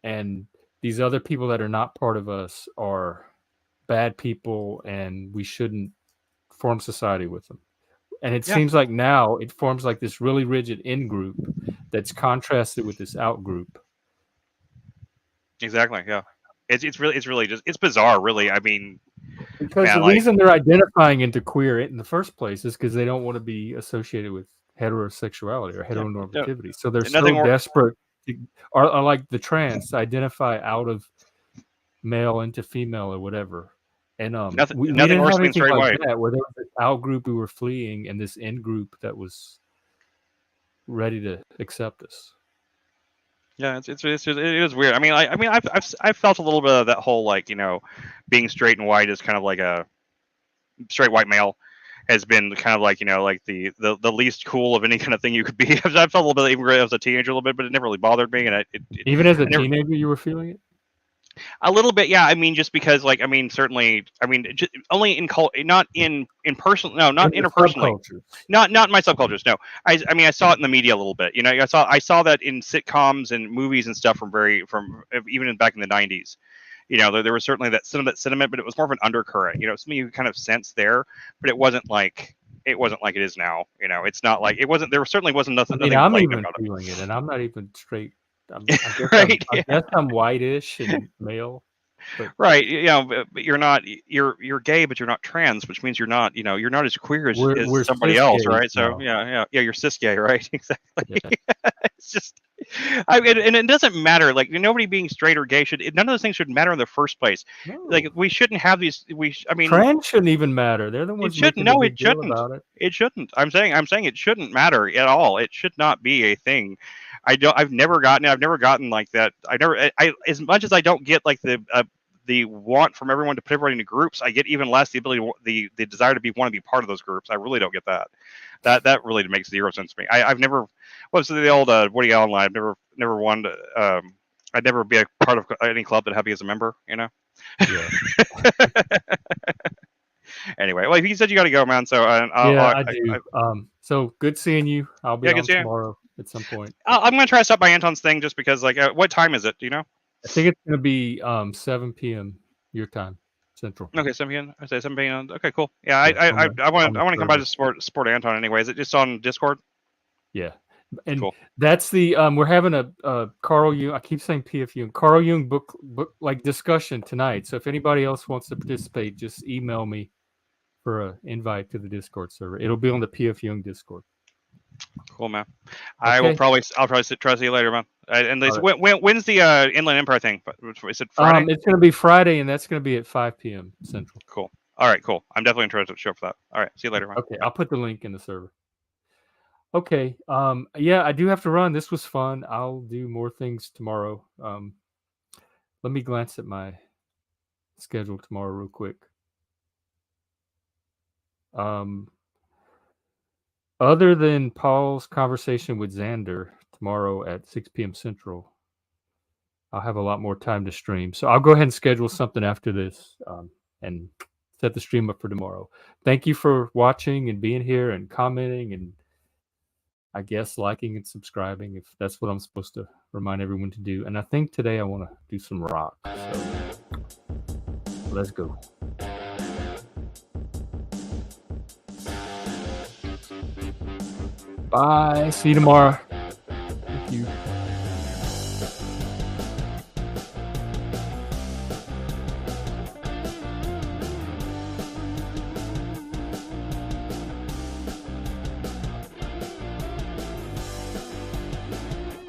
S1: and these other people that are not part of us are bad people, and we shouldn't form society with them. And it
S4: Yeah.
S1: seems like now it forms like this really rigid in group that's contrasted with this out group.
S4: Exactly. Yeah. It's really just it's bizarre. Really. I mean,
S1: Because
S4: Man,
S1: the
S4: like-
S1: reason they're identifying into queer in the first place is because they don't want to be associated with heterosexuality or heteronormativity. So they're so
S4: Nothing more-
S1: desperate, or like the trans, to identify out of male into female or whatever. And
S4: Nothing-
S1: we
S4: nothing
S1: didn't
S4: worse
S1: have
S4: than
S1: anything
S4: straight
S1: like
S4: white.
S1: that, where there was this out group we were fleeing and this in group that was ready to accept us.
S4: Yeah, it is weird. I mean, I've felt a little bit of that whole like being straight and white is kind of like a straight white male has been kind of like like the least cool of any kind of thing you could be. I felt a little bit even as a teenager a little bit, but it never really bothered me. And
S1: Even as a
S4: I never-
S1: teenager, you were feeling it.
S4: a little bit, yeah. I mean, just because certainly, only in not in personal, no, not
S1: In the
S4: interpersonally.
S1: subcultures.
S4: Not in my subcultures. No, I mean I saw it in the media a little bit. I saw that in sitcoms and movies and stuff from even back in the '90s. There was certainly that sentiment, but it was more of an undercurrent. Something you kind of sense there, but it wasn't like it is now. It's not like it wasn't. There certainly wasn't
S1: I
S4: nothing.
S1: mean,
S4: nothing
S1: I'm
S4: blatant
S1: even
S4: about it.
S1: feeling it, and I'm not even straight. I guess,
S4: Right,
S1: I guess I'm whitish and male.
S4: Right, but you're not. You're gay, but you're not trans, which means you're not. You're not as queer as
S1: We're
S4: somebody
S1: cis
S4: else,
S1: gays
S4: right? So
S1: now.
S4: yeah. You're cis gay, right? Exactly.
S1: Yeah.
S4: It's just, and it doesn't matter. Like nobody being straight or gay none of those things should matter in the first place.
S1: No.
S4: Like we shouldn't have these. I mean,
S1: Trans shouldn't even matter. They're the ones
S4: shouldn't.
S1: making
S4: No,
S1: a
S4: it
S1: big deal
S4: shouldn't.
S1: about it.
S4: it shouldn't. I'm saying it shouldn't matter at all. It should not be a thing. I've never gotten like that. As much as I don't get like the want from everyone to put everybody into groups, I get even less the ability, the desire to want to be part of those groups. I really don't get that. That really makes zero sense to me. I've never, what's the old Woody Allen line? I've never wanted to, I'd never be a part of any club that had me as a member,
S1: Yeah.
S4: Anyway, well, you said you got to go, man. So
S1: I do. So good seeing you. I'll be
S4: Yeah,
S1: on
S4: good seeing you.
S1: tomorrow at some point.
S4: I'm gonna try to stop by Anton's thing just because, like, what time is it? Do you know?
S1: I think it's going to be 7 p.m. your time, Central.
S4: Okay, 7 p.m. I say 7 p.m. Okay, cool. Yeah,
S1: Yeah,
S4: I want
S1: on
S4: to come by to
S1: Thursday.
S4: support Anton anyway. Is it just on Discord?
S1: Yeah. And
S4: Cool.
S1: that's the we're having a Carl Jung. I keep saying PFU and Carl Jung book like discussion tonight. So if anybody else wants to participate, just email me for an invite to the Discord server. It'll be on the PF Jung Discord.
S4: Cool, man. I'll
S1: Okay.
S4: probably try to see you later, man. And they,
S1: All
S4: when's the Inland Empire thing? Is it Friday?
S1: It's going to be Friday, and that's going to be at 5 p.m. Central.
S4: Cool. All right, cool. I'm definitely interested to show up for that. All right, see you later, man.
S1: Okay, I'll put the link in the server. Okay. Yeah, I do have to run. This was fun. I'll do more things tomorrow. Let me glance at my schedule tomorrow real quick. Other than Paul's conversation with Xander tomorrow at 6 p.m. Central, I'll have a lot more time to stream. So I'll go ahead and schedule something after this and set the stream up for tomorrow. Thank you for watching and being here and commenting and I guess liking and subscribing if that's what I'm supposed to remind everyone to do. And I think today I want to do some rock. So let's go. Bye. See you tomorrow.